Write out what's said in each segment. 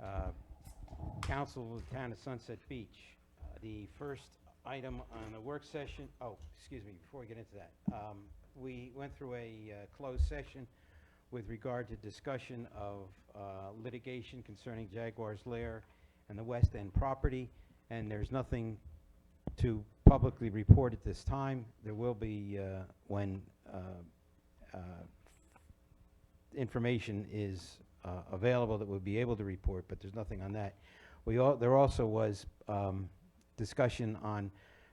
Uh, Council of the Town of Sunset Beach. The first item on the work session, excuse me, before we get into that, we went through a closed session with regard to discussion of litigation concerning Jaguar's Lair and the West End property, and there's nothing to publicly report at this time. There will be when information is available that we'll be able to report, but there's nothing on that. There also was discussion on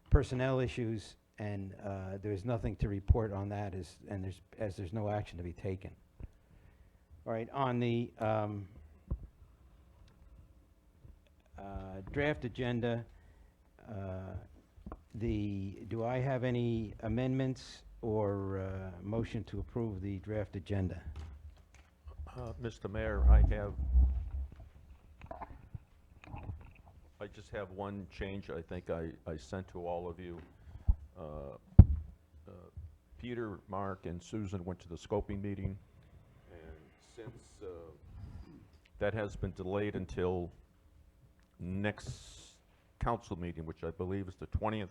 personnel issues, and there's nothing to report on that as there's no action to be taken. All right, on the draft agenda, do I have any amendments or motion to approve the draft agenda? Mr. Mayor, I just have one change I think I sent to all of you. Peter, Mark, and Susan went to the scoping meeting, and since that has been delayed until next council meeting, which I believe is the 20th,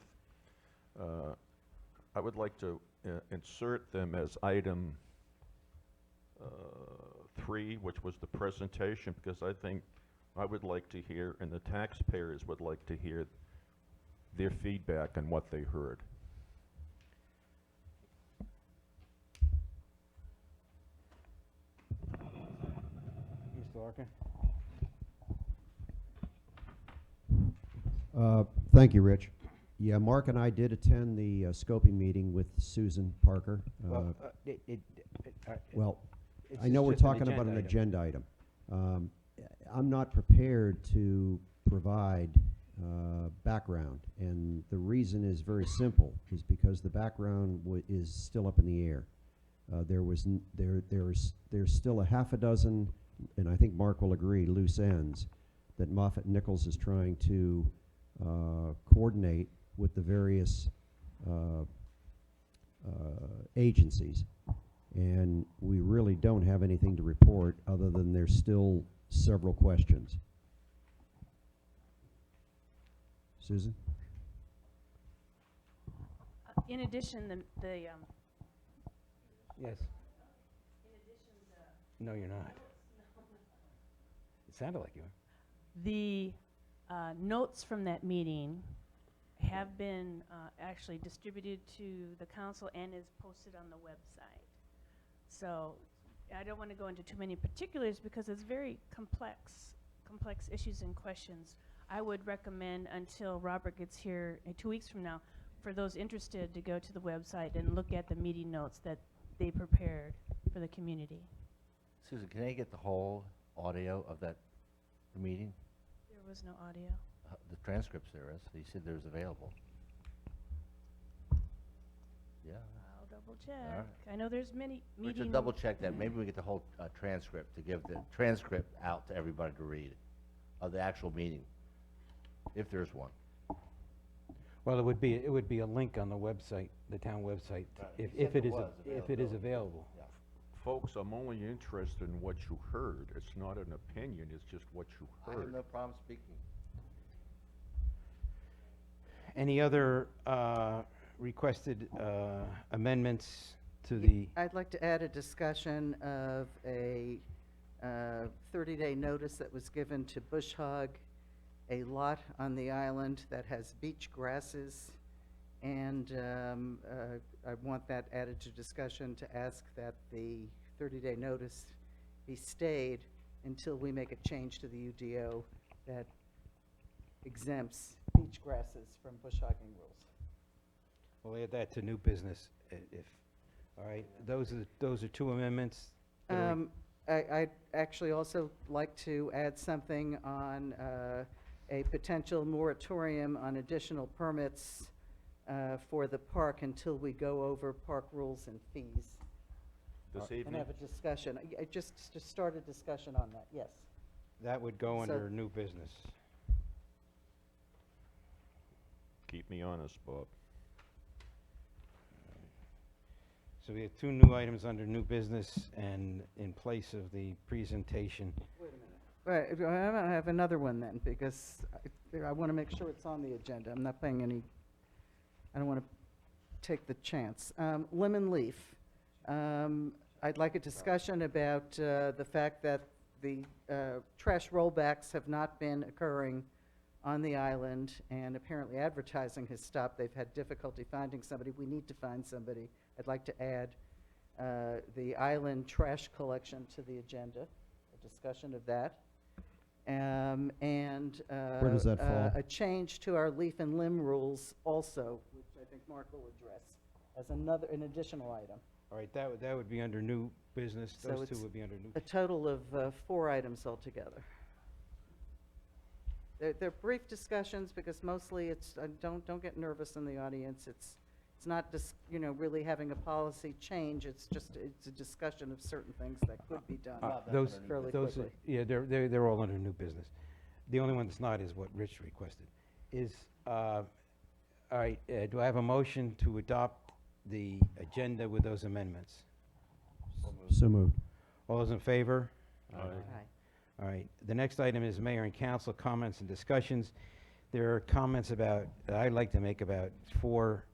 I would like to insert them as item 3, which was the presentation, because I think I would like to hear, and the taxpayers would like to hear, their feedback on what they heard. Mr. Larkin? Thank you, Rich. Yeah, Mark and I did attend the scoping meeting with Susan Parker. Well, I know we're talking about an agenda item. I'm not prepared to provide background, and the reason is very simple, is because the background is still up in the air. There's still a half a dozen, and I think Mark will agree, loose ends that Moffitt Nichols is trying to coordinate with the various agencies. And we really don't have anything to report other than there's still several questions. Susan? In addition, Yes. No, you're not. It sounded like you were. the notes from that meeting have been actually distributed to the council and is posted on the website. So I don't want to go into too many particulars because it's very complex issues and questions. I would recommend, until Robert gets here 2 weeks from now, for those interested to go to the website and look at the meeting notes that they prepared for the community. Susan, can I get the whole audio of that meeting? There was no audio. The transcripts there is. You said there's available. Yeah. I'll double check. All right. I know there's many We meeting. should double check that. Maybe we get the whole transcript to give the transcript out to everybody to read of the actual meeting, if there's one. Well, it would be a link on the website, the town website, Right. if You it said is there was if it is available. Yeah. Folks, I'm only interested in what you heard. It's not an opinion, it's just what you I have heard. no problem speaking. Any other requested amendments to the? I'd like to add a discussion of a 30-day notice that was given to Bush Hog, a lot on the island that has beach grasses, and I want that added to discussion to ask that the 30-day notice be stayed until we make a change to the UDO that exempts beach grasses from bush hogging rules. We'll add that to new business all right, those are two amendments. I'd actually also like to add something on a potential moratorium on additional permits for the park until we go over park rules and fees. This And evening, have a discussion. I just to start a discussion on that, yes. That would go So- under new business. keep me honest, Bob. So we have two new items under new business, and in place of the presentation. Wait a minute. Right, I have another one then, because I want to make sure it's on the agenda. I'm not paying any, I don't want to take the chance. Lemon Leaf. I'd like a discussion about the fact that the trash rollbacks have not been occurring on the island, and apparently advertising has stopped. They've had difficulty finding somebody. We need to find somebody. I'd like to add the island trash collection to the agenda, a discussion of that. And Where does that fall? a change to our leaf and limb rules also, which I think Mark will address as an additional item. All right, that would be under new business. So Those two it's would be under new. A total of 4 items altogether. They're brief discussions because mostly it's, don't get nervous in the audience. It's not just, really having a policy change. It's a discussion of certain things that could be done. Those, fairly those, quickly. yeah, they're all under new business. The only one that's not is what Rich requested. All right, do I have a motion to adopt the agenda with those amendments? So moved. All those in favor? Aye. All right, the next item is mayor and council comments and discussions. There are comments that I'd like to make about 4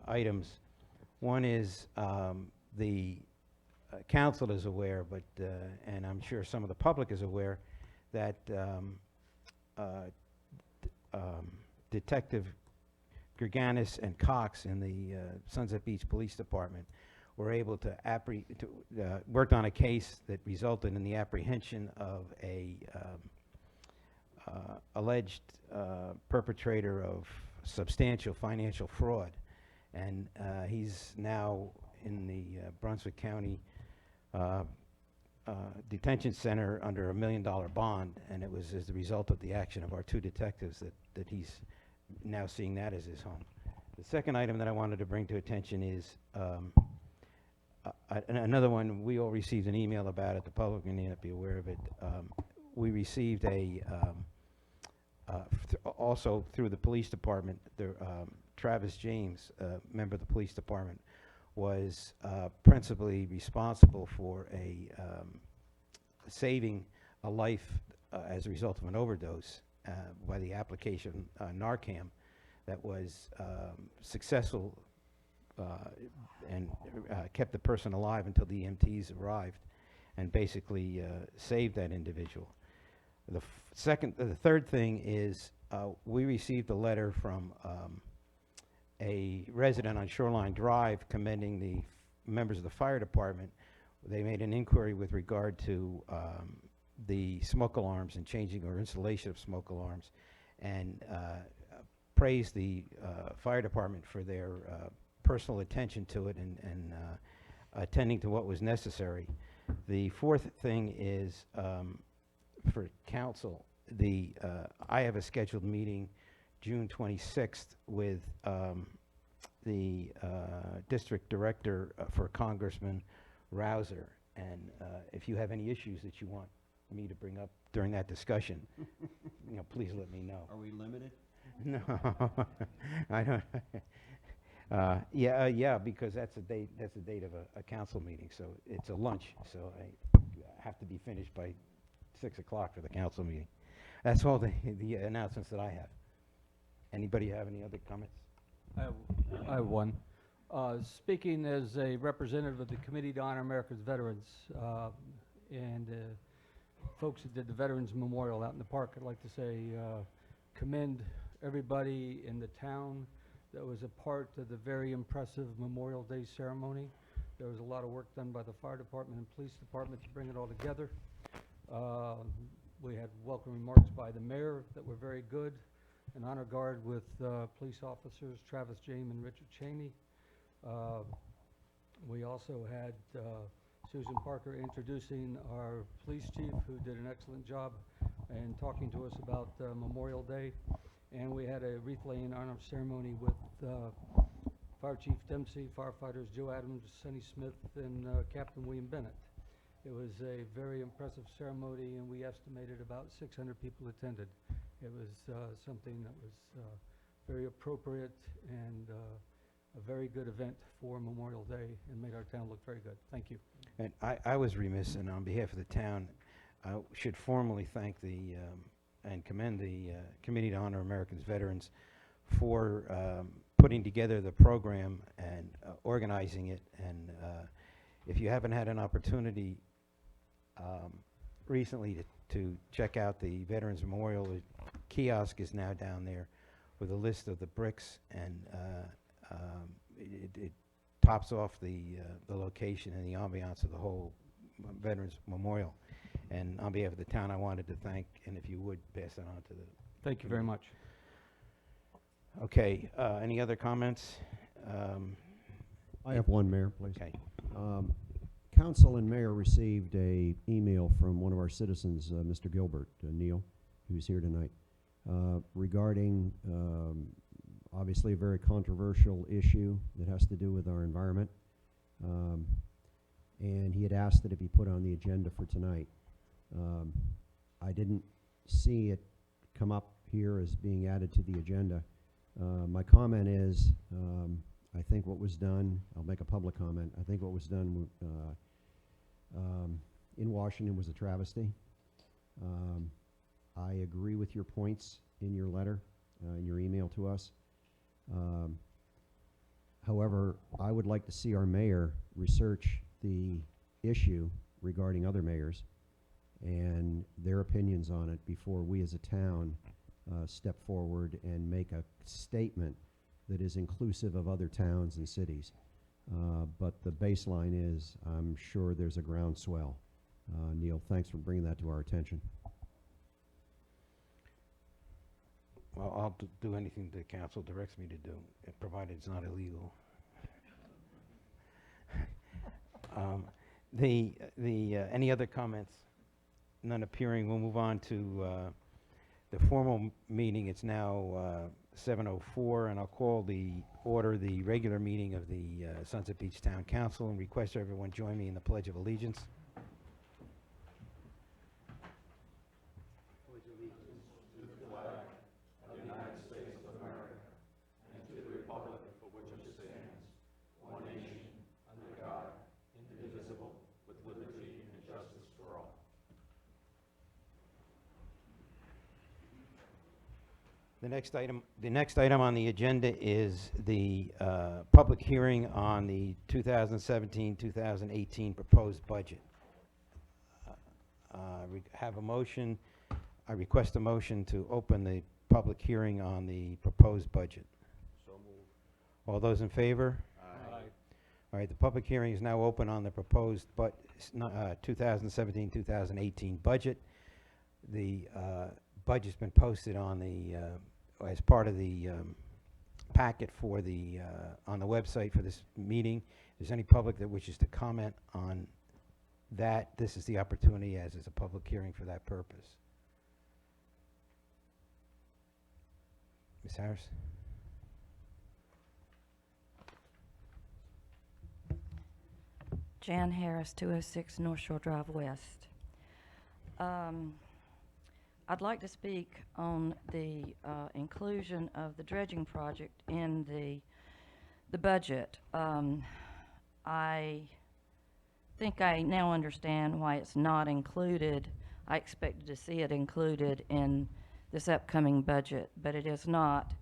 items. One is the council is aware, but, and I'm sure some of the public is aware, that Detective Gerganis and Cox in the Sunset Beach Police Department were able to worked on a case that resulted in the apprehension of a alleged perpetrator of substantial financial fraud. And he's now in the Brunswick County Detention Center under $1 million bond, and it was as a result of the action of our 2 detectives that he's now seeing that as his home. The second item that I wanted to bring to attention is another one we all received an email about it. The public may not be aware of it. We received also through the police department, Travis James, member of the police department, was principally responsible for saving a life as a result of an overdose by the application Narcan that was successful and kept the person alive until the EMTs arrived and basically saved that individual. The third thing is we received a letter from a resident on Shoreline Drive commending the members of the fire department. They made an inquiry with regard to the smoke alarms and changing or installation of smoke alarms, and praised the fire department for their personal attention to it and attending to what was necessary. The fourth thing is for council. I have a scheduled meeting June 26th with the district director for Congressman Rouser, and if you have any issues that you want me to bring up during that discussion, please let me know. Are we limited? No, I don't. Yeah, because that's the date of a council meeting, so it's a lunch, so I have to be finished by 6 o'clock for the council meeting. That's all the announcements that I have. Anybody have any other comments? I have one. Speaking as a representative of the Committee to Honor America's Veterans and folks that did the Veterans Memorial out in the park, I'd like to say commend everybody in the town that was a part of the very impressive Memorial Day ceremony. There was a lot of work done by the fire department and police department to bring it all together. We had welcome remarks by the mayor that were very good. An honor guard with police officers Travis James and Richard Cheney. We also had Susan Parker introducing our police chief, who did an excellent job and talking to us about Memorial Day. And we had a wreath-laying honor ceremony with Fire Chief Dempsey, firefighters Joe Adams, Sonny Smith, and Captain William Bennett. It was a very impressive ceremony, and we estimated about 600 people attended. It was something that was very appropriate and a very good event for Memorial Day and made our town look very good. Thank you. And I was remiss, and on behalf of the town, I should formally thank and commend the Committee to Honor America's Veterans for putting together the program and organizing it. And if you haven't had an opportunity recently to check out the Veterans Memorial, the kiosk is now down there with a list of the bricks, and it tops off the location and the ambiance of the whole Veterans Memorial. And on behalf of the town, I wanted to thank, and if you would, pass that on to the... Thank you very much. Okay, any other comments? I have one, Mayor, please. Okay. Council and Mayor received a email from one of our citizens, Mr. Gilbert, Neil, who's here tonight, regarding obviously a very controversial issue that has to do with our environment. And he had asked that it be put on the agenda for tonight. I didn't see it come up here as being added to the agenda. My comment is, I think what was done, I'll make a public comment, I think what was done in Washington was a travesty. I agree with your points in your letter, in your email to us. However, I would like to see our mayor research the issue regarding other mayors and their opinions on it before we as a town step forward and make a statement that is inclusive of other towns and cities. But the baseline is, I'm sure there's a groundswell. Neil, thanks for bringing that to our attention. Well, I'll do anything the council directs me to do, provided it's not illegal. Any other comments? None appearing. We'll move on to the formal meeting. It's now 7:04, and I'll call the regular meeting of the Sunset Beach Town Council, and request everyone join me in the Pledge of Allegiance. The next item on the agenda is the public hearing on the 2017-2018 proposed budget. I request a motion to open the public hearing on the proposed budget. So moved. All those in favor? Aye. All right, the public hearing is now open on the proposed 2017-2018 budget. The budget's been posted on the as part of the packet for the on the website for this meeting. If there's any public that wishes to comment on that, this is the opportunity, as is a public hearing for that purpose. Ms. Harris? Jan Harris, 206 North Shore Drive West. I'd like to speak on the inclusion of the dredging project in the budget. I think I now understand why it's not included. I expected to see it included in this upcoming budget, but it is not.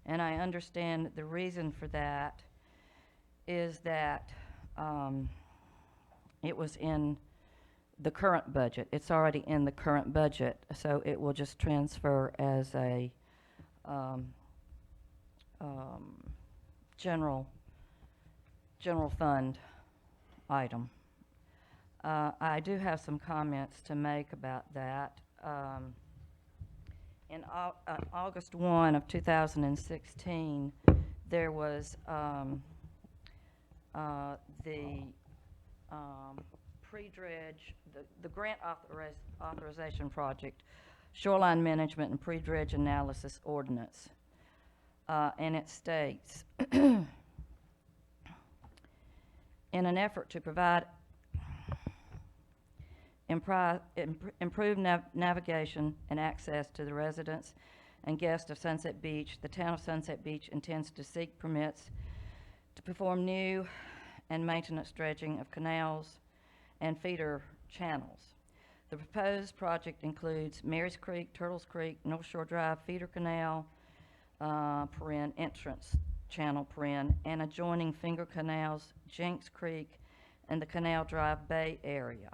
And I understand the reason for that is that it was in the current budget. It's already in the current budget, so it will just transfer as a general fund item. I do have some comments to make about that. In August 1 of 2016, there was the pre-dredge, the grant authorization project, shoreline management and pre-dredge analysis ordinance. And it states, in an effort to provide improved navigation and access to the residents and guests of Sunset Beach, the town of Sunset Beach intends to seek permits to perform new and maintenance dredging of canals and feeder channels. The proposed project includes Marys Creek, Turtles Creek, North Shore Drive, Feeder Canal, entrance channel, and adjoining finger canals, Jenks Creek, and the Canal Drive Bay area.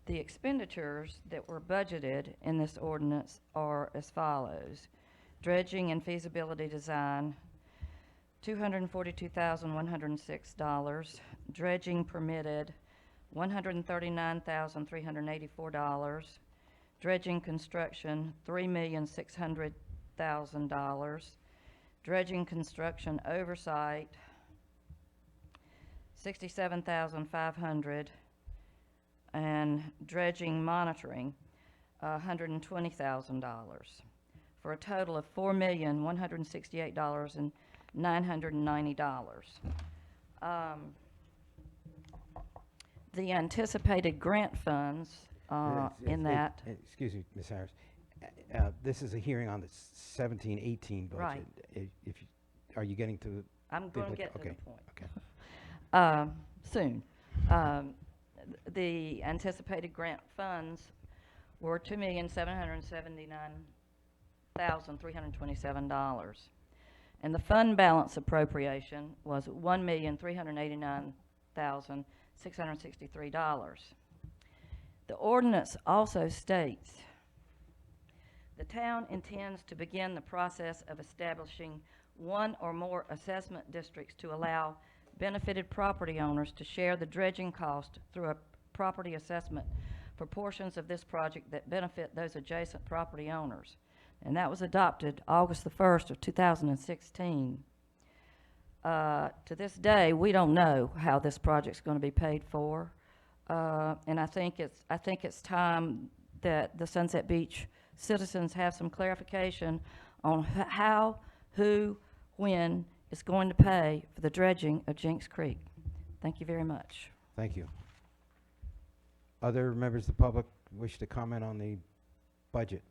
The expenditures that were budgeted in this ordinance are as follows. Dredging and feasibility design, $242,106. Dredging permitted, $139,384. Dredging construction, $3,600,000. Dredging construction oversight, $67,500. And dredging monitoring, $120,000, for a total of $4,168,990. The anticipated grant funds in that, Excuse me, Ms. Harris. This is a hearing on the 17-18 budget. Right. Are you getting to? I'm going to the- get to the okay, point. Okay. Soon. The anticipated grant funds were $2,779,327. And the fund balance appropriation was $1,389,663. The ordinance also states, the town intends to begin the process of establishing one or more assessment districts to allow benefited property owners to share the dredging cost through a property assessment for portions of this project that benefit those adjacent property owners. And that was adopted August the 1st of 2016. To this day, we don't know how this project's going to be paid for. And I think it's time that the Sunset Beach citizens have some clarification on how, who, when is going to pay for the dredging of Jenks Creek. Thank you very much. Thank you. Other members of the public wish to comment on the budget?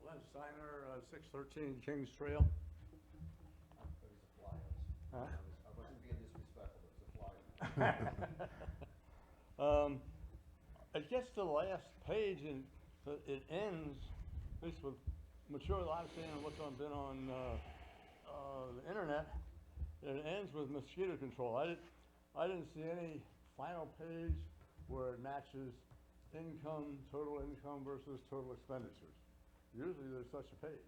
Len Steiner, 613 Kings Trail. Huh? I wasn't being disrespectful, it's a flyer. It gets to the last page and it ends, at least with mature that I've seen and what's been on the internet, it ends with mosquito control. I didn't see any final page where it matches income, total income versus total expenditures. Usually there's such a page.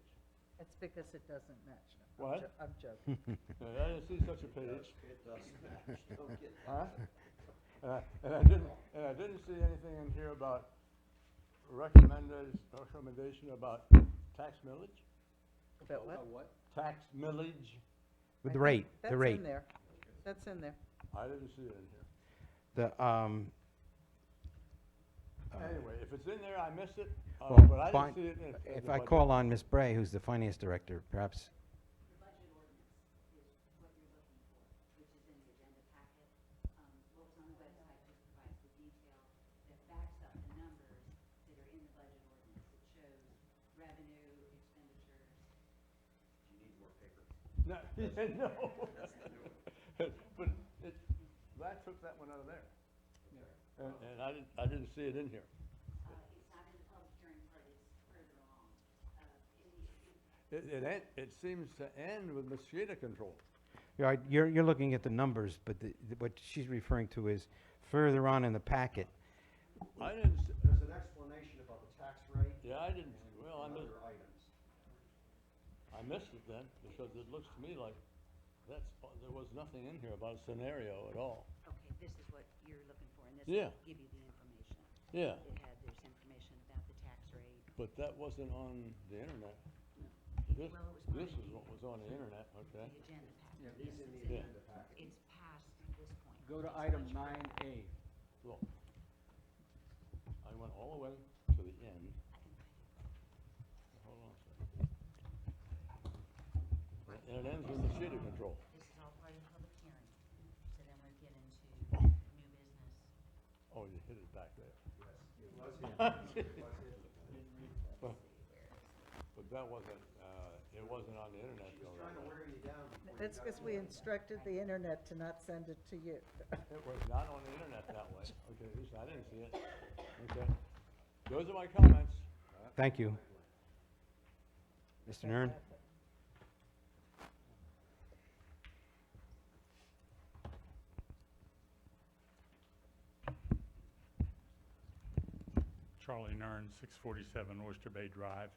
It's because it doesn't match. What? I'm joking. I didn't see such a page. It doesn't match, don't get Huh? And I didn't see anything in here about recommendation about tax millage? About what? Tax millage? With I the think rate, the That's rate. in there. That's in there. I didn't see it in here. The, Anyway, if it's in there, I missed it, Well, but I fine. didn't see it in if the I budget. call on Ms. Bray, who's the finance director, perhaps, The budget ordinance is what you're looking for, which is in the agenda packet. What was on the website just provides the detail that backs up the numbers that are in the budget ordinance. It shows revenue, expenditures. No, no. But that took that one out of there. And I didn't see it in here. It's not in the public hearing part, it's further on. It seems to end with mosquito control. you're looking at the numbers, but what she's referring to is further on in the packet. I didn't, There's an explanation about the tax rate. yeah, I didn't, well, I and missed, other items. I missed it then, because it looks to me like there was nothing in here about a scenario at all. Okay, this is what you're looking for, and this Yeah. will give you the information. Yeah, There's information about the tax rate. but that wasn't on the internet. This, Well, it was part this of is what was on the internet, okay? The agenda packet. Yeah. Yes, in it's the Yeah. agenda packet. It's past this point. Go to It's item much further. 9A. Look, I went all the way to the end. Hold on a second. And it ends with mosquito control. This is all part of the public hearing, so then we'll get into new business. Oh, you hit it back there. that wasn't, it wasn't on the internet till then. That's because we instructed the internet to not send it to you. It was not on the internet that way. Okay, at least I didn't see it. Okay. Those are my comments. Thank you. Mr. Nern? Charlie Nern, 647 Oyster Bay Drive.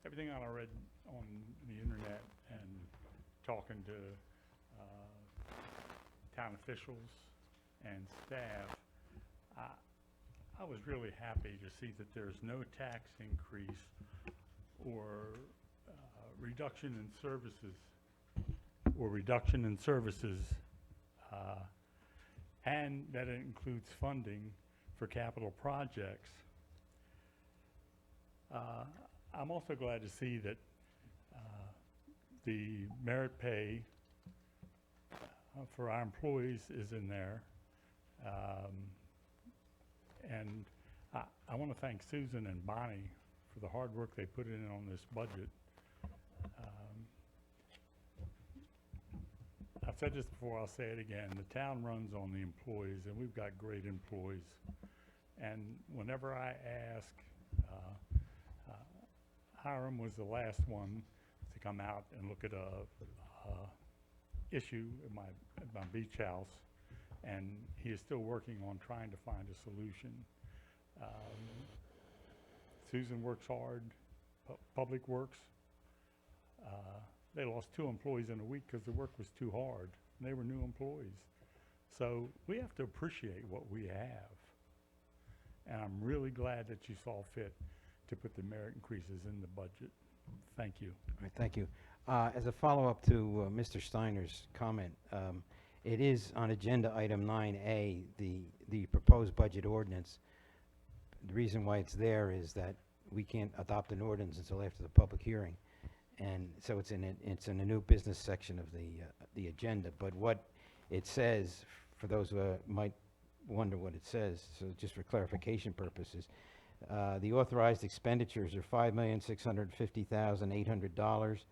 Everything I read on the internet and talking to town officials and staff, I was really happy to see that there's no tax increase or reduction in services, and that it includes funding for capital projects. I'm also glad to see that the merit pay for our employees is in there. And I want to thank Susan and Bonnie for the hard work they put in on this budget. I've said this before, I'll say it again. The town runs on the employees, and we've got great employees. And whenever I ask, Hiram was the last one to come out and look at a issue at my beach house, and he is still working on trying to find a solution. Susan works hard, Public Works. They lost 2 employees in a week because the work was too hard, and they were new employees. So we have to appreciate what we have. And I'm really glad that you saw fit to put the merit increases in the budget. Thank you. All right, thank you. As a follow-up to Mr. Steiner's comment, it is on agenda item 9A, the proposed budget ordinance. The reason why it's there is that we can't adopt an ordinance until after the public hearing. And so it's in a new business section of the agenda. But what it says, for those who might wonder what it says, so just for clarification purposes, the authorized expenditures are $5,650,800.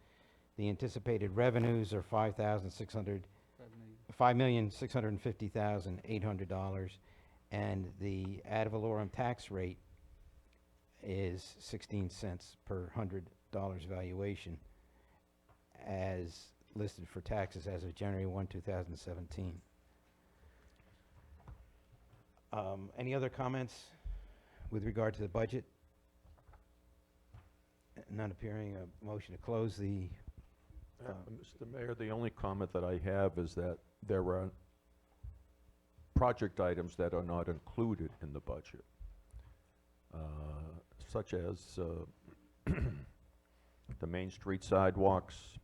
The anticipated revenues are $5,650,800, and the ad valorem tax rate is 16 cents per $100 valuation, as listed for taxes as of January 1, 2017. Any other comments with regard to the budget? None appearing. A motion to close the. Mr. Mayor, the only comment that I have is that there are project items that are not included in the budget, such as the Main Street sidewalks,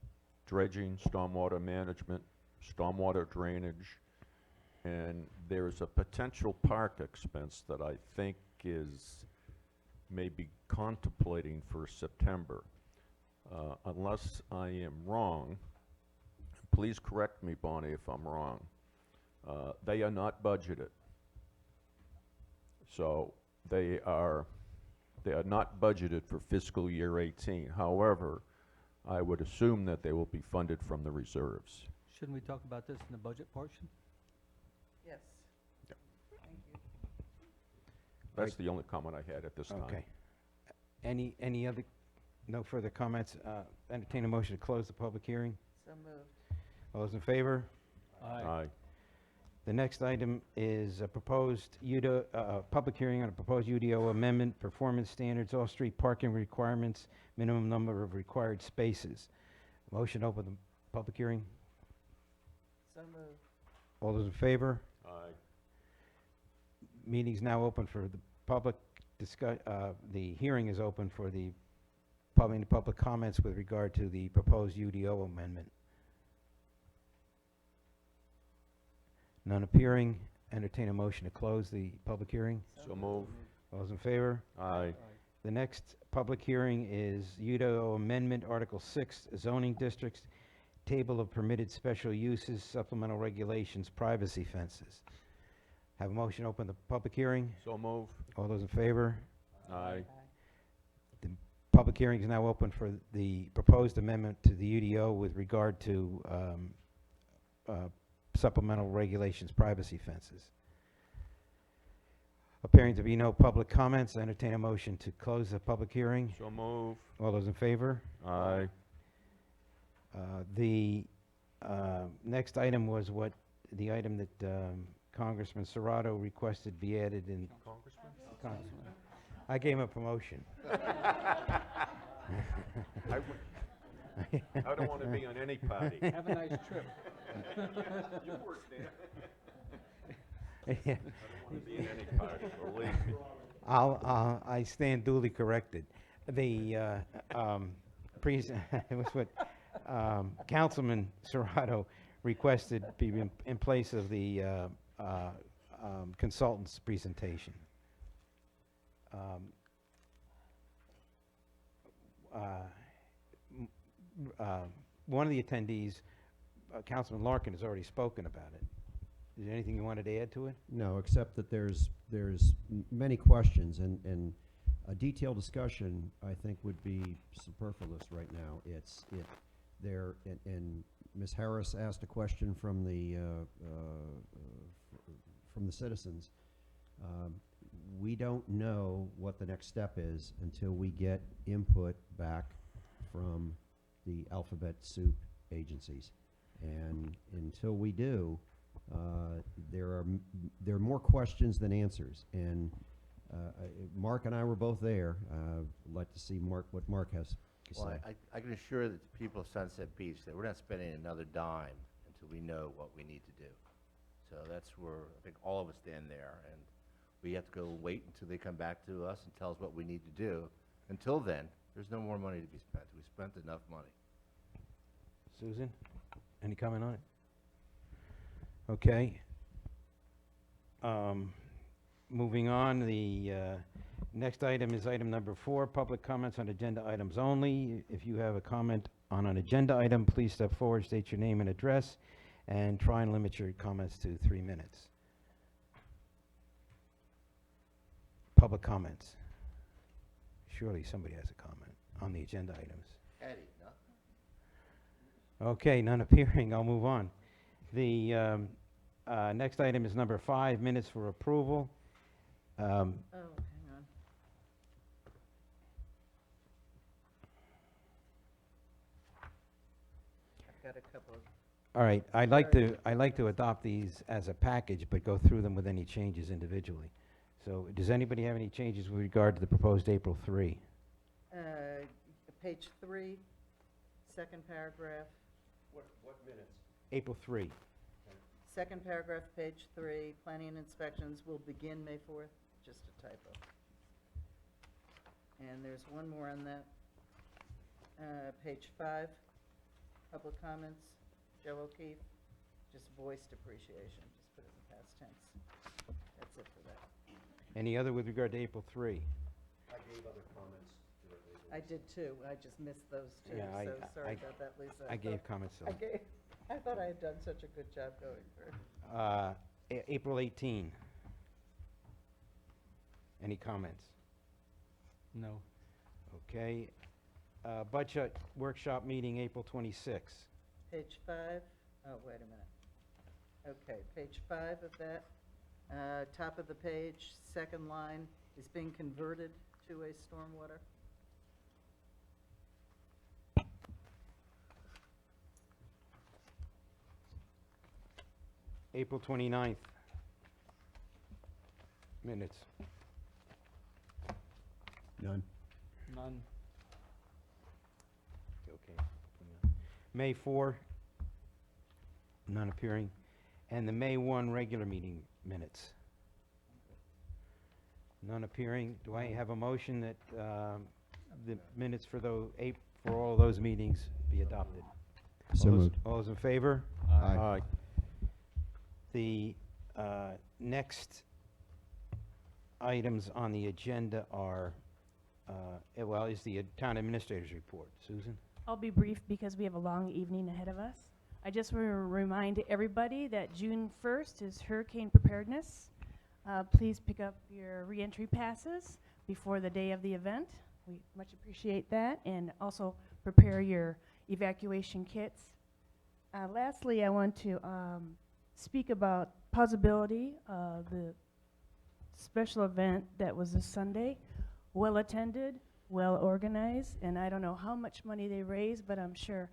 dredging, stormwater management, stormwater drainage, and there's a potential park expense that I think is maybe contemplating for September. Unless I am wrong, please correct me, Bonnie, if I'm wrong. They are not budgeted. So they are not budgeted for fiscal year 18. However, I would assume that they will be funded from the reserves. Shouldn't we talk about this in the budget portion? Yes. Thank you. That's the only comment I had at this time. Okay. Any other, no further comments? Entertain a motion to close the public hearing. So moved. All those in favor? Aye. The next item is a proposed public hearing on a proposed UDO amendment, performance standards, off-street parking requirements, minimum number of required spaces. Motion to open the public hearing. So moved. All those in favor? Aye. Meeting's now open for the public the hearing is open for the public comments with regard to the proposed UDO amendment. None appearing. Entertain a motion to close the public hearing. So move. All those in favor? Aye. The next public hearing is UDO Amendment, Article 6, Zoning Districts, Table of Permitted Special Uses, Supplemental Regulations, Privacy Fences. Have a motion to open the public hearing. So move. All those in favor? Aye. The public Public hearing is now open for the proposed amendment to the UDO with regard to supplemental regulations privacy fences. Appearing to be no public comments, I entertain a motion to close the public hearing. So move. All those in favor? Aye. The next item was the item that Congressman Serrato requested be added in. Congressman? I gave him a promotion. I don't want to be on any party. Have a nice trip. You work there. I don't want to be in any party, believe me. I stand duly corrected. The, it was what Councilman Serrato requested be in place of the consultant's presentation. One of the attendees, Councilman Larkin, has already spoken about it. Is there anything you wanted to add to it? No, except that there's many questions, and a detailed discussion, I think, would be superfluous right now. And Ms. Harris asked a question from the citizens. We don't know what the next step is until we get input back from the alphabet soup agencies. And until we do, there are more questions than answers. And Mark and I were both there. I'd like to see what Mark has to Well, say. I can assure the people of Sunset Beach that we're not spending another dime until we know what we need to do. So that's where I think all of us stand there, and we have to go wait until they come back to us and tell us what we need to do. Until then, there's no more money to be spent. We spent enough money. Susan, any comment on it? Okay. Moving on, the next item is item number 4, public comments on agenda items only. If you have a comment on an agenda item, please step forward, state your name and address, and try and limit your comments to 3 minutes. Public comments. Surely somebody has a comment on the agenda items. Eddie, no? Okay, none appearing, I'll move on. The next item is number 5, minutes for approval. Oh, hang on. I've got a couple of, All right, I'd like to adopt these as a package, but go through them with any changes individually. So, does anybody have any changes with regard to the proposed April 3? page 3, second paragraph, What minutes? April 3. second paragraph, page 3, planning and inspections will begin May 4th, just a typo. And there's one more on that. Page 5, public comments, Joe O'Keefe, just voiced appreciation, just put it in past tense. That's it for that. Any other with regard to April 3? I gave other comments. I did too, I just missed those two, Yeah, so sorry about that, Lisa. I gave thought- comments to I thought I had done such a good job going through. April 18. Any comments? No. Okay. Budget workshop meeting, April 26. Page 5, oh, wait a minute. Okay, page 5 of that, top of the page, second line, is being converted to a stormwater. April 29th. Minutes. None. None. Okay. May 4, none appearing. And the May 1 regular meeting minutes. None appearing. Do I have a motion that the minutes for all of those meetings be adopted? So moved. All those in favor? Aye. The next items on the agenda are, is the town administrator's report. Susan? I'll be brief because we have a long evening ahead of us. I just want to remind everybody that June 1st is hurricane preparedness. Please pick up your reentry passes before the day of the event. we much appreciate that, and also prepare your evacuation kits. Lastly, I want to speak about Possibility, the special event that was this Sunday. Well attended, well organized, and I don't know how much money they raised, but I'm sure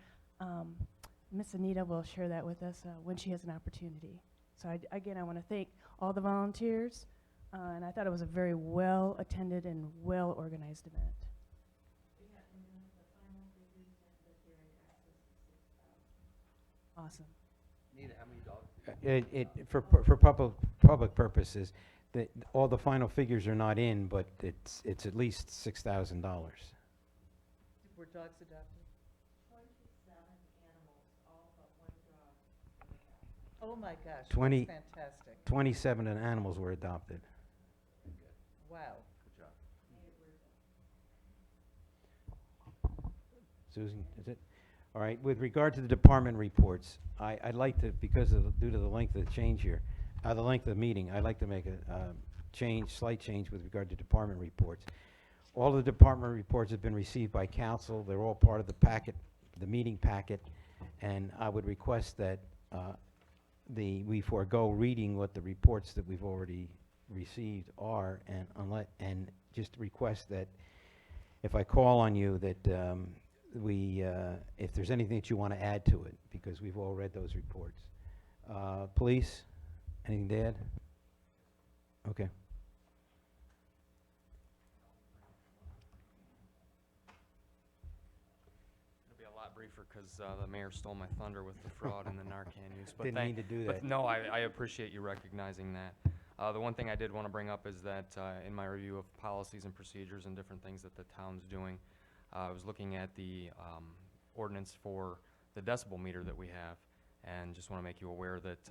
Miss Anita will share that with us when she has an opportunity. So again, I want to thank all the volunteers, and I thought it was a very well attended and well organized event. Awesome. Nita, how many dogs? For public purposes, all the final figures are not in, but it's at least $6,000. Were dogs adopted? Oh, my gosh, 20 that's fantastic. 27 animals were adopted. Wow. Good job. Susan, is it? All right, with regard to the department reports, I'd like to, due to the length of the change here, the length of the meeting, I'd like to make a slight change with regard to department reports. All the department reports have been received by council. They're all part of the packet, the meeting packet, and I would request that we forego reading what the reports that we've already received are, and just request that if I call on you that if there's anything that you want to add to it, because we've all read those reports. Police, anything to add? Okay. It'll be a lot briefer because the mayor stole my thunder with the fraud and the Narcan use. But Didn't mean to do that. But no, I appreciate you recognizing that. The one thing I did want to bring up is that in my review of policies and procedures and different things that the town's doing, I was looking at the ordinance for the decibel meter that we have, and just want to make you aware that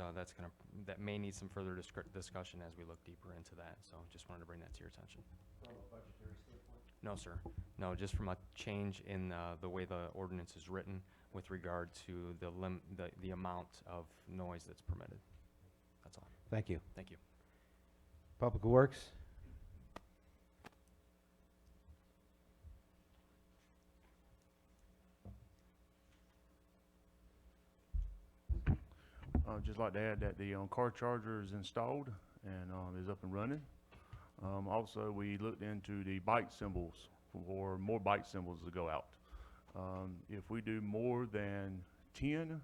that may need some further discussion as we look deeper into that. So just wanted to bring that to your attention. From a budgetary standpoint? No, sir. No, just from a change in the way the ordinance is written with regard to the amount of noise that's permitted. That's all. Thank you. Thank you. Public Works? I'd just like to add that the car charger is installed and is up and running. Also, we looked into the bike symbols for more bike symbols to go out. If we do more than 10,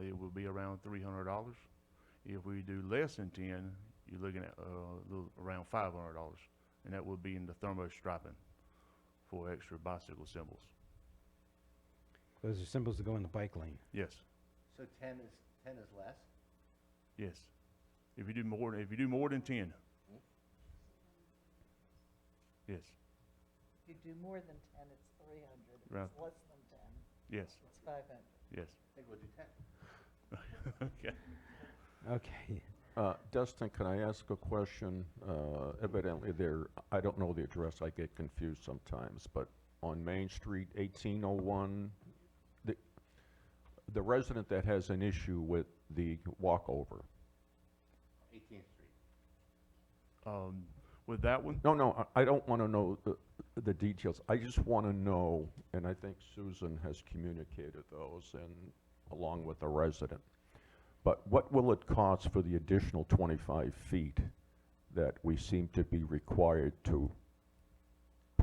it will be around $300. If we do less than 10, you're looking at around $500, and that will be in the thermo striping for extra bicycle symbols. Those are symbols that go in the bike lane. Yes, So 10 is less? yes. If you do more than 10. Yes, If you do more than 10, it's 300. If Right. it's less than 10, yes, it's 500. yes. I think we'll do 10. Okay. Okay. Dustin, can I ask a question? Evidently I don't know the address, I get confused sometimes, but on Main Street, 1801, the resident that has an issue with the walkover. 18th Street. With that one, No, I don't want to know the details. I just want to know, and I think Susan has communicated those, and along with the resident. But what will it cost for the additional 25 feet that we seem to be required to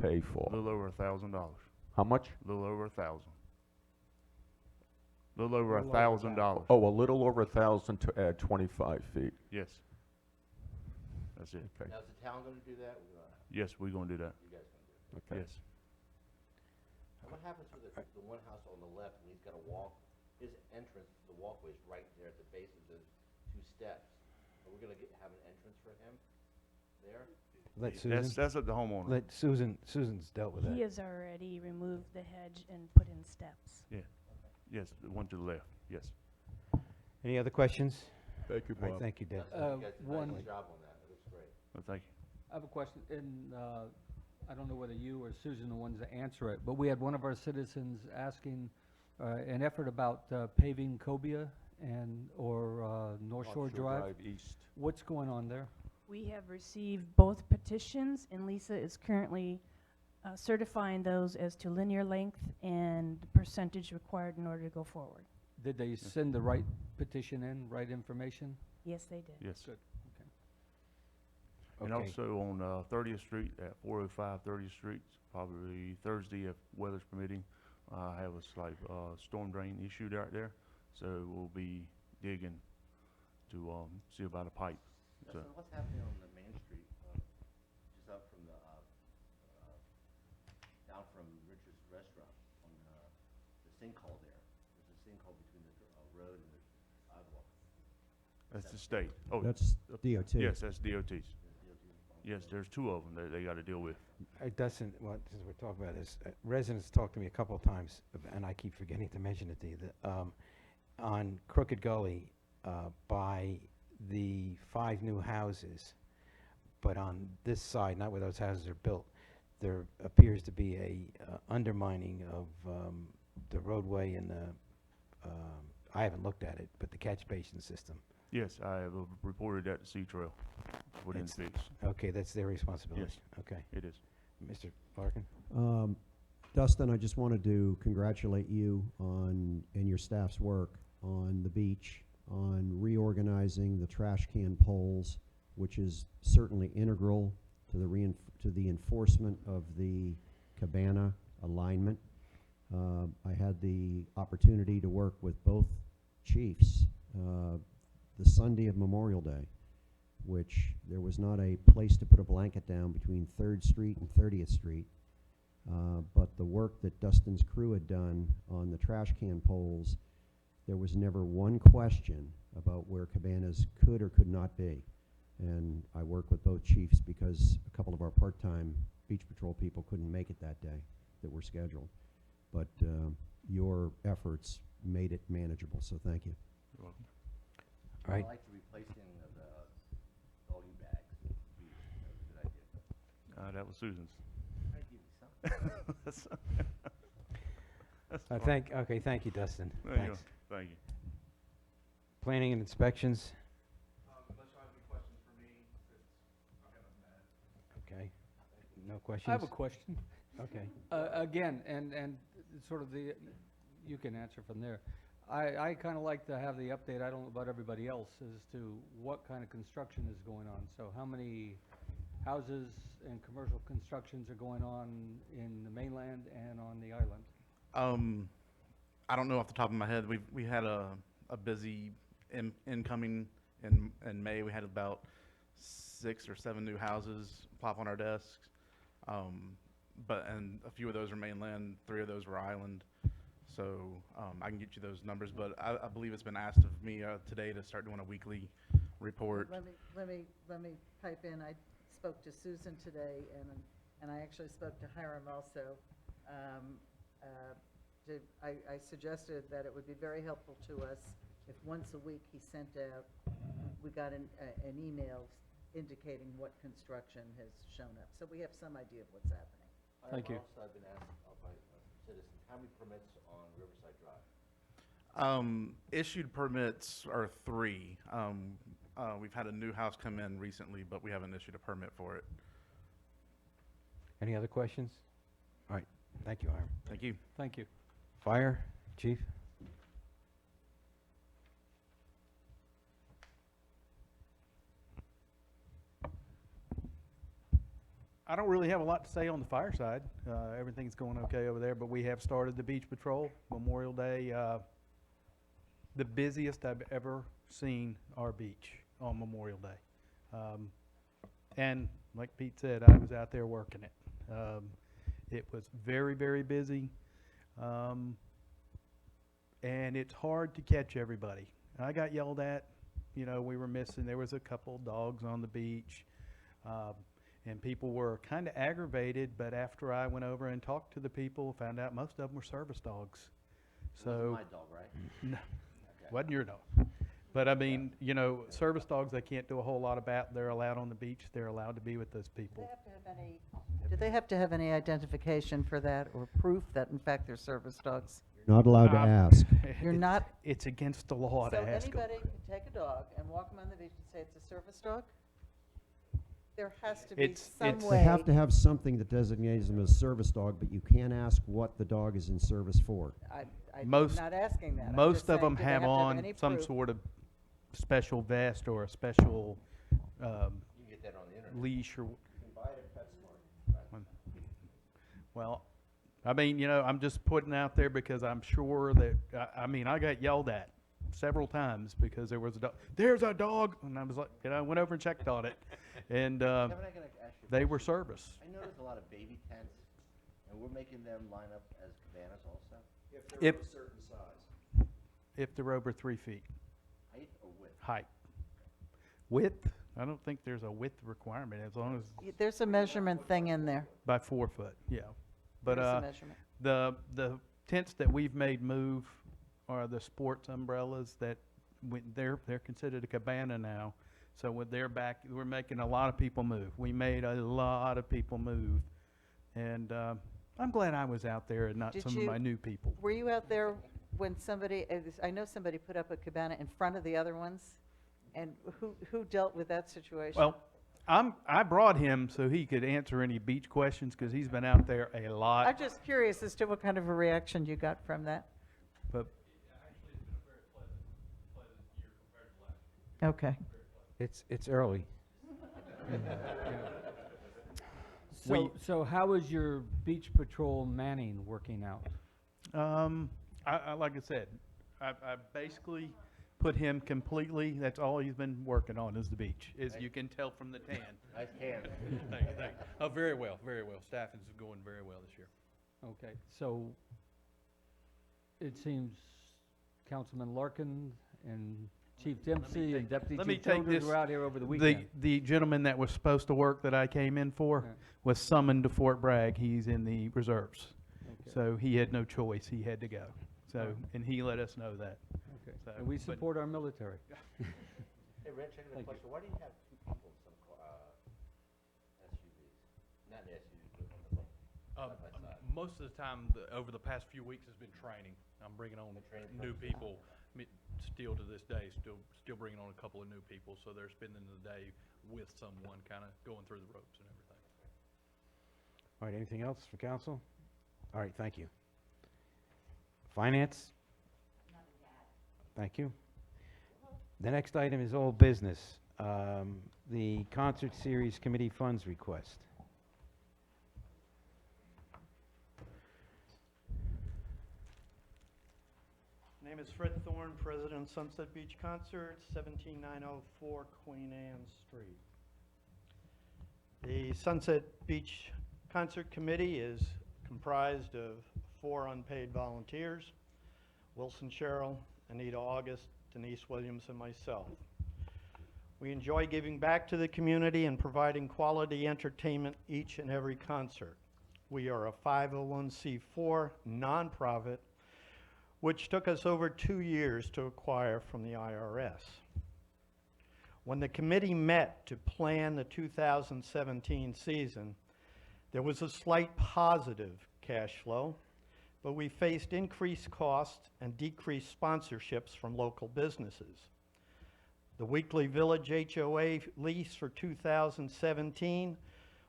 pay a for? little over $1,000. How much? A little over 1,000. Little over Little over $1,000. Oh, a little over 1,000 to add 25 feet. Yes. That's it. Okay, Now, is the town gonna do that? We're gonna, Yes, we're gonna do that. you guys gonna do it? okay. Yes. What happens with the one house on the left, when he's gotta walk, his entrance, the walkway's right there at the base of the 2 steps. Are we gonna have an entrance for him there? Let That's Susan, up to the homeowner. let Susan's dealt with that. He has already removed the hedge and put in steps. Yes, the one to the left, yes. Any other questions? Thank you, All right, thank you, Deb. That's- you guys did a one- nice job on that, it looks great. Well, thank you. I have a question, and I don't know whether you or Susan are the ones that answer it, but we had one of our citizens asking an effort about paving Cobia or North Shore Drive. East. What's going on there? We have received both petitions, and Lisa is currently certifying those as to linear length and the percentage required in order to go forward. Did they send the right petition in, right information? Yes, they did. Yes. Good. And Okay. also on 30th Street, at 405 30th Street, probably Thursday if weather's permitting, I have a slight storm drain issue out there, so we'll be digging to see about a pipe. So what's happening on the Main Street, just up from the, down from Richard's Restaurant, on the sinkhole there? There's a sinkhole between the road and the sidewalk. That's the state. Oh, That's DOT. yes, that's DOT's. Yes, there's two of them that they got to deal with. Dustin, well, since we're talking about this, residents talked to me a couple of times, and I keep forgetting to mention it to you, that, on Crooked Gully, by the 5 new houses, but on this side, not where those houses are built, there appears to be a undermining of the roadway and the, I haven't looked at it, but the catch basin system. Yes, I have reported that to Sea Trail for them It's- to fix. Okay, that's their responsibility. Yes. Okay. It is. Mr. Larkin? Dustin, I just wanted to congratulate you on, and your staff's work on the beach, on reorganizing the trash can poles, which is certainly integral to the to the enforcement of the cabana alignment. I had the opportunity to work with both chiefs the Sunday of Memorial Day, which there was not a place to put a blanket down between 3rd Street and 30th Street. But the work that Dustin's crew had done on the trash can poles, there was never one question about where cabanas could or could not be. And I worked with both chiefs because a couple of our part-time beach patrol people couldn't make it that day that were scheduled. But your efforts made it manageable, so thank you. You're welcome. All right. I like the replacing of the doggy bags. That was a good idea. That was Susan's. Try to give me some. That's Okay, thank you, Dustin. There you go. Thanks. Thank you. Planning and inspections? Unless you have any questions for me, I'll get on that. Okay. No questions? I have a question. Okay. Again, and sort of the, you can answer from there. I kind of like to have the update, I don't know about everybody else, as to what kind of construction is going on. So how many houses and commercial constructions are going on in the mainland and on the island? I don't know off the top of my head. We had a busy incoming in May. We had about 6 or 7 new houses plop on our desks. And a few of those are mainland, 3 of those were island. So I can get you those numbers, but I believe it's been asked of me today to start doing a weekly report. Let me pipe in. I spoke to Susan today, and I actually spoke to Hiram also. I suggested that it would be very helpful to us if once a week he sent out, we got an email indicating what construction has shown up. So we have some idea of what's happening. Thank you. Also, I've been asked by citizens, how many permits on Riverside Drive? Issued permits are 3. We've had a new house come in recently, but we haven't issued a permit for it. Any other questions? All right, thank you, Hiram. Thank you. Thank you. Fire, chief? I don't really have a lot to say on the fire side. Everything's going okay over there, but we have started the beach patrol, Memorial Day. The busiest I've ever seen our beach on Memorial Day. And like Pete said, I was out there working it. It was very, very busy. And it's hard to catch everybody. I got yelled at, we were missing, there was a couple dogs on the beach. And people were kind of aggravated, but after I went over and talked to the people, found out most of them were service dogs. It wasn't So, my dog, right? no, Okay. wasn't your dog. But I mean, service dogs, they can't do a whole lot about. They're allowed on the beach. They're allowed to be with those people. Do they have to have any identification for that or proof that in fact they're service dogs? You're not allowed to ask. You're It's- not- It's against the law to So ask 'em. anybody can take a dog and walk them on the beach and say it's a service dog? There has to be It's- some it's- way. They have to have something that designates them as a service dog, but you can't ask what the dog is in service for. I'm Most- not asking that. I'm Most just of saying, them do they have to on any some proof? sort of special vest or a special You can get that on the internet. leash or, You can buy it at PetSmart. well, I mean, you know, I'm just putting out there because I'm sure that, I mean, I got yelled at several times because there was a dog, there's a dog, and I was like, you know, I went over and checked on it, and, Kevin, I gotta ask you a they were question. service. I noticed a lot of baby tents, and we're making them line up as cabanas also, If- a certain size. If they're over 3 feet height or width? height. Width, I don't think there's a width requirement as long as There's a measurement thing in there. by 4 foot, yeah. But, There's a measurement. the tents that we've made move are the sports umbrellas that, they're considered a cabana now. So with their back, we're making a lot of people move. We made a lot of people move. And, I'm glad I was out there and not Did some of you- my new people. Were you out there when somebody, I know somebody put up a cabana in front of the other ones? And who dealt with that situation? Well, I brought him so he could answer any beach questions, because he's been out there a lot. I'm just curious as to what kind of a reaction you got from that. But Okay. It's early. So how is your beach patrol manning working out? I like I said, I basically put him completely, that's all he's been working on is the beach, as you can tell from the tan. Nice tan. Thank you, thank you. Oh, very well, very well. Staffing's going very well this year. Okay, so it seems Councilman Larkin and Chief Dempsey and Deputy let me Chief take Childers this- were out here over the weekend. The gentleman that was supposed to work that I came in for Yeah. was summoned to Fort Bragg. He's in the reserves. Okay. So he had no choice. He had to go. So, and he let us know that. Okay, So, and we but- support our military. Hey, Rich, I got a Thank you. question. Why do you have two people in some SUVs? Not in SUVs, but on the side by side. Most of the time, over the past few weeks, has been training. I'm bringing on The training new process. people, still to this day, still bringing on a couple of new people. So they're spending the day with someone, kind of going through the ropes and everything. All right, anything else for council? All right, thank you. Finance? Thank you. The next item is old business, the concert series committee funds request. Name is Fred Thorne, President, Sunset Beach Concerts, 17904 Queen Anne Street. The Sunset Beach Concert Committee is comprised of 4 unpaid volunteers: Wilson Sherrill, Anita August, Denise Williams, and myself. We enjoy giving back to the community and providing quality entertainment each and every concert. We are a 501c4 nonprofit, which took us over 2 years to acquire from the IRS. When the committee met to plan the 2017 season, there was a slight positive cash flow, but we faced increased costs and decreased sponsorships from local businesses. The weekly Village HOA lease for 2017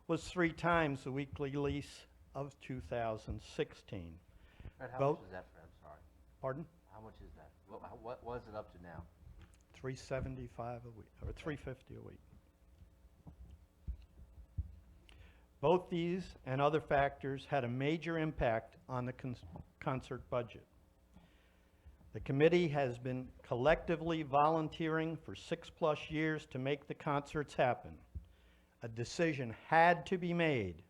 was 3 times the weekly lease of 2016. Fred, how Vote. much is that, Fred? I'm sorry. Pardon? How much is that? What was it up to now? $375 a week, or $350 a week. Both these and other factors had a major impact on the concert budget. The committee has been collectively volunteering for 6+ years to make the concerts happen. A decision had to be made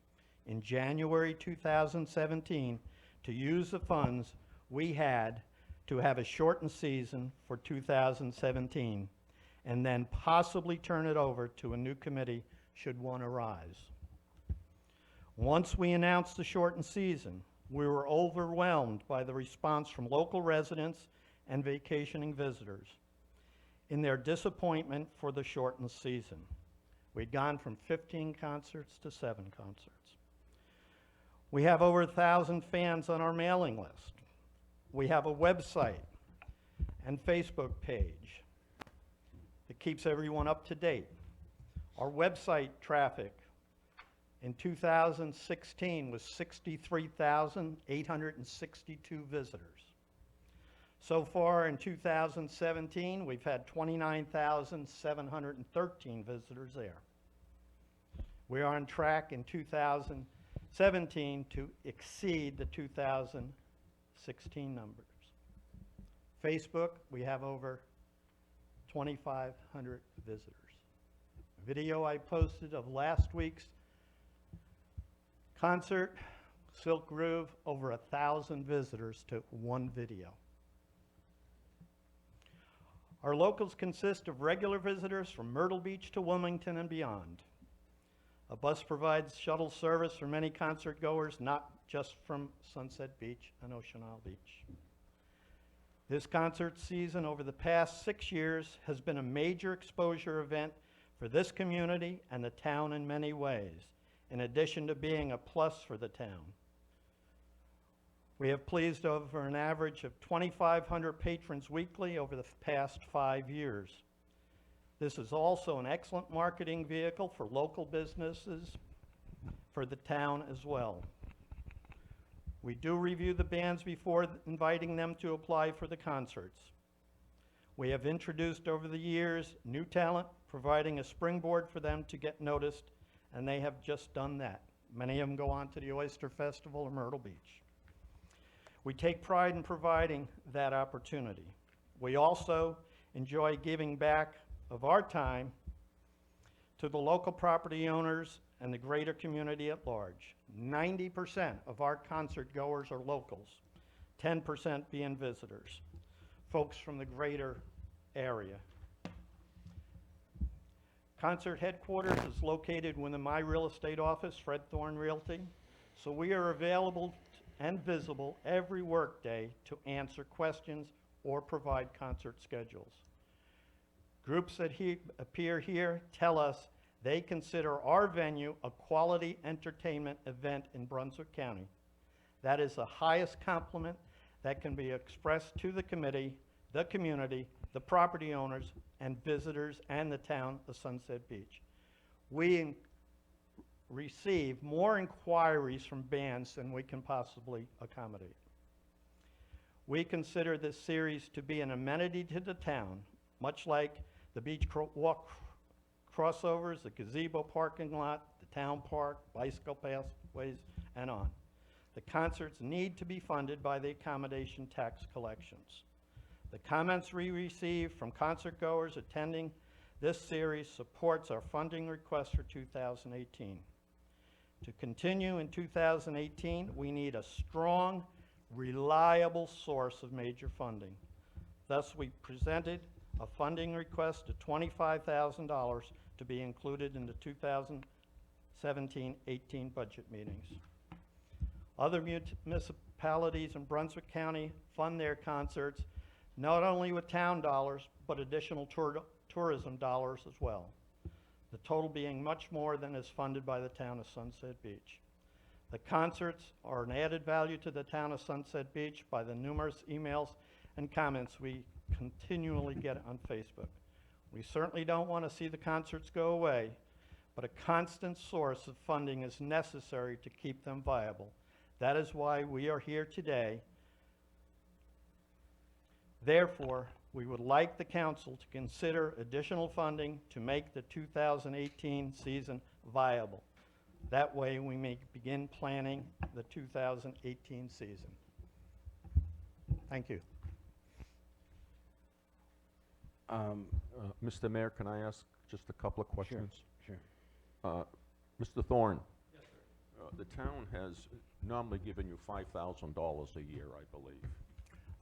in January 2017 to use the funds we had to have a shortened season for 2017, and then possibly turn it over to a new committee should one arise. Once we announced the shortened season, we were overwhelmed by the response from local residents and vacationing visitors in their disappointment for the shortened season. We'd gone from 15 concerts to 7 concerts. We have over 1,000 fans on our mailing list. We have a website and Facebook page that keeps everyone up to date. Our website traffic in 2016 was 63,862 visitors. So far in 2017, we've had 29,713 visitors there. We are on track in 2017 to exceed the 2016 numbers. Facebook, we have over 2,500 visitors. Video I posted of last week's concert, Silk Groove, over 1,000 visitors to one video. Our locals consist of regular visitors from Myrtle Beach to Wilmington and beyond. A bus provides shuttle service for many concert goers, not just from Sunset Beach and Ocean Isle Beach. This concert season over the past 6 years has been a major exposure event for this community and the town in many ways, in addition to being a plus for the town. We have pleased over an average of 2,500 patrons weekly over the past 5 years. This is also an excellent marketing vehicle for local businesses, for the town as well. We do review the bands before inviting them to apply for the concerts. We have introduced over the years new talent, providing a springboard for them to get noticed, and they have just done that. Many of them go on to the Oyster Festival or Myrtle Beach. We take pride in providing that opportunity. We also enjoy giving back of our time to the local property owners and the greater community at large. 90% of our concert goers are locals, 10% being visitors, folks from the greater area. Concert headquarters is located within my real estate office, Fred Thorne Realty, so we are available and visible every workday to answer questions or provide concert schedules. Groups that appear here tell us they consider our venue a quality entertainment event in Brunswick County. That is the highest compliment that can be expressed to the committee, the community, the property owners, and visitors, and the town of Sunset Beach. We receive more inquiries from bands than we can possibly accommodate. We consider this series to be an amenity to the town, much like the beach walk crossovers, the gazebo parking lot, the town park, bicycle pathways, and on. The concerts need to be funded by the accommodation tax collections. The comments we receive from concert goers attending this series supports our funding request for 2018. To continue in 2018, we need a strong, reliable source of major funding. Thus, we presented a funding request of $25,000 to be included in the 2017-18 budget meetings. Other municipalities in Brunswick County fund their concerts not only with town dollars, but additional tourism dollars as well. The total being much more than is funded by the town of Sunset Beach. The concerts are an added value to the town of Sunset Beach by the numerous emails and comments we continually get on Facebook. We certainly don't want to see the concerts go away, but a constant source of funding is necessary to keep them viable. That is why we are here today. Therefore, we would like the council to consider additional funding to make the 2018 season viable. That way we may begin planning the 2018 season. Thank you. Mr. Mayor, can I ask just a couple of questions? Sure. Mr. Thorne? Yes, sir. The town has normally given you $5,000 a year, I believe.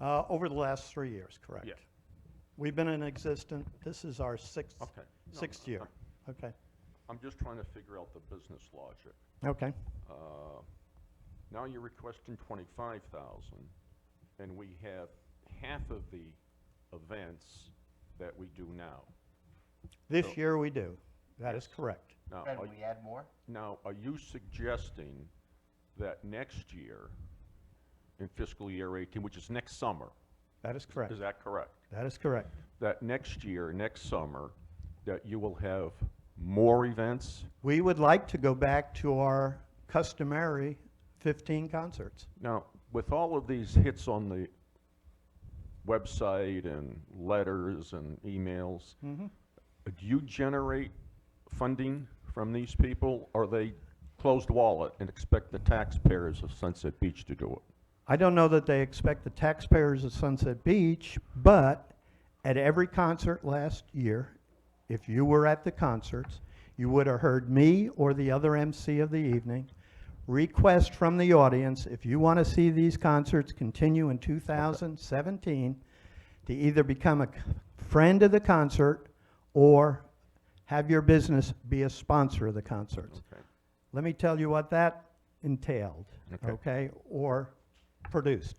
Over the last 3 years, correct. Yeah. We've been in existence, this is our sixth year. Okay. I'm just trying to figure out the business logic. Okay. Now you're requesting $25,000, and we have half of the events that we do now. This year we do. That is correct. Now, Can we add more? Now, are you suggesting that next year, in fiscal year 18, which is next summer? That is correct. Is that correct? That is correct. That next year, next summer, that you will have more events? We would like to go back to our customary 15 concerts. Now, with all of these hits on the website and letters and emails, do you generate funding from these people, or are they closed wallet and expect the taxpayers of Sunset Beach to do it? I don't know that they expect the taxpayers of Sunset Beach, but at every concert last year, if you were at the concerts, you would have heard me or the other MC of the evening request from the audience, if you want to see these concerts continue in 2017, to either become a friend of the concert or have your business be a sponsor of the concerts. Okay. Let me tell you what that entailed, Okay. okay, or produced.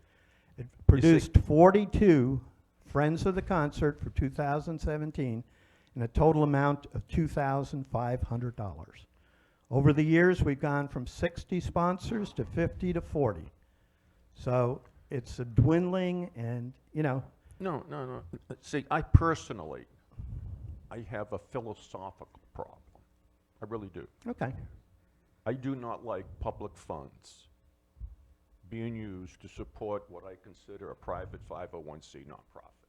It produced 42 friends of the concert for 2017 in a total amount of $2,500. Over the years, we've gone from 60 sponsors to 50 to 40. So it's a dwindling and, you know. No. See, I personally, I have a philosophical problem. I really do. Okay. I do not like public funds being used to support what I consider a private 501c nonprofit.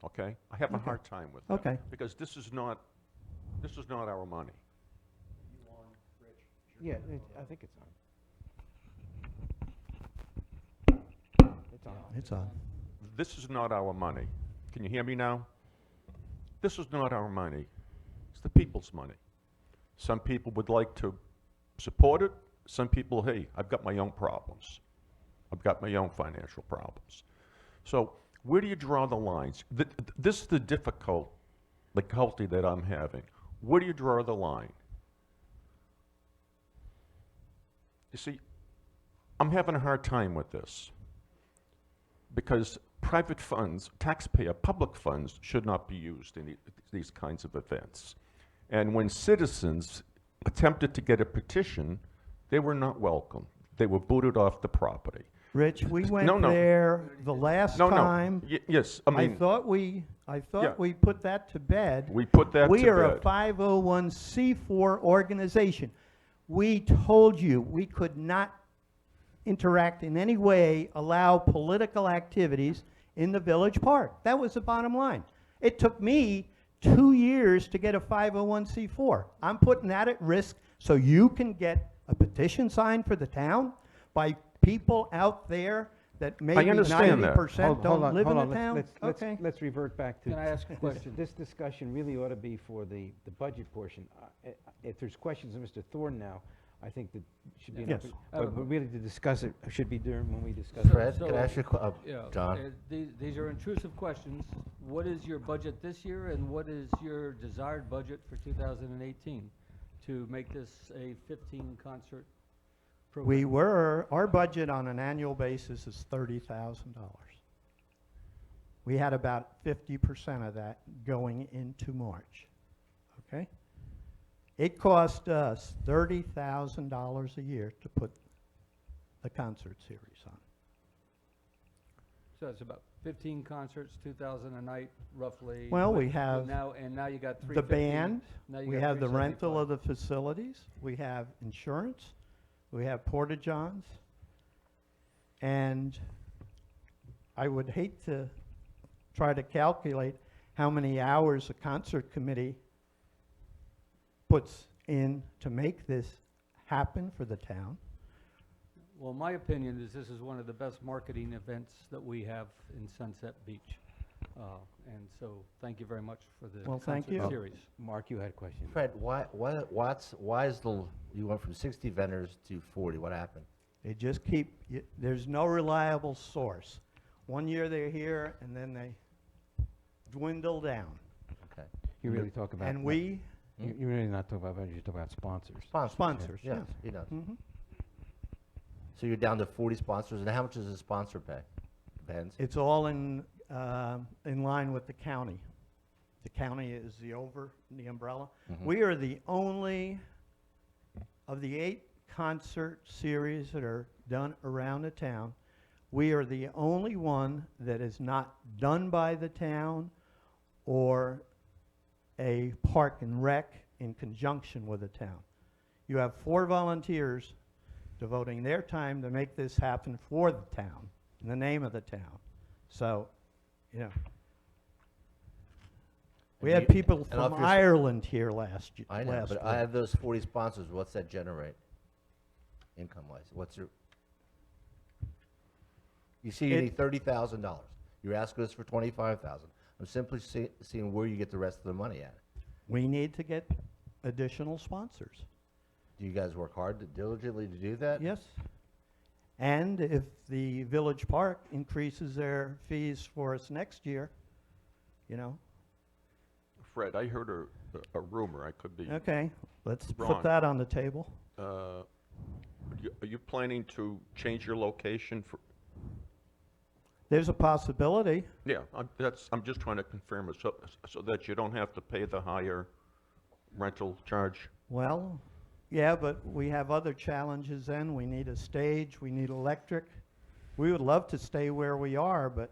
Okay? I have a hard time with that. Okay. Because this is not our money. Yeah, I think it's on. It's on. It's on. This is not our money. Can you hear me now? This is not our money. It's the people's money. Some people would like to support it. Some people, hey, I've got my own problems. I've got my own financial problems. So where do you draw the lines? This is the difficulty that I'm having. Where do you draw the line? You see, I'm having a hard time with this because private funds, public funds should not be used in these kinds of events. And when citizens attempted to get a petition, they were not welcome. They were booted off the property. Rich, we went No. there the last time. Yes, I mean. I thought we Yeah. put that to bed. We put that to We are a bed. 501c4 organization. We told you we could not interact in any way, allow political activities in the village park. That was the bottom line. It took me 2 years to get a 501c4. I'm putting that at risk so you can get a petition signed for the town by people out there that maybe understand that. 90% don't live in the town? Okay. Let's revert back to. Can I ask a question? This discussion really ought to be for the budget portion. If there's questions of Mr. Thorne now, I think that should be. an Yes. oppor- But really to discuss it should be during when we discuss. Fred, So- can I ask you, Yeah, John? These are intrusive questions. What is your budget this year, and what is your desired budget for 2018 to make this a 15-concert program? Our budget on an annual basis is $30,000. We had about 50% of that going into March, okay? It cost us $30,000 a year to put the concert series on. So it's about 15 concerts, 2,000 a night, roughly. Well, we But have now you got the 350. band, now you we got have the 375. rental of the facilities, we have insurance, we have porta-johns, and I would hate to try to calculate how many hours a concert committee puts in to make this happen for the town. Well, my opinion is this is one of the best marketing events that we have in Sunset Beach. And so, thank you very much for the Well, thank concert you. series. Mark, you had a question. Fred, why is you went from 60 vendors to 40? What happened? They just keep, there's no reliable source. One year they're here, and then they dwindle down. Okay. You really talk about. And we, You're really not talking about vendors, you're talking about sponsors. sponsors, Yes, yes. he does. Mhm. So you're down to 40 sponsors, and how much does a sponsor pay? Depends. It's all in line with the county. The county is the umbrella. We are the only, of the 8 concert series that are done around the town, we are the only one that is not done by the town or a park and rec in conjunction with the town. You have 4 volunteers devoting their time to make this happen for the town, in the name of the town. So, you know, we And had you- people and from if you're s- Ireland here last year. I know, but I have those 40 sponsors, what's that generate, income-wise? What's your, you see you It- need $30,000. You're asking us for 25,000. I'm simply seeing where you get the rest of the money at. We need to get additional sponsors. Do you guys work hard diligently to do that? Yes. And if the Village Park increases their fees for us next year, you know, Fred, I heard a rumor, I could be okay, let's wrong. put that on the table. Are you planning to change your location for, There's a possibility. yeah, I'm just trying to confirm it, so that you don't have to pay the higher rental charge? Well, yeah, but we have other challenges then. We need a stage, we need electric. We would love to stay where we are, but,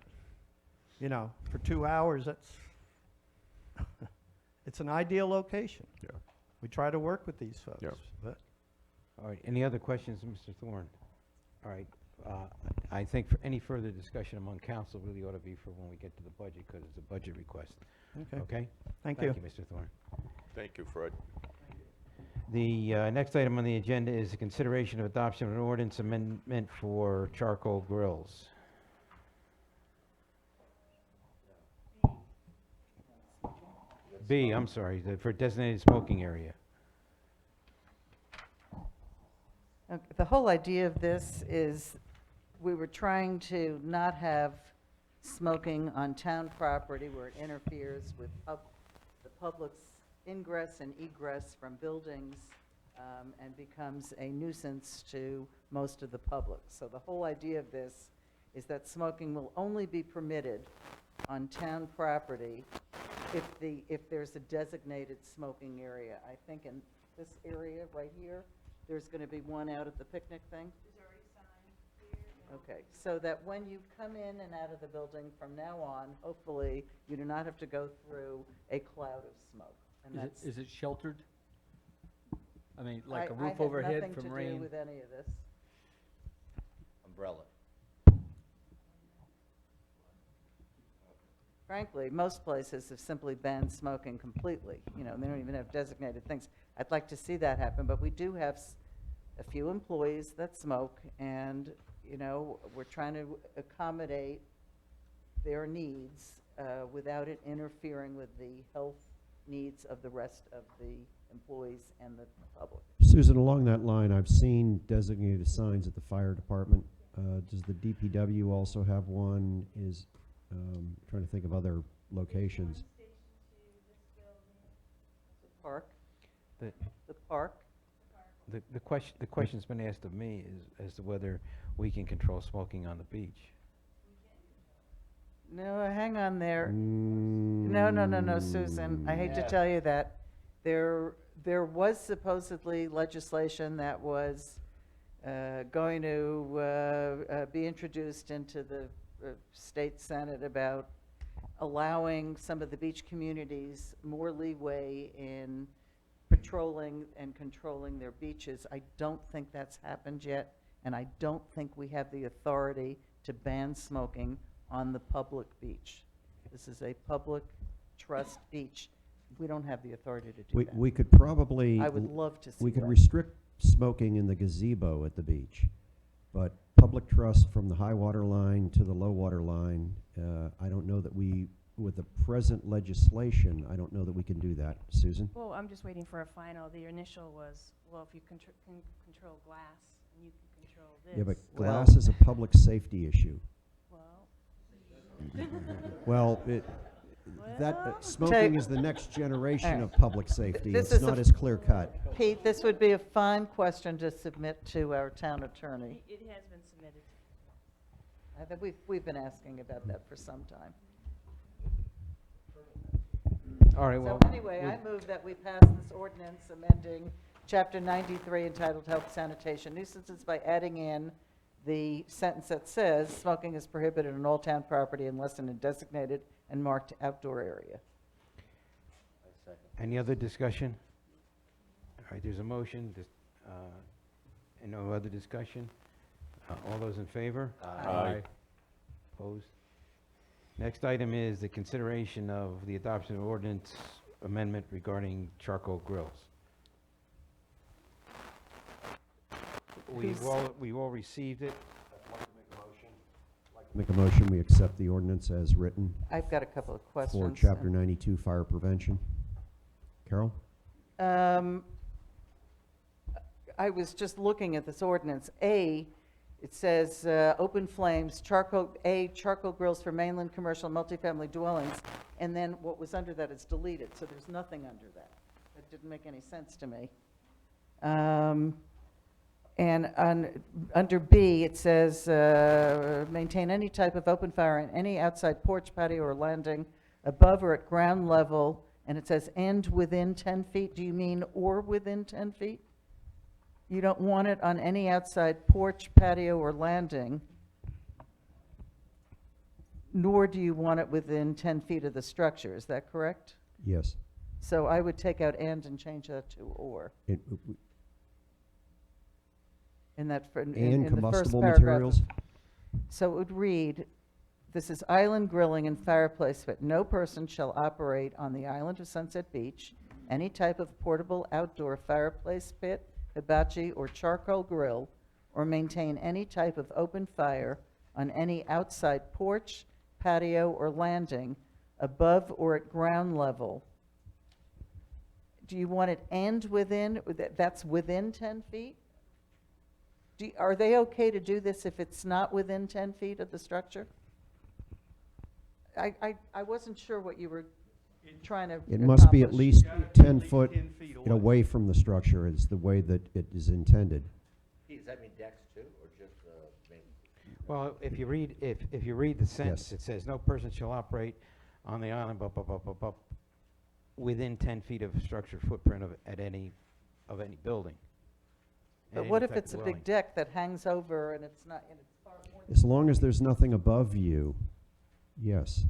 you know, for 2 hours, that's, it's an ideal location. Yeah. We try to work with these folks, Yeah. but All right, any other questions, Mr. Thorne? All right, I think for any further discussion among council really ought to be for when we get to the budget, because it's a budget request. Okay. Okay? Thank you. Thank you, Mr. Thorne. Thank you, Fred. The next item on the agenda is the consideration of adoption of an ordinance amendment for charcoal grills. B, I'm sorry, for designated smoking area. Okay, the whole idea of this is we were trying to not have smoking on town property where it interferes with the public's ingress and egress from buildings and becomes a nuisance to most of the public. So the whole idea of this is that smoking will only be permitted on town property if there's a designated smoking area. I think in this area right here, there's going to be one out at the picnic thing? There's already signed here. Okay, so that when you come in and out of the building from now on, hopefully, you do not have to go through a cloud of smoke. And that's, Is it sheltered? I mean, I like a had roof overhead nothing from to do rain? with any of this. Umbrella. Frankly, most places have simply banned smoking completely, you know, and they don't even have designated things. I'd like to see that happen, but we do have a few employees that smoke, and, you know, we're trying to accommodate their needs without it interfering with the health needs of the rest of the employees and the public. Susan, along that line, I've seen designated signs at the fire department. Does the DPW also have one? Trying to think of other locations. The park, The, the park, the question's been asked of me is as to whether we can control smoking on the beach. no, hang on there. No, Susan, I hate to tell you that. There was supposedly legislation that was going to be introduced into the state senate about allowing some of the beach communities more leeway in patrolling and controlling their beaches. I don't think that's happened yet, and I don't think we have the authority to ban smoking on the public beach. This is a public trust beach. We don't have the authority to do that. We could probably. I would love to see We could that. restrict smoking in the gazebo at the beach, but public trust from the high water line to the low water line, I don't know that with the present legislation, I don't know that we can do that. Susan? Well, I'm just waiting for a final. The initial was, well, if you can control glass, and you can control this. Yeah, but Well- glass is a public safety issue. Well, Well, Well- smoking is the next generation All of right. public safety. This It's is not a- as clear cut. Pete, this would be a fine question to submit to our town attorney. it has been submitted. I think we've been asking about that for some time. All right, So well. anyway, we- I move that we pass this ordinance amending Chapter 93 entitled Health Sanitation Nuisances by adding in the sentence that says, smoking is prohibited on all town property unless in a designated and marked outdoor area. I second. Any other discussion? All right, there's a motion, and no other discussion. All those in favor? Aye. Opposed? Next item is the consideration of the adoption of ordinance amendment regarding charcoal grills. We've all received it. Make a motion, we accept the ordinance as written I've got a couple of for questions. Chapter 92 fire prevention. Carol? I was just looking at this ordinance. A, it says, open flames, charcoal grills for mainland commercial multifamily dwellings, and then what was under that is deleted, so there's nothing under that. That didn't make any sense to me. And under B, it says, maintain any type of open fire in any outside porch, patio, or landing above or at ground level, and it says, and within 10 feet. Do you mean or within 10 feet? You don't want it on any outside porch, patio, or landing, nor do you want it within 10 feet of the structure. Is that correct? Yes. So I would take out and change that to or. In that, in And the first combustible paragraph. materials? So it would read, this is island grilling and fireplace pit. No person shall operate on the island of Sunset Beach any type of portable outdoor fireplace pit, hibachi, or charcoal grill, or maintain any type of open fire on any outside porch, patio, or landing above or at ground level. Do you want it and within, that's within 10 feet? Are they okay to do this if it's not within 10 feet of the structure? I wasn't sure what you were trying to It must be at accomplish. least Gotta be at 10 least foot 10 feet away from the structure is the way that it is intended. Does that mean decks too, or just, maybe? Well, if you read the sentence, Yes. it says, no person shall operate on the island, within 10 feet of structure footprint of any building. But what if it's a big deck that hangs over and it's not, and it's far more than... As long as there's nothing above you, yes.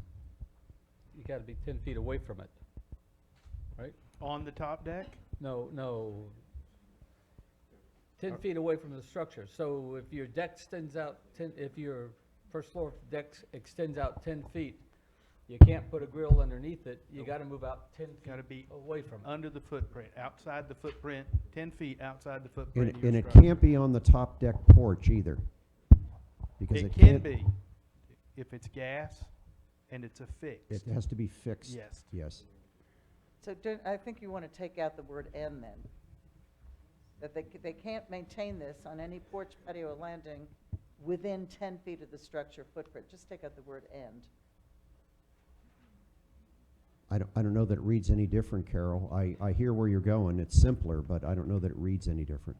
You gotta be 10 feet away from it, right? On the top deck? No. 10 feet away from the structure. So if your deck extends out if your first floor deck extends out 10 feet, you can't put a grill underneath it. You gotta move out 10 Gotta feet be away from it. under the footprint, outside the footprint, 10 feet outside the footprint And, of your and it structure. can't be on the top deck porch either. Because It it can can't. be, if it's gas and it's It affixed. has to be fixed. Yes. Yes. So I think you want to take out the word "and" then. That they can't maintain this on any porch, patio, or landing within 10 feet of the structure footprint. Just take out the word "and." I don't know that it reads any different, Carol. I hear where you're going. It's simpler, but I don't know that it reads any different.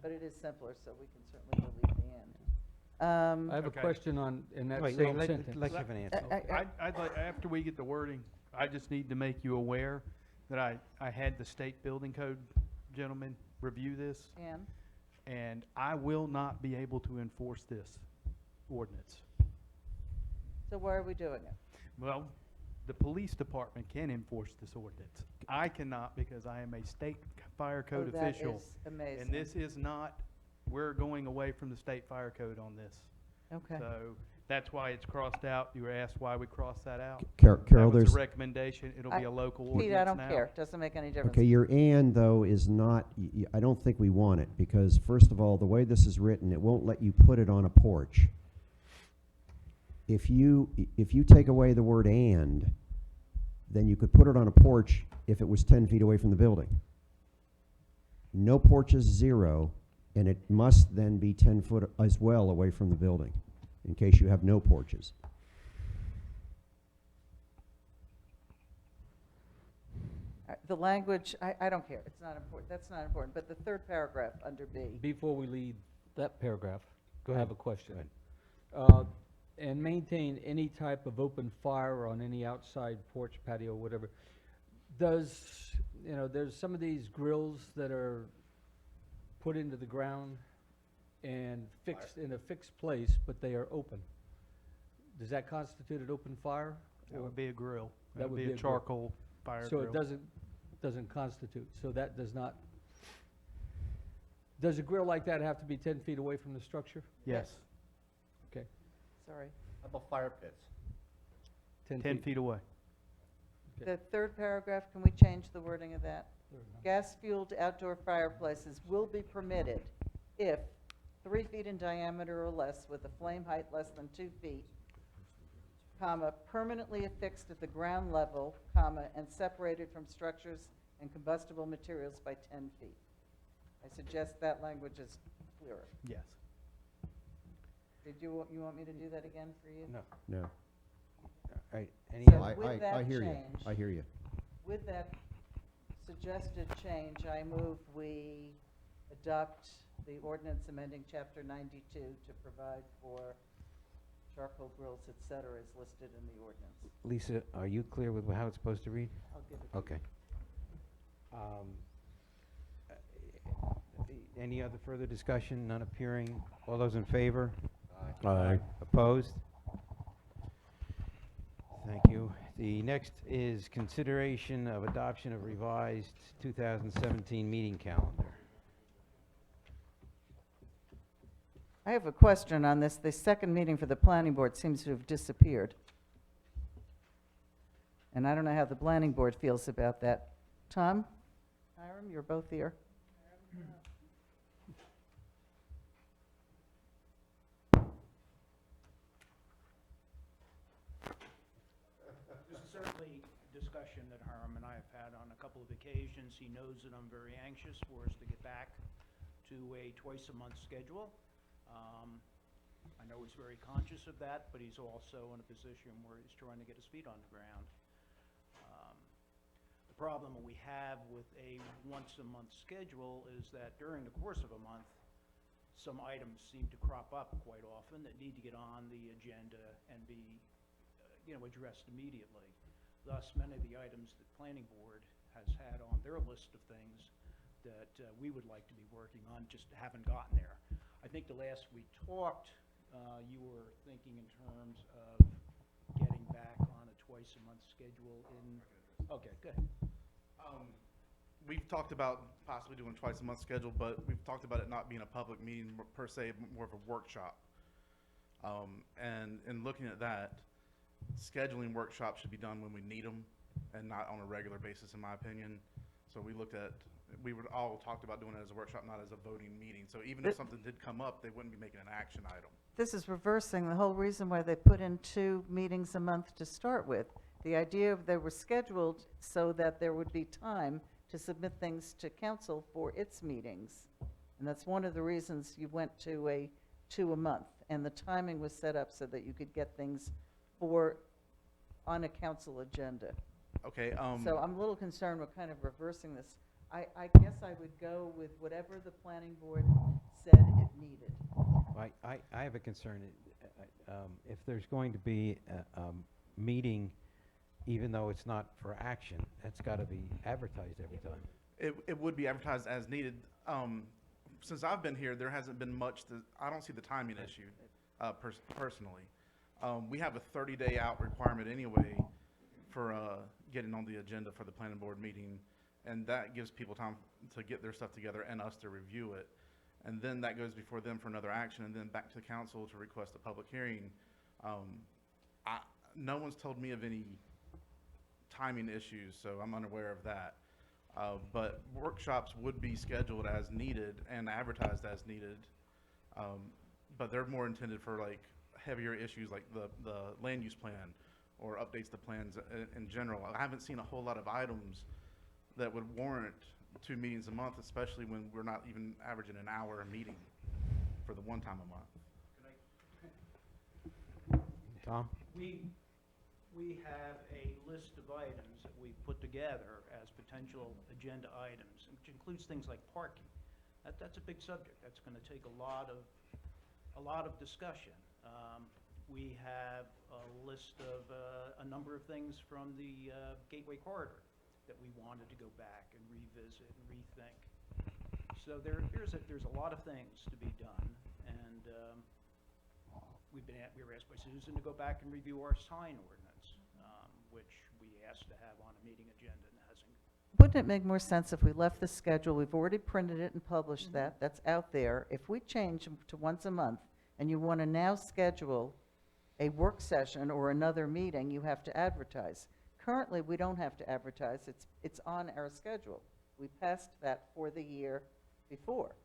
But it is simpler, so we can certainly delete the "and." I have a Okay. question in that Wait, same let sentence. have an answer. I'd like, after we get the wording, I just need to make you aware that I had the state building code gentleman review this, and I will not be able to enforce this ordinance. So why are we doing it? Well, the police department can enforce this ordinance. I cannot because I am a state fire code that official. is amazing. And this is not, we're going away from the state fire code on this. Okay. So that's why it's crossed out. You were asked why we crossed that out. Carol, That was there's, a recommendation. It'll be a local ordinance Pete, now. I don't care. Doesn't make any difference. okay, your "and" though is not, I don't think we want it, because first of all, the way this is written, it won't let you put it on a porch. If you take away the word "and," then you could put it on a porch if it was 10 feet away from the building. No porches, 0, and it must then be 10 foot as well away from the building, in case you have no porches. The language, I don't care. It's not important. That's not important. But the third paragraph under B. Before we leave that paragraph, Go I have ahead. a question. Go ahead. And maintain any type of open fire on any outside porch, patio, whatever. There's some of these grills that are put into the ground and fixed in a fixed place, but they are open. Does that constitute an open fire? That would be a grill. That That would would be be a a grill. charcoal fire So grill. it doesn't constitute, so that does not, does a grill like that have to be 10 feet away from the structure? Yes, Okay, Sorry. How about fire pits? 10 10 feet. feet away. Okay. The third paragraph, can we change the wording of that? Third, huh? Gas-fueled outdoor fireplaces will be permitted if 3 feet in diameter or less with a flame height less than 2 feet, comma, permanently affixed at the ground level, comma, and separated from structures and combustible materials by 10 feet. I suggest that language is clearer. Yes. Did you want me to do that again for you? No. No. All right, any So other? with I that hear you. change- I hear you. With that suggested change, I move we adopt the ordinance amending Chapter 92 to provide for charcoal grills, et cetera, as listed in the ordinance. Lisa, are you clear with how it's supposed to read? I'll give it to you. Okay. Any other further discussion? None appearing. All those in favor? Aye. Opposed? Thank you. The next is consideration of adoption of revised 2017 meeting calendar. I have a question on this. The second meeting for the planning board seems to have disappeared. And I don't know how the planning board feels about that. Tom? Hiram, you're both here. This is certainly a discussion that Hiram and I have had on a couple of occasions. He knows that I'm very anxious for us to get back to a twice-a-month schedule. I know he's very conscious of that, but he's also in a position where he's trying to get his feet on the ground. The problem we have with a once-a-month schedule is that during the course of a month, some items seem to crop up quite often that need to get on the agenda and be addressed immediately. Thus, many of the items that Planning Board has had on their list of things that we would like to be working on just haven't gotten there. I think the last we talked, you were thinking in terms of getting back on a twice-a-month schedule in, okay, good. We've talked about possibly doing twice-a-month schedule, but we've talked about it not being a public meeting per se, more of a workshop. And in looking at that, scheduling workshops should be done when we need them and not on a regular basis, in my opinion. So we would all talked about doing it as a workshop, not as a voting meeting. So even if something did come up, they wouldn't be making an action item. This is reversing the whole reason why they put in 2 meetings a month to start with. The idea of they were scheduled so that there would be time to submit things to council for its meetings. And that's one of the reasons you went to a 2 a month. And the timing was set up so that you could get things on a council agenda. Okay, So I'm a little concerned with kind of reversing this. I guess I would go with whatever the planning board said it needed. I have a concern. If there's going to be a meeting, even though it's not for action, that's got to be advertised every time. it would be advertised as needed. Since I've been here, there hasn't been much, I don't see the timing issue, personally. We have a 30-day out requirement anyway for getting on the agenda for the planning board meeting, and that gives people time to get their stuff together and us to review it. And then that goes before them for another action, and then back to the council to request a public hearing. No one's told me of any timing issues, so I'm unaware of that. But workshops would be scheduled as needed and advertised as needed. But they're more intended for like heavier issues like the land use plan or updates to plans in general. I haven't seen a whole lot of items that would warrant 2 meetings a month, especially when we're not even averaging an hour a meeting for the one time a month. Tom? We have a list of items that we've put together as potential agenda items, which includes things like parking. That's a big subject. That's going to take a lot of discussion. We have a list of a number of things from the Gateway Corridor that we wanted to go back and revisit and rethink. So there's a lot of things to be done, and we were asked by Susan to go back and review our sign ordinance, which we asked to have on a meeting agenda and hasn't. Wouldn't it make more sense if we left the schedule, we've already printed it and published that, that's out there. If we change them to once a month, and you want to now schedule a work session or another meeting, you have to advertise. Currently, we don't have to advertise, it's on our schedule. We passed that for the year before.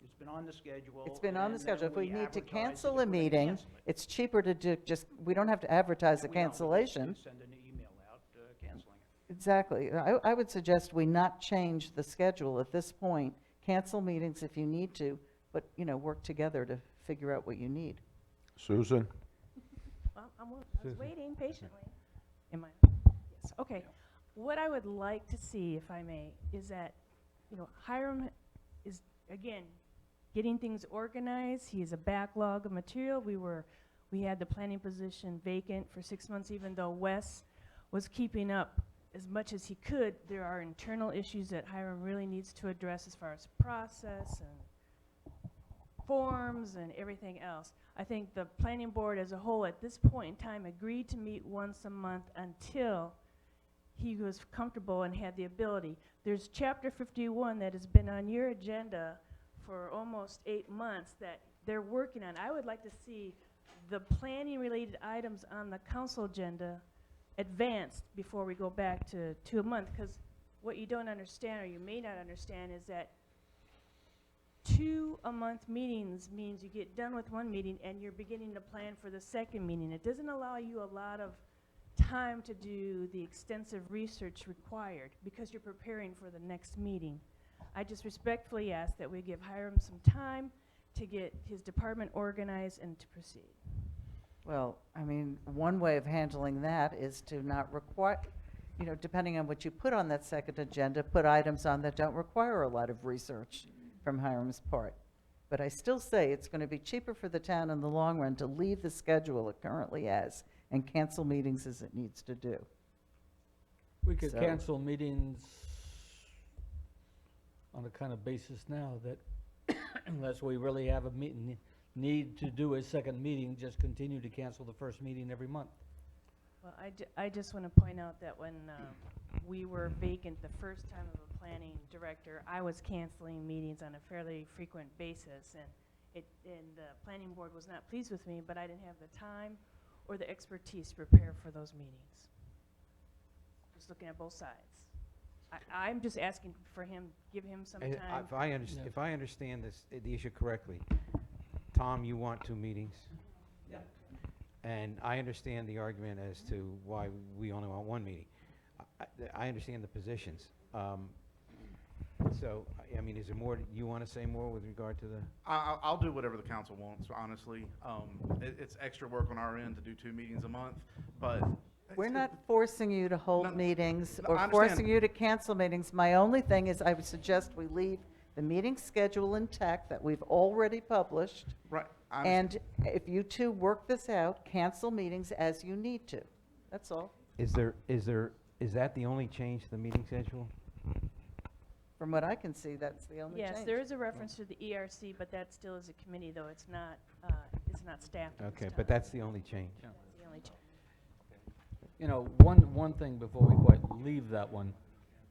It's been on the schedule. It's been on the and then schedule. If we need to advertise it cancel if a we're gonna meeting, cancel it. it's cheaper to do, just, we don't have to advertise a We don't, we just cancellation. Send an email out canceling it. Exactly. I would suggest we not change the schedule at this point. Cancel meetings if you need to, but, you know, work together to figure out what you need. Susan? Well, I was waiting patiently. Am I? Yes, okay. What I would like to see, if I may, is that, you know, Hiram is, again, getting things organized. He has a backlog of material. We had the planning position vacant for 6 months, even though Wes was keeping up as much as he could. There are internal issues that Hiram really needs to address as far as process and forms and everything else. I think the planning board as a whole at this point in time agreed to meet once a month until he was comfortable and had the ability. There's chapter 51 that has been on your agenda for almost 8 months that they're working on. I would like to see the planning related items on the council agenda advanced before we go back to a month, because what you don't understand, or you may not understand, is that 2 a month meetings means you get done with one meeting and you're beginning to plan for the second meeting. It doesn't allow you a lot of time to do the extensive research required because you're preparing for the next meeting. I just respectfully ask that we give Hiram some time to get his department organized and to proceed. Well, I mean, one way of handling that is to not require, you know, depending on what you put on that second agenda, put items on that don't require a lot of research from Hiram's part. But I still say it's going to be cheaper for the town in the long run to leave the schedule it currently has and cancel meetings as it needs to do. We could So- cancel meetings on a kind of basis now that unless we really have a meeting, need to do a second meeting, just continue to cancel the first meeting every month. Well, I just want to point out that when we were vacant the first time of a planning director, I was canceling meetings on a fairly frequent basis, and the planning board was not pleased with me, but I didn't have the time or the expertise to prepare for those meetings. Just looking at both sides. I'm just asking for him, give him some And time. If I understand this, the issue correctly, Tom, you want 2 meetings? Yeah. And I understand the argument as to why we only want 1 meeting. I understand the positions. So, I mean, is there more, you want to say more with regard to the? I'll do whatever the council wants, honestly. It's extra work on our end to do 2 meetings a month, but. We're not forcing you to hold No, meetings no, or I understand. forcing you to cancel meetings. My only thing is I would suggest we leave the meeting schedule intact that we've already published. Right. And if you two work this out, cancel meetings as you need to. That's all. Is that the only change to the meeting schedule? From what I can see, that's the only change. Yes, there is a reference to the ERC, but that still is a committee, though it's not staffed at this Okay, time. but that's the only change. That's the only change. You know, one thing before we quite leave that one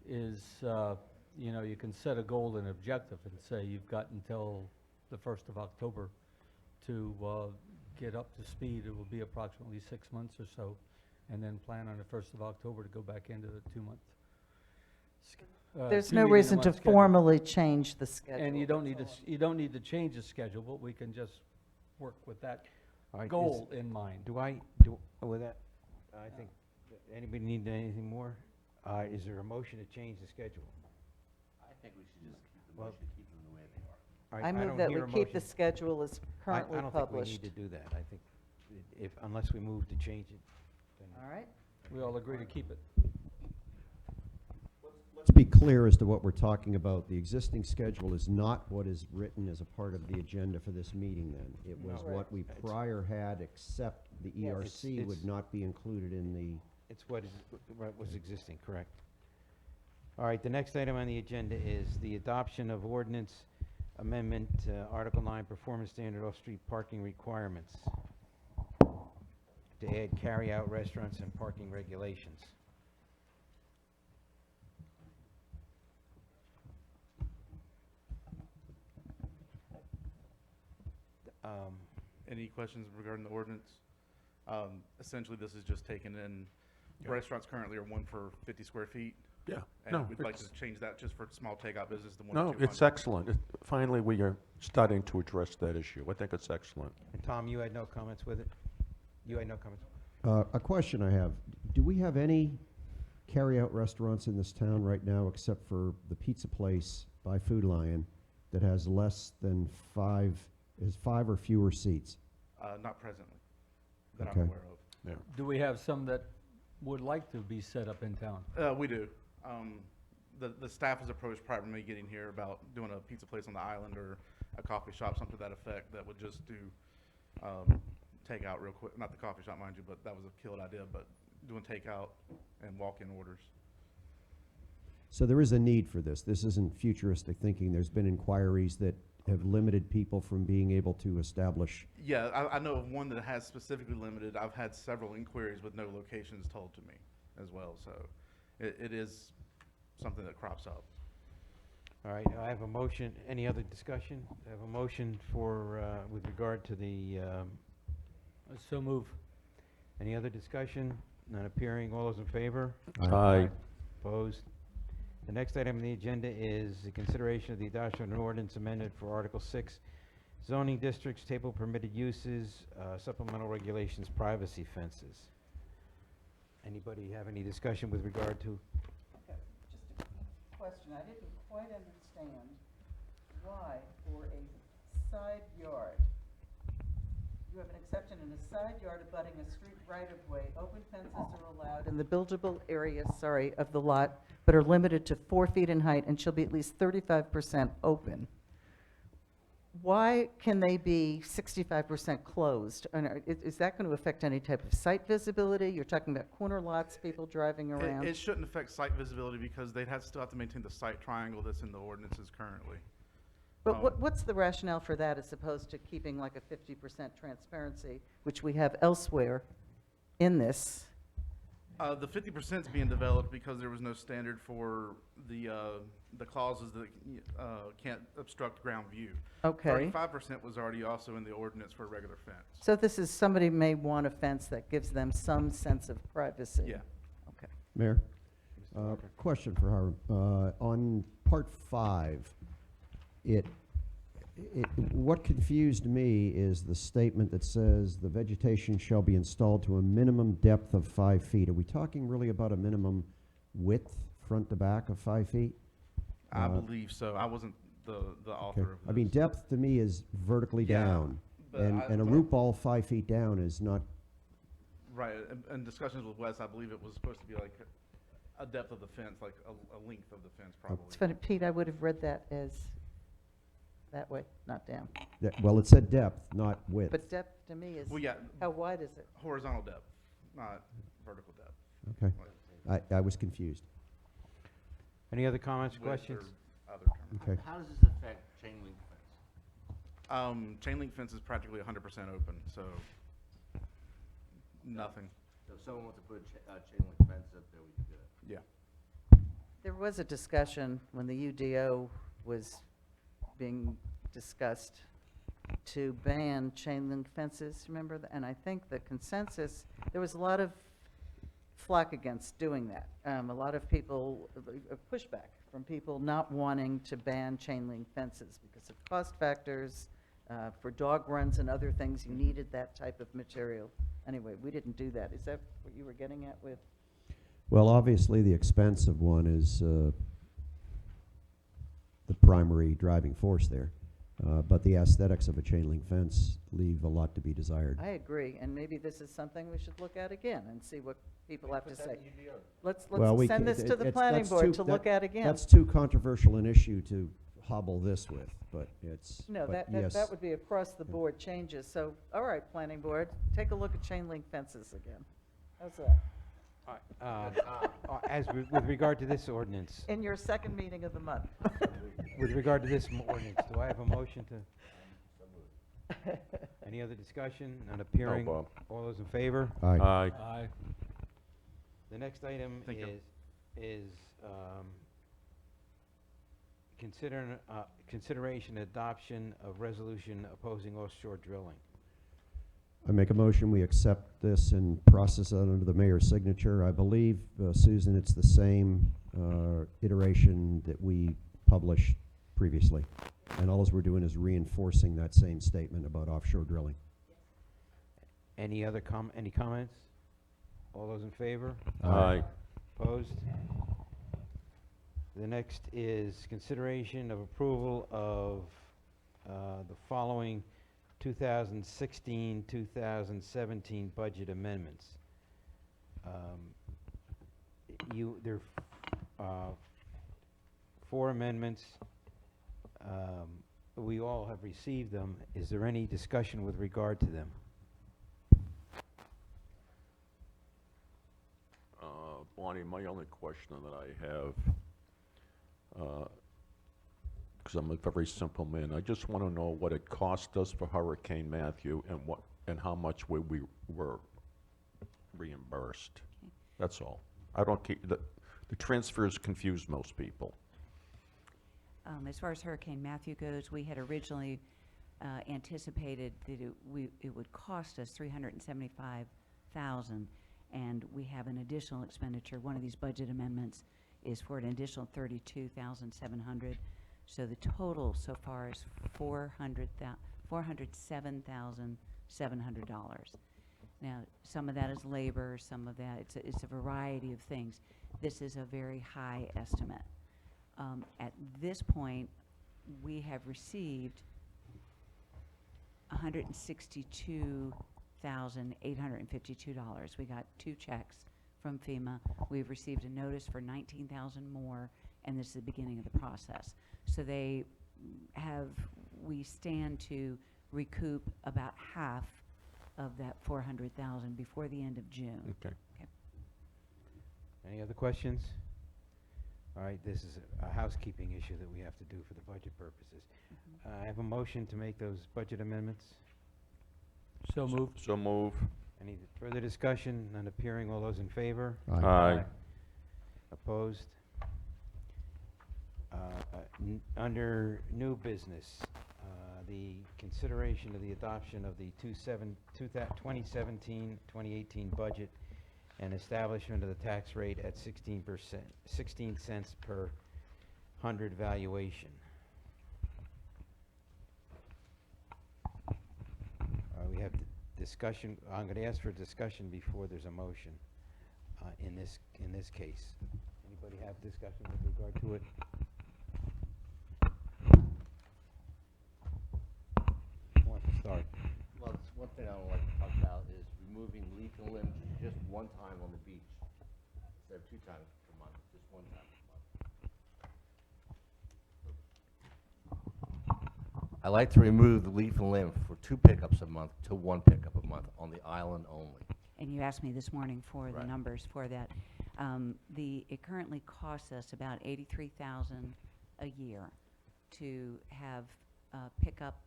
is, you know, you can set a goal and objective and say you've got until the 1st of October to get up to speed. It will be approximately 6 months or so, and then plan on the 1st of October to go back into the 2-month. There's no reason to formally change the schedule. And you don't need to change the schedule, but we can just work with that All right, goal in mind. With that, I think, anybody need anything more? Is there a motion to change the schedule? I think we should just keep the Well- motion, keep them the way they are. All right, I move don't that hear we a keep the motion. schedule as currently I don't published. think we need to do that. I think unless we move to change it, then. All right? We all agree to keep it. Let's be clear as to what we're talking about. The existing schedule is not what is written as a part of the agenda for this meeting then. It was No. what we prior had, except the Yes. ERC would not be included in the, It's what was existing, correct. All right, the next item on the agenda is the adoption of ordinance amendment, Article 9, Performance Standard Off-Street Parking Requirements, to add carry-out restaurants and parking regulations. Any questions regarding the ordinance? Essentially, this is just taking in, restaurants currently are 1 for 50 square feet. Yeah, And no, we'd like to it's- change that just for small takeout business to 1 to No, 200. it's excellent. Finally, we are starting to address that issue. I think it's excellent. And Tom, you had no comments with it? You had no comments? A question I have, do we have any carry-out restaurants in this town right now, except for the pizza place by Food Lion, that has less than 5 or fewer seats? Not presently, that Okay. I'm aware of. Yeah. Do we have some that would like to be set up in town? We do. The staff has approached prior to me getting here about doing a pizza place on the island or a coffee shop, something to that effect, that would just do takeout real quick. Not the coffee shop, mind you, but that was a killed idea, but doing takeout and walk-in orders. So there is a need for this. This isn't futuristic thinking. There's been inquiries that have limited people from being able to establish. Yeah, I know of one that has specifically limited. I've had several inquiries with no locations told to me as well, so it is something that crops up. All right, I have a motion. Any other discussion? I have a motion for, with regard to the, So move. any other discussion? None appearing. All those in favor? Aye. Opposed? The next item on the agenda is the consideration of the adoption of an ordinance amended for Article 6, zoning districts, table permitted uses, supplemental regulations, privacy fences. Anybody have any discussion with regard to? Okay, just a question. I didn't quite understand why for a side yard, you have an exception in a side yard abutting a street right-of-way, open fences are allowed in the buildable area, of the lot, but are limited to 4 feet in height and shall be at least 35% open. Why can they be 65% closed? And is that going to affect any type of site visibility? You're talking about corner lots, people driving around? It shouldn't affect site visibility because they'd still have to maintain the site triangle that's in the ordinances currently. But what's the rationale for that as opposed to keeping like a 50% transparency, which we have elsewhere in this? The 50% is being developed because there was no standard for the clauses that can't obstruct ground view. Okay. 35% was already also in the ordinance for a regular fence. So this is, somebody may want a fence that gives them some sense of privacy? Yeah. Okay. Mayor? Question for Hiram. On part 5, what confused me is the statement that says the vegetation shall be installed to a minimum depth of 5 feet. Are we talking really about a minimum width, front to back, of 5 feet? I believe so. I wasn't the author Okay. of this. I mean, depth to me is vertically Yeah, down, but and a but- root ball 5 feet down is not. Right, in discussions with Wes, I believe it was supposed to be like a depth of the fence, like a length of the fence probably. It's funny, Pete, I would have read that as that way, not down. Well, it said depth, not width. But depth to me is, Well, yeah, how wide is it? horizontal depth, not vertical depth. Okay. I was confused. Any other comments, Width or questions? other terms. Okay. How does this affect chain link fence? Chain link fence is practically 100% open, so nothing. So if someone wants to put a chain link fence up there, we can do it. Yeah. There was a discussion when the UDO was being discussed to ban chain link fences, remember? And I think the consensus, there was a lot of flack against doing that. A lot of people, pushback from people not wanting to ban chain link fences because of cost factors, for dog runs and other things, you needed that type of material. Anyway, we didn't do that. Is that what you were getting at with? Well, obviously, the expense of one is the primary driving force there. But the aesthetics of a chain link fence leave a lot to be desired. I agree, and maybe this is something we should look at again and see what people have to say. Let's Well, we send ca- this to the it's- planning that's board too- to that- look at again. That's too controversial an issue to hobble this with, but it's, No, but that yes. would be across the board changes, so, all right, planning board, take a look at chain link fences again. How's that? With regard to this ordinance, In your second meeting of the month. with regard to this ordinance, do I have a motion to? Any other discussion? None appearing. Bob. All those in favor? Aye. Aye. Aye. The next item Thank you. is consideration and adoption of resolution opposing offshore drilling. I make a motion, we accept this and process it under the mayor's signature. I believe, Susan, it's the same iteration that we published previously. And all we're doing is reinforcing that same statement about offshore drilling. Any other any comments? All those in favor? Aye. Opposed? The next is consideration of approval of the following 2016-2017 budget amendments. There are 4 amendments. We all have received them. Is there any discussion with regard to them? Bonnie, my only question that I have, because I'm a very simple man, I just want to know what it cost us for Hurricane Matthew and how much we were reimbursed. That's all. I don't keep, the transfers confuse most people. As far as Hurricane Matthew goes, we had originally anticipated that it would cost us $375,000, and we have an additional expenditure. One of these budget amendments is for an additional $32,700. So the total so far is $407,700. Now, some of that is labor, some of that it's a variety of things. This is a very high estimate. At this point, we have received $162,852. We got 2 checks from FEMA. We've received a notice for $19,000 more, and this is the beginning of the process. So we stand to recoup about half of that $400,000 before the end of June. Okay. Any other questions? All right, this is a housekeeping issue that we have to do for the budget purposes. I have a motion to make those budget amendments. So moved. So move. Any further discussion? None appearing. All those in favor? Aye. Opposed? Under new business, the consideration of the adoption of the 2017-2018 budget and establishment of the tax rate at 16%, 16 cents per 100 valuation. We have discussion. I'm going to ask for discussion before there's a motion in this case. Anybody have discussion with regard to it? Who wants to start? Well, it's one thing I would like to talk about is removing leaf and limb just one time on the beach, instead of 2 times per month, just 1 time per month. I like to remove the leaf and limb for 2 pickups a month to 1 pickup a month on the island only. And you asked me this morning for the Right. numbers for that. It currently costs us about $83,000 a year to have pick up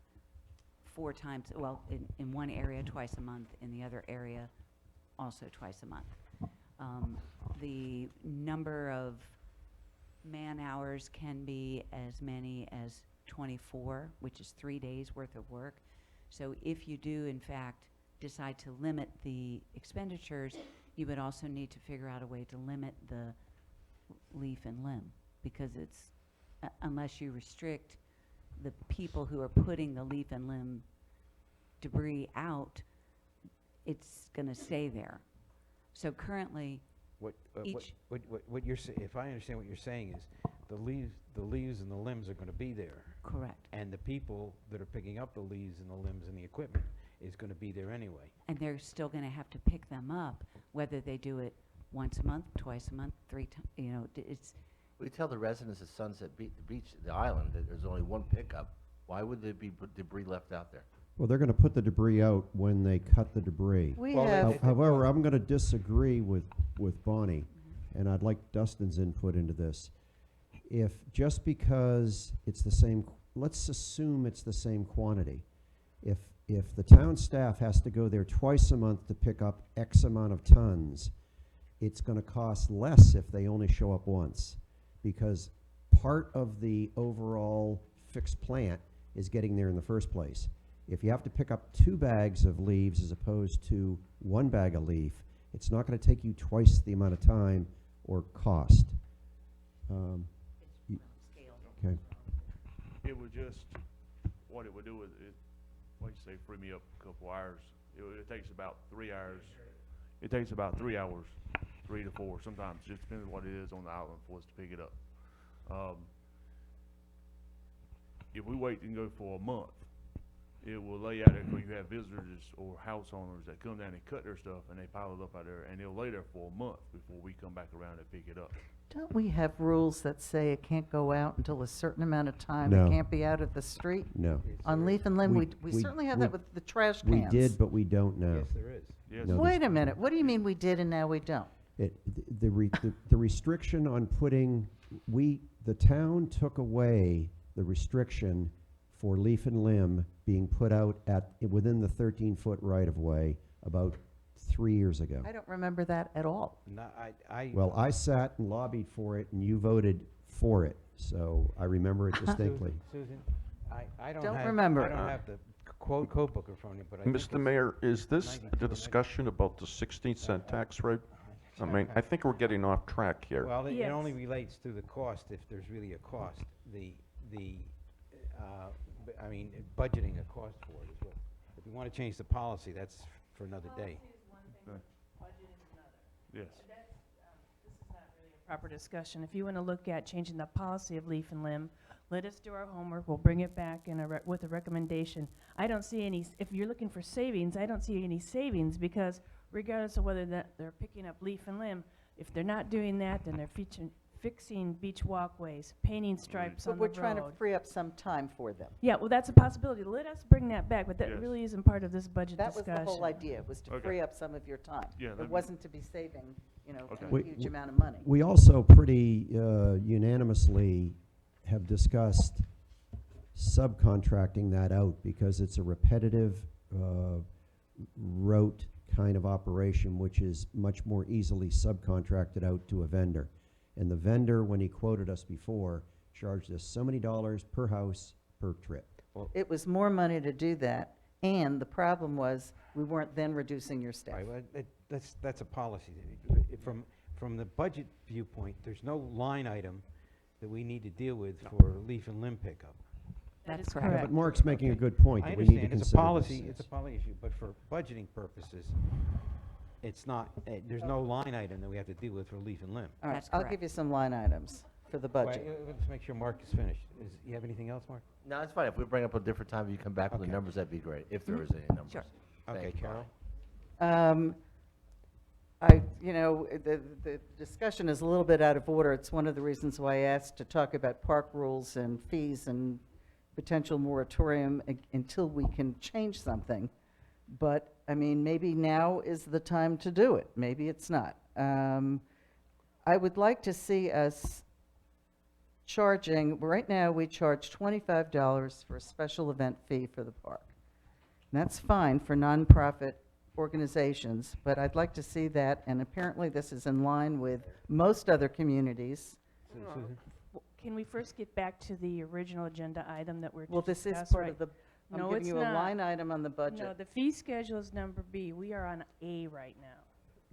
4 times, well, in one area twice a month, in the other area also twice a month. The number of man-hours can be as many as 24, which is 3 days worth of work. So if you do, in fact, decide to limit the expenditures, you would also need to figure out a way to limit the leaf and limb, because it's, unless you restrict the people who are putting the leaf and limb debris out, it's going to stay there. So currently, What each, you're if I understand what you're saying is the leaves and the limbs are going to be there. correct. And the people that are picking up the leaves and the limbs and the equipment is going to be there anyway. And they're still going to have to pick them up, whether they do it once a month, twice a month, 3 times, it's, We tell the residents of Sunset Beach, the island, that there's only 1 pickup. Why would there be debris left out there? Well, they're going to put the debris out when they cut the debris. We Well, have, However, I'm going to disagree with Bonnie, and I'd like Dustin's input into this. If just because it's the same, let's assume it's the same quantity. If the town staff has to go there twice a month to pick up X amount of tons, it's going to cost less if they only show up once, because part of the overall fixed plant is getting there in the first place. If you have to pick up 2 bags of leaves as opposed to 1 bag of leaf, it's not going to take you twice the amount of time or cost. Okay. It would just, what it would do is, like you say, free me up a couple hours. It takes about 3 hours. It takes about 3 hours, 3 to 4, sometimes, just depends on what it is on the island for us to pick it up. If we wait and go for a month, it will lay out there because you have visitors or house owners that come down and cut their stuff and they pile it up out there, and it'll lay there for a month before we come back around and pick it up. Don't we have rules that say it can't go out until a certain amount of time? No. It can't be out at the street? No. On Leaf and Limb, we We- certainly have we- that with the trash We cans. did, but we don't now. Yes, there is. Yes. No, Wait a minute, what do you mean we did and now we don't? The restriction on putting, the town took away the restriction for leaf and limb being put out within the 13-foot right-of-way about 3 years ago. I don't remember that at all. No, I. Well, I sat and lobbied for it, and you voted for it, so I remember it distinctly. Susan, I Don't have. remember I it. don't have the code book in front of me, but I think Mr. it's Mayor, is this 92 the or discussion about the 16-cent tax rate? I mean, I think we're getting off track here. Well, it Yes. only relates to the cost, if there's really a cost. I mean, budgeting a cost for it is what, if you want to change the policy, that's for another day. Yes. Proper discussion. If you want to look at changing the policy of leaf and limb, let us do our homework. We'll bring it back with a recommendation. I don't see any, if you're looking for savings, I don't see any savings because regardless of whether they're picking up leaf and limb, if they're not doing that, then they're fixing beach walkways, painting stripes on But the we're road. trying to free up some time for them. Yeah, well, that's a possibility. Let us bring that back, but that Yes. really isn't part of this budget That was discussion. the whole idea, was to Okay. free up some of your time. Yeah, that'd It be- wasn't to be saving, Okay. a huge amount of money. We also pretty unanimously have discussed subcontracting that out because it's a repetitive, rote kind of operation, which is much more easily subcontracted out to a vendor. And the vendor, when he quoted us before, charged us so many dollars per house per trip. It was more money to do that, and the problem was, we weren't then reducing your staff. Right, well, that's a policy. From the budget viewpoint, there's no line item that we need to deal with for leaf and limb pickup. That is That's Yeah, correct. but Mark's making a good point, I that we need to understand, consider it's a this. policy, it's a policy issue, but for budgeting purposes, it's not, there's no line item that we have to deal with for leaf and limb. All right, That's I'll correct. give you some line items for the budget. Let's make sure Mark is finished. You have anything else, Mark? No, it's fine. If we bring up a different time, you come back with the Okay. numbers, that'd be great, if there is any numbers. Sure. Okay, Thank you. Carol? The discussion is a little bit out of order. It's one of the reasons why I asked to talk about park rules and fees and potential moratorium until we can change something. But, I mean, maybe now is the time to do it. Maybe it's not. I would like to see us charging, right now, we charge $25 for a special event fee for the park. And that's fine for nonprofit organizations, but I'd like to see that, and apparently this is in line with most other communities. Susan? Can we first get back to the original agenda item that we're Well, this is discuss part right- of the, I'm No, giving it's you a not. line item on the No, budget. the fee schedule is number B. We are on A right now.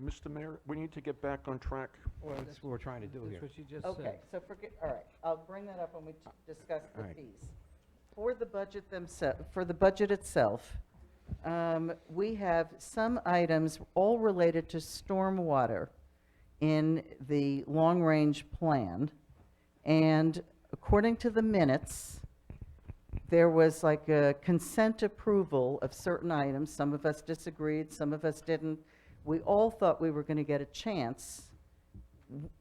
Mr. Mayor, we need to get back on track. Well, that's what we're trying to do That's here. what she just Okay, said. so forget, all right, I'll bring that up when we discuss the All right. fees. For the budget for the budget itself, we have some items all related to stormwater in the long-range plan. And according to the minutes, there was like a consent approval of certain items. Some of us disagreed, some of us didn't. We all thought we were going to get a chance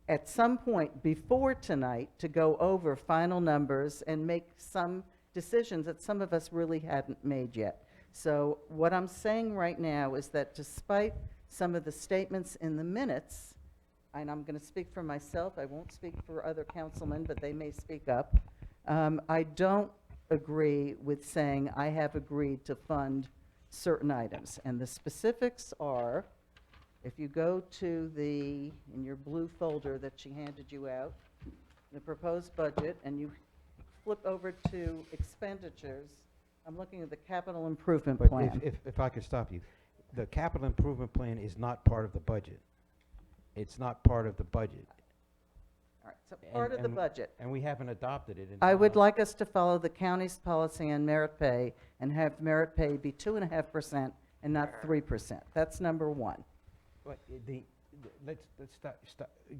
at some point before tonight to go over final numbers and make some decisions that some of us really hadn't made yet. So what I'm saying right now is that despite some of the statements in the minutes, and I'm going to speak for myself, I won't speak for other councilmen, but they may speak up, I don't agree with saying I have agreed to fund certain items. And the specifics are, if you go to in your blue folder that she handed you out, the proposed budget, and you flip over to expenditures, I'm looking at the capital improvement But plan. if I could stop you, the capital improvement plan is not part of the budget. It's not part of the budget. All right, so part of the and- budget. And we haven't adopted it. I would like us to follow the county's policy on merit pay and have merit pay be 2.5% and not 3%. That's number one. But let's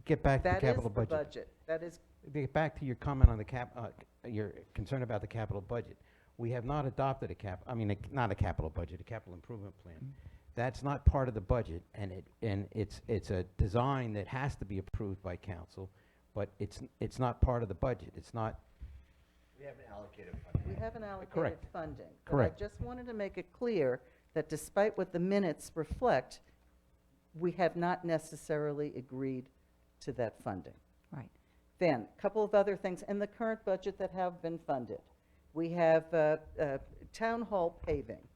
get back to the That is capital the budget. budget. That is, Get back to your comment on the your concern about the capital budget. We have not adopted not a capital budget, a capital improvement plan. That's not part of the budget, and it's a design that has to be approved by council, but it's not part of the budget. It's not. We haven't allocated funding. we haven't allocated Correct. funding. Correct. But I just wanted to make it clear that despite what the minutes reflect, we have not necessarily agreed to that funding. Right. Then, a couple of other things in the current budget that have been funded. We have town hall paving.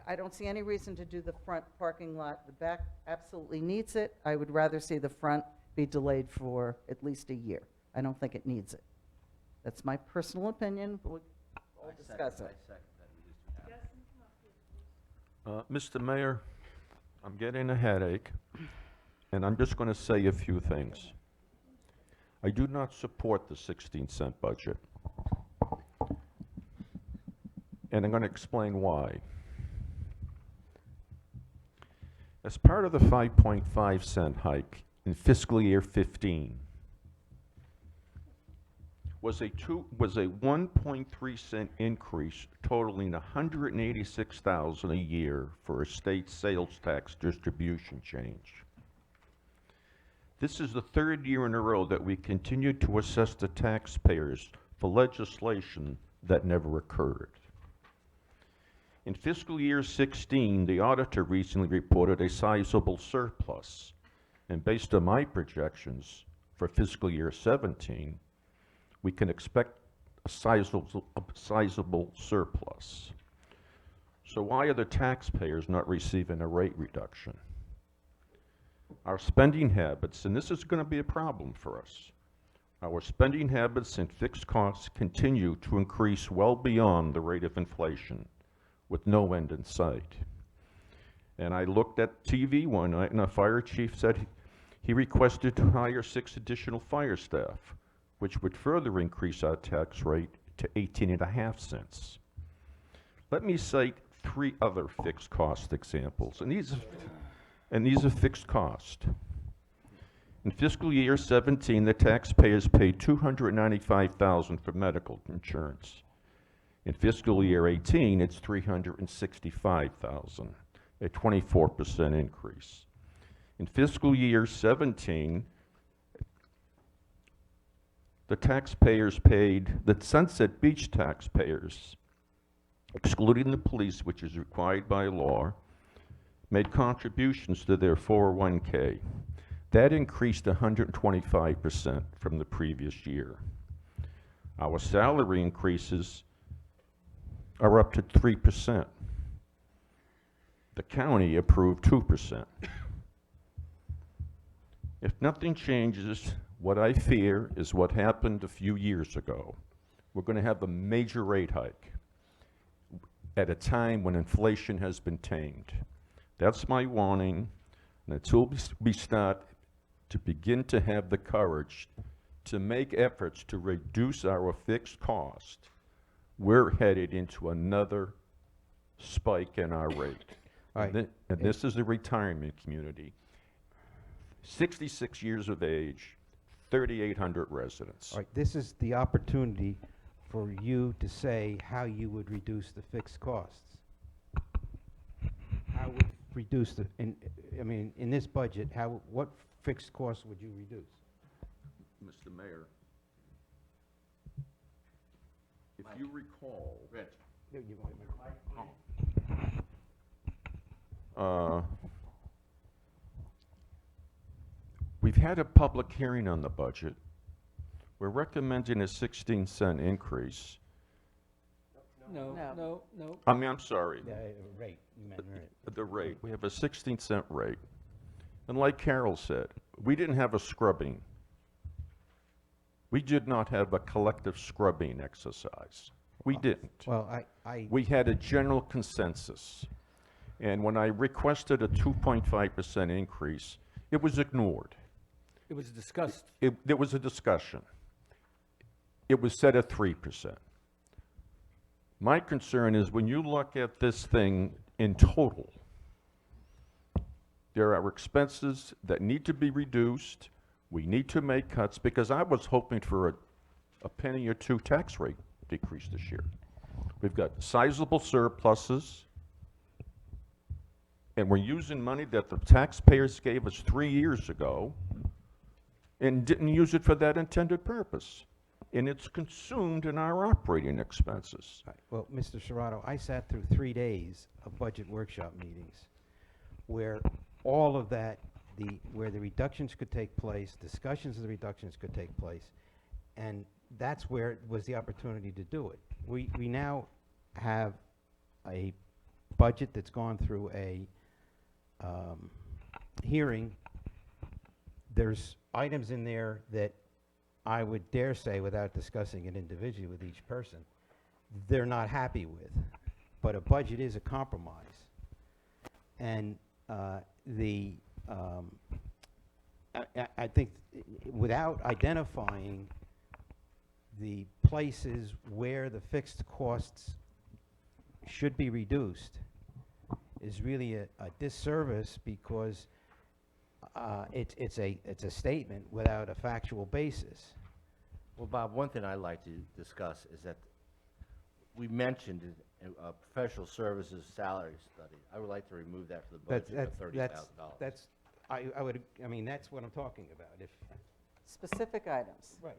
I don't see any reason to do the front parking lot. The back absolutely needs it. I would rather see the front be delayed for at least a year. I don't think it needs it. That's my personal opinion, but we'll discuss it. Mr. Mayor, I'm getting a headache, and I'm just going to say a few things. I do not support the 16-cent budget, and I'm going to explain why. As part of the 5.5 cent hike in fiscal year 15, was a 1.3 cent increase totaling $186,000 a year for a state sales tax distribution change. This is the third year in a row that we continue to assess the taxpayers for legislation that never occurred. In fiscal year 16, the auditor recently reported a sizable surplus, and based on my projections for fiscal year 17, we can expect a sizable surplus. So why are the taxpayers not receiving a rate reduction? Our spending habits, and this is going to be a problem for us, our spending habits and fixed costs continue to increase well beyond the rate of inflation, with no end in sight. And I looked at TV one night, and a fire chief said he requested to hire 6 additional fire staff, which would further increase our tax rate to 18.5 cents. Let me cite 3 other fixed cost examples, and these are fixed cost. In fiscal year 17, the taxpayers paid $295,000 for medical insurance. In fiscal year 18, it's $365,000, a 24% increase. In fiscal year 17, the Sunset Beach taxpayers, excluding the police, which is required by law, made contributions to their 401k. That increased 125% from the previous year. Our salary increases are up to 3%. The county approved 2%. If nothing changes, what I fear is what happened a few years ago. We're going to have a major rate hike at a time when inflation has been tamed. That's my warning, and until we start to begin to have the courage to make efforts to reduce our fixed cost, we're headed into another spike in our rate. All right. And this is the retirement community. 66 years of age, 3,800 residents. All right, this is the opportunity for you to say how you would reduce the fixed costs. How would reduce in this budget, what fixed costs would you reduce? Mr. Mayor, if you recall, we've had a public hearing on the budget. We're recommending a 16-cent increase. No. I'm sorry. Rate, you meant rate. The rate. We have a 16-cent rate. And like Carol said, we didn't have a scrubbing We did not have a collective scrubbing exercise. We didn't. Well, We had a general consensus. And when I requested a 2.5% increase, it was ignored. It was discussed. There was a discussion. It was set at 3%. My concern is when you look at this thing in total, there are expenses that need to be reduced. We need to make cuts, because I was hoping for a penny or two tax rate decrease this year. We've got sizable surpluses, and we're using money that the taxpayers gave us 3 years ago and didn't use it for that intended purpose. And it's consumed in our operating expenses. Well, Mr. Serrato, I sat through 3 days of budget workshop meetings where all of that, where the reductions could take place, discussions of the reductions could take place, and that's where it was the opportunity to do it. We now have a budget that's gone through a hearing. There's items in there that I would dare say, without discussing it individually with each person, they're not happy with. But a budget is a compromise. And I think without identifying the places where the fixed costs should be reduced is really a disservice, because it's a statement without a factual basis. Well, Bob, one thing I'd like to discuss is that we mentioned a professional services salary study. I would like to remove that from the budget of $30,000. I mean, that's what I'm talking about. If Specific items. Right.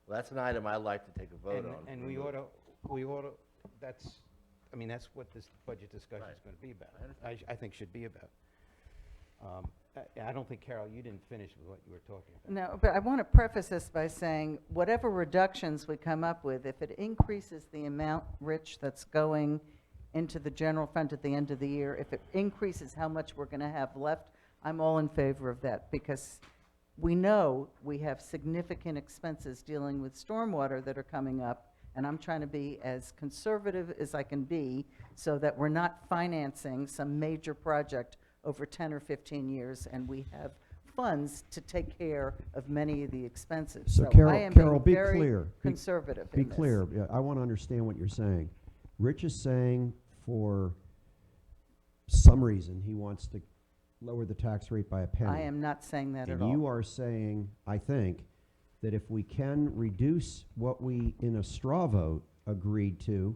Well, that's an item I'd like to take a vote on. And we ought to, that's what this budget discussion is going to be about. I think should be about. I don't think, Carol, you didn't finish with what you were talking about. No, but I want to preface this by saying, whatever reductions we come up with, if it increases the amount, Rich, that's going into the general fund at the end of the year, if it increases how much we're going to have left, I'm all in favor of that, because we know we have significant expenses dealing with stormwater that are coming up, and I'm trying to be as conservative as I can be so that we're not financing some major project over 10 or 15 years, and we have funds to take care of many of the expenses. So I Carol, am Carol, being be very clear. conservative Be in this. clear. Yeah, I want to understand what you're saying. Rich is saying for some reason he wants to lower the tax rate by a penny. I am not saying that at all. And you are saying, I think, that if we can reduce what we, in a straw vote, agreed to,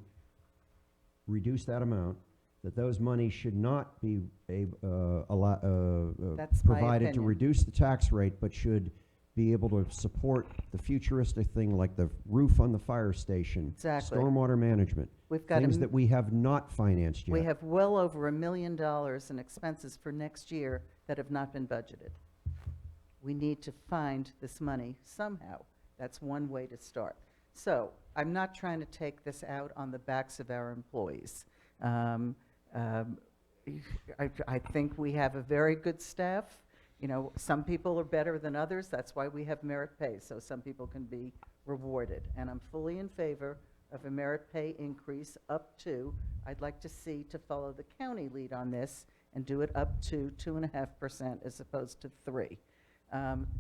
reduce that amount, that those monies should not be That's my provided to opinion. reduce the tax rate, but should be able to support the futuristic thing like the roof on the fire station. Exactly. Stormwater management. We've got things that we have not financed yet. We have well over $1 million in expenses for next year that have not been budgeted. We need to find this money somehow. That's one way to start. So I'm not trying to take this out on the backs of our employees. I think we have a very good staff. You know, some people are better than others. That's why we have merit pay, so some people can be rewarded. And I'm fully in favor of a merit pay increase up to, I'd like to see to follow the county lead on this and do it up to 2.5% as opposed to 3.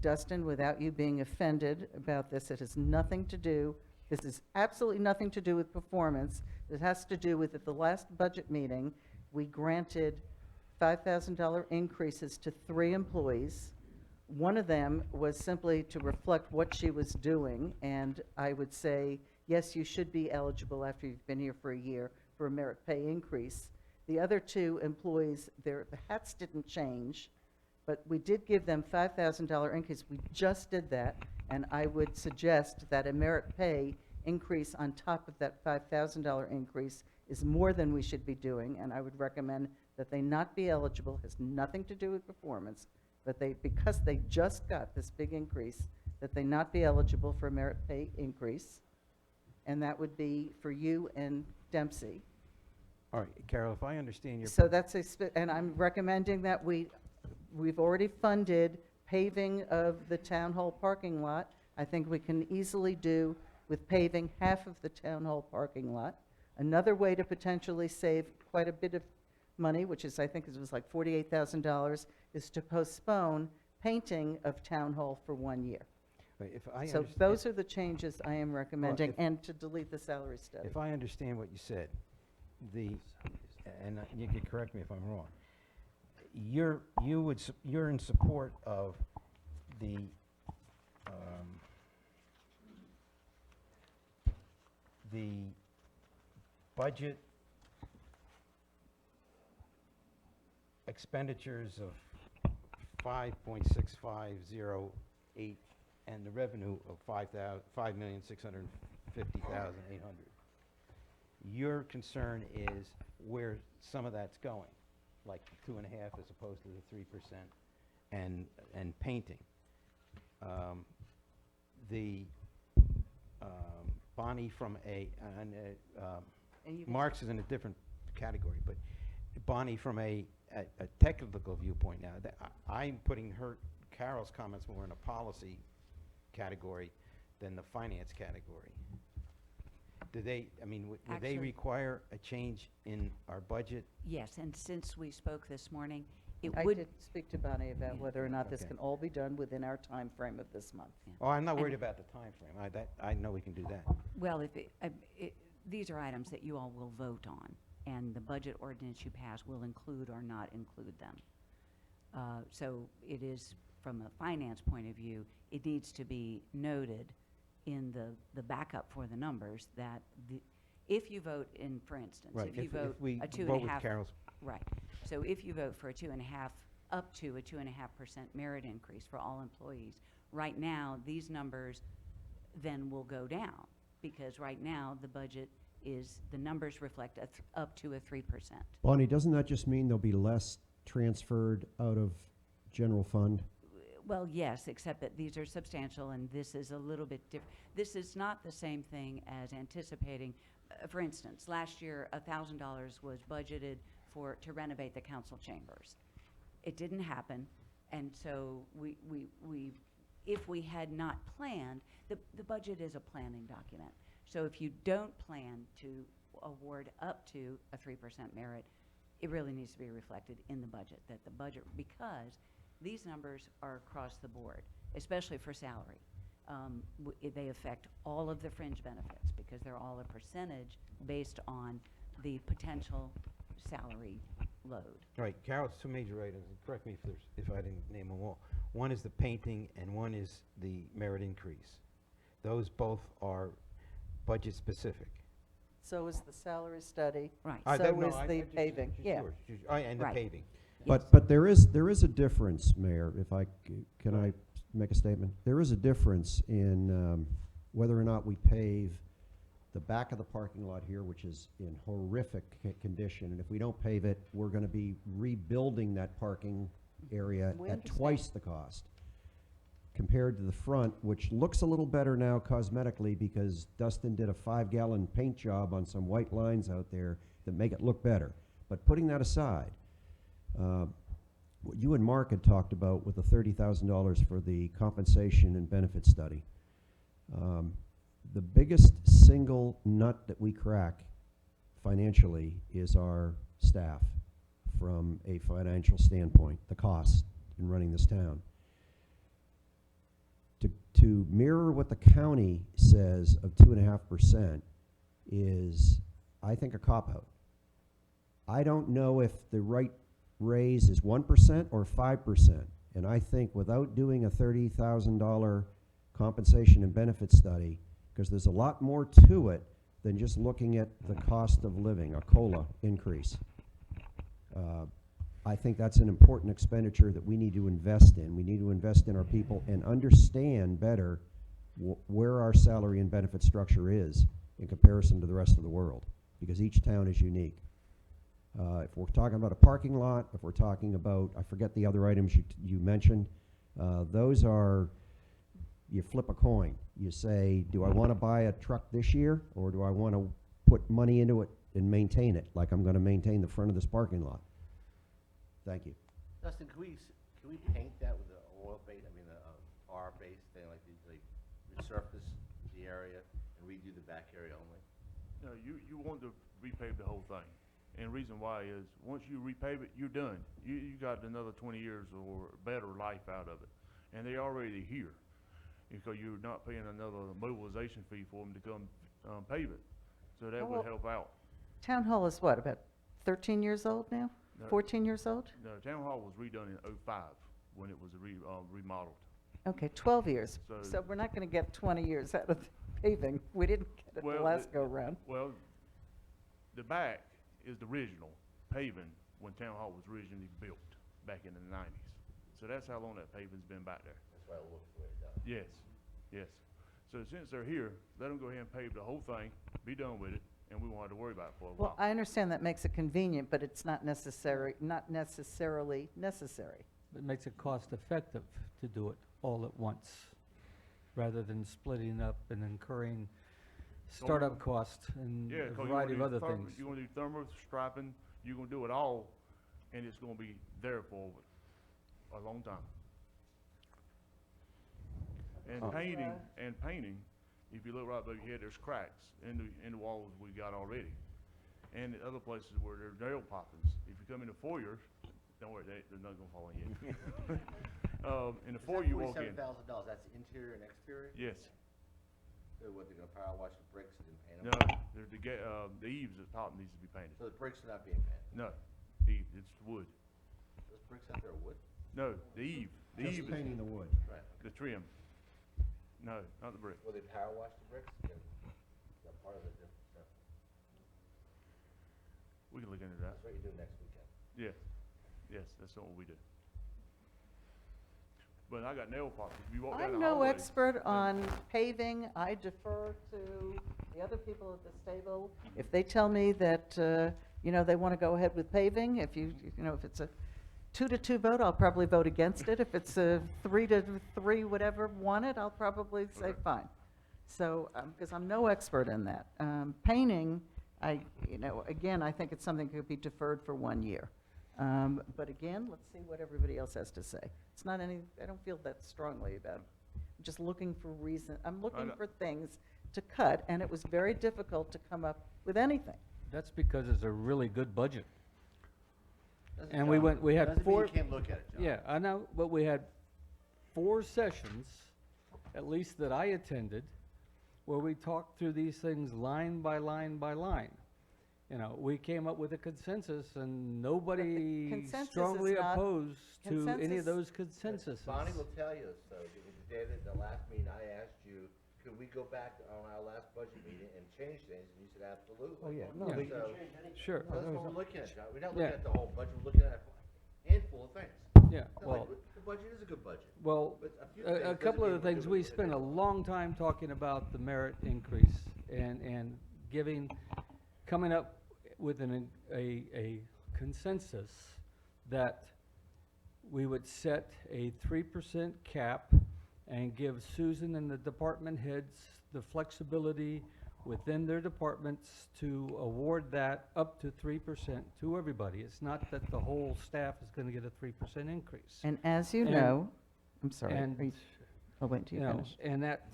Dustin, without you being offended about this, it has nothing to do, this is absolutely nothing to do with performance. It has to do with, at the last budget meeting, we granted $5,000 increases to 3 employees. One of them was simply to reflect what she was doing, and I would say, yes, you should be eligible after you've been here for a year for a merit pay increase. The other 2 employees, the hats didn't change, but we did give them $5,000 increase. We just did that, and I would suggest that a merit pay increase on top of that $5,000 increase is more than we should be doing, and I would recommend that they not be eligible, has nothing to do with performance, but because they just got this big increase, that they not be eligible for a merit pay increase, and that would be for you and Dempsey. All right, Carol, if I understand your. So that's and I'm recommending that we've already funded paving of the town hall parking lot. I think we can easily do with paving half of the town hall parking lot. Another way to potentially save quite a bit of money, which is, I think it was like $48,000, is to postpone painting of town hall for 1 year. But if I So understand- those are the changes I am recommending, if- and to delete the salary study. If I understand what you said, and you can correct me if I'm wrong, you're in support of the budget expenditures of 5.6508 and the revenue of 5,650,800. Your concern is where some of that's going, like 2.5 as opposed to the 3%, and painting. Bonnie from Mark's is in a different category, but Bonnie from a technical viewpoint now, I'm putting Carol's comments more in a policy category than the finance category. Would they Actually- require a change in our budget? Yes, and since we spoke this morning, it I would. did speak to Bonnie about whether or not this Okay. can all be done within our time frame of this month. Oh, I'm not worried And- about the time frame. I know we can do that. Well, these are items that you all will vote on, and the budget ordinance you pass will include or not include them. So it is, from a finance point of view, it needs to be noted in the backup for the numbers that if you vote in, for instance, Right, if you if vote we a vote 2.5. with Carol's- Right. So if you vote for a 2.5, up to a 2.5% merit increase for all employees, right now, these numbers then will go down, because right now, the budget is, the numbers reflect up to a 3%. Bonnie, doesn't that just mean there'll be less transferred out of general fund? Well, yes, except that these are substantial, and this is a little bit different. This is not the same thing as anticipating, for instance, last year, $1,000 was budgeted to renovate the council chambers. It didn't happen, and so if we had not planned, the budget is a planning document. So if you don't plan to award up to a 3% merit, it really needs to be reflected in the budget, because these numbers are across the board, especially for salary. They affect all of the fringe benefits, because they're all a percentage based on the potential salary load. Right, Carol's two major items, and correct me if I didn't name them all. One is the painting, and one is the merit increase. Those both are budget-specific. So is the salary study. Right. I So don't know, is the paving, yeah. And the Right. paving. But there is a difference, Mayor, if can I make a statement? There is a difference in whether or not we pave the back of the parking lot here, which is in horrific condition, and if we don't pave it, we're gonna be rebuilding that parking area We at understand. twice the cost, compared to the front, which looks a little better now cosmetically, because Dustin did a 5-gallon paint job on some white lines out there that make it look better. But putting that aside, what you and Mark had talked about with the $30,000 for the compensation and benefit study, the biggest single nut that we crack financially is our staff from a financial standpoint, the cost in running this town. To mirror what the county says of 2.5% is, I think, a cop-out. I don't know if the right raise is 1% or 5%, and I think without doing a $30,000 compensation and benefit study, because there's a lot more to it than just looking at the cost of living, a COLA increase. I think that's an important expenditure that we need to invest in. We need to invest in our people and understand better where our salary and benefit structure is in comparison to the rest of the world, because each town is unique. If we're talking about a parking lot, if we're talking about, I forget the other items you mentioned, those are, you flip a coin. You say, do I want to buy a truck this year, or do I want to put money into it and maintain it, like I'm going to maintain the front of this parking lot? Thank you. Dustin, can we paint that with the oil base, R base thing, like resurface the area and redo the back area only? No, you want to repave the whole thing. And the reason why is, once you repave it, you're done. You got another 20 years or better life out of it. And they're already here, because you're not paying another mobilization fee for them to come pave it. So that Well, would help out. Town Hall is what, about 13 years old now? No. 14 years old? No, Town Hall was redone in '05 when it was remodeled. Okay, 12 years. So- So we're not going to get 20 years out of the paving. We didn't get it the Well, last go-round. Well, the back is the original paving when Town Hall was originally built back in the 90s. So that's how long that paving's been back there. That's why it looks the way it does. Yes, yes. So since they're here, let them go ahead and pave the whole thing, be done with it, and we won't have to worry about it for a Well, while. I understand that makes it convenient, but it's not necessarily necessary. It makes it cost-effective to do it all at once, rather than splitting up and incurring startup costs and Yeah, a 'cause variety of other you're things. gonna do thermal striping, you're gonna do it all, and it's gonna be there for a long time. And Oh. painting, if you look right above your head, there's cracks in the walls we got already. And the other places where there's nail poppings. If you come in the foyer, don't worry, there's nothing gonna fall on you. In the foyer you walk in. $47,000, that's interior and exterior? Yes. So what, they're gonna power wash the bricks and paint No, them? there's the eaves at the top needs to be painted. So the bricks are not being painted? No, it's wood. Those bricks out there are wood? No, the eave. The Just eave is painting the wood. Right. the trim. No, not the brick. Will they power wash the bricks? Is that part of it? No. We can look into that. That's what you're doing next weekend. Yes, yes, that's what we do. But I got nail poppers. If you walk down the I'm no hallway. expert on paving. I defer to the other people at this table. If they tell me that, they want to go ahead with paving, if if it's a 2-2 vote, I'll probably vote against it. If it's a 3-3, whatever, want it, I'll probably say Okay. fine. So, because I'm no expert in that. Painting, again, I think it's something that could be deferred for 1 year. But again, let's see what everybody else has to say. It's not I don't feel that strongly about it. I'm just looking for I'm looking know. for things to cut, and it was very difficult to come up with anything. That's because it's a really good budget. Doesn't And John- we had doesn't mean four. you can't look at it, John. Yeah, I know, but we had 4 sessions, at least that I attended, where we talked through these things line by line by line. We came up with a consensus, and nobody consensus is strongly not- opposed to any of consensus- those consensuses. Bonnie will tell you, so, David, the last meeting I asked you, could we go back on our last budget meeting and change things, and you said absolutely. Oh, yeah. No, Yeah. we- So, Sure. that's what we're looking at, John. We're not Yeah. looking at the whole budget, we're looking at a handful of things. Yeah, It's not well, like the budget is a good budget. well, But a few a things couple of doesn't the mean things, we're we doing it spent a anymore. long time talking about the merit increase and coming up with a consensus that we would set a 3% cap and give Susan and the department heads the flexibility within their departments to award that up to 3% to everybody. It's not that the whole staff is gonna get a 3% increase. And as you And- know, I'm sorry, and, I'll wait till you finish. And that,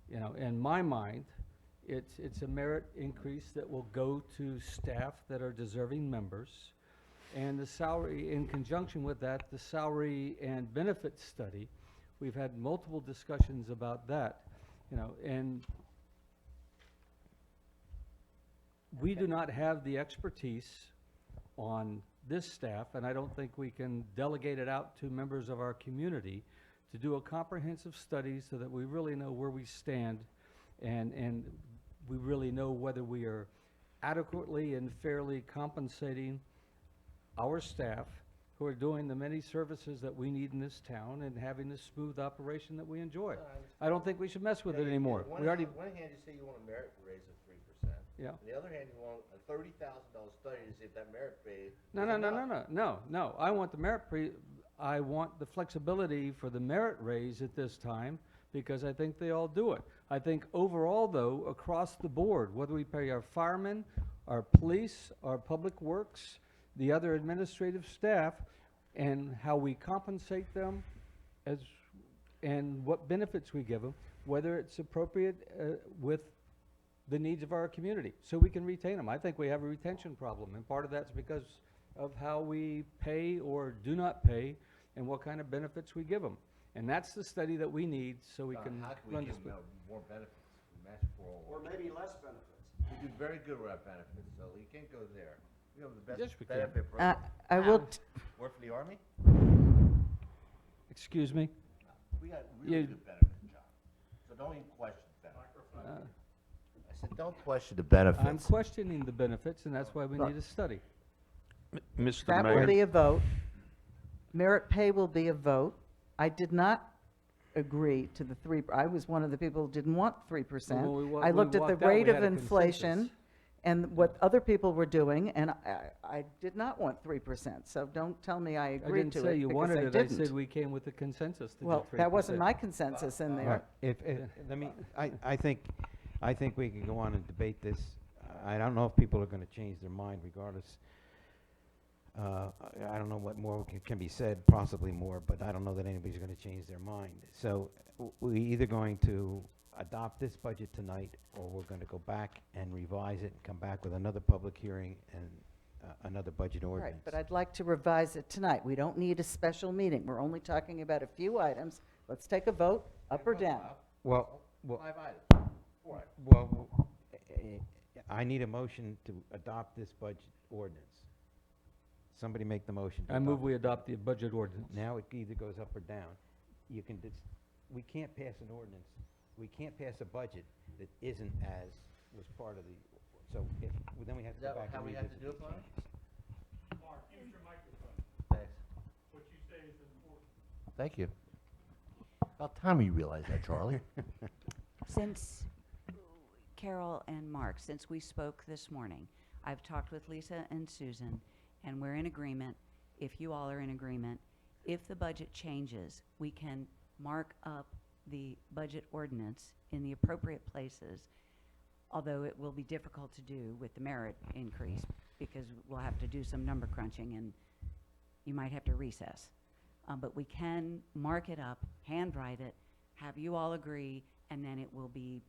in my mind, it's a merit increase that will go to staff that are deserving members. And the salary, in conjunction with that, the salary and benefit study, we've had multiple discussions about that, and we do not have the expertise on this staff, and I don't think we can delegate it out to members of our community to do a comprehensive study so that we really know where we stand and we really know whether we are adequately and fairly compensating our staff who are doing the many services that we need in this town and having the smooth operation that we enjoy. I don't think we should mess with Yeah, it anymore. On We already, one hand, you say you want a merit raise of 3%. Yeah. On the other hand, you want a $30,000 study to see if that merit raise. No. I want the flexibility for the merit raise at this time because I think they all do it. I think overall, though, across the board, whether we pay our firemen, our police, our public works, the other administrative staff, and how we compensate them and what benefits we give them, whether it's appropriate with the needs of our community, so we can retain them. I think we have a retention problem, and part of that's because of how we pay or do not pay and what kind of benefits we give them. And that's the study that we need so we can How can we run give this. them more benefits? We match for all. Or maybe less benefits. We do very good with our benefits, so you can't go there. We have the Yes, best we can. benefit program. I will, Work for the Army? Excuse me? We got You- really good benefits, John. So don't even question benefits. I said, don't question the benefits. I'm questioning the benefits, and that's why we need a study. Mr. that will Mayor, be a vote. Merit pay will be a vote. I did not agree to the 3, I was one of the people who didn't want 3%. Well, when we I looked at the walked out, we rate of had a inflation consensus. and what other people were doing, and I did not want 3%. So don't tell me I I agreed didn't to say it you because wanted I it, I didn't. said we came with a consensus to do 3%. Well, that wasn't my consensus in All there. right, if, let me, I think we can go on and debate this. I don't know if people are gonna change their mind regardless. I don't know what more can be said, possibly more, but I don't know that anybody's gonna change their mind. So, we either going to adopt this budget tonight, or we're gonna go back and revise it and come back with another public hearing and another budget Right, ordinance. but I'd like to revise it tonight. We don't need a special meeting. We're only talking about a few items. Let's take a vote, up or down. Well, 5 items. 4 items. I need a motion to adopt this budget ordinance. Somebody make the motion. to I move adopt we it. adopt the budget ordinance. Now it either goes up or down. You can, we can't pass an ordinance, we can't pass a budget that isn't as, was part of the, so if, then we have to Is that go back how and we have to revisit do it, these Bob? changes. Mark, use your microphone. Thanks. What you say is important. Thank you. About time you realized that, Charlie. Since Carol and Mark, since we spoke this morning, I've talked with Lisa and Susan, and we're in agreement, if you all are in agreement, if the budget changes, we can mark up the budget ordinance in the appropriate places, although it will be difficult to do with the merit increase, because we'll have to do some number crunching, and you might have to recess. But we can mark it up, handwrite it, have you all agree, and then it will be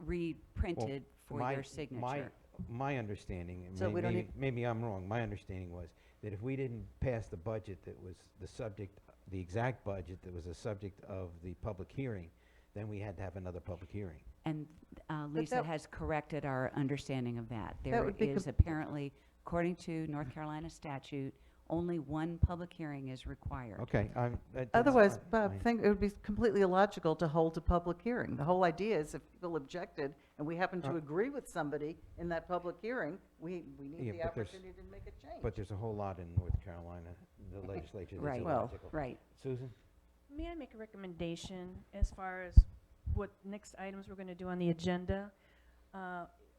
reprinted for My- your signature. My understanding, and So we don't maybe I'm wrong, my understanding was that if we didn't pass the budget that was the subject, the exact budget that was the subject of the public hearing, then we had to have another public hearing. And Lisa that- has corrected our understanding of that. That There would be is apparently, according to North Carolina statute, only one public hearing is required. Okay, that's Otherwise, fine, Bob, fine. think it would be completely illogical to hold a public hearing. The whole idea is if people objected and we happen to agree with somebody in that public hearing, we need Yeah, the but there's- opportunity to make a change. But there's a whole lot in North Carolina, the legislature that's Right. Well, illogical. Right. Susan? May I make a recommendation as far as what next items we're going to do on the agenda?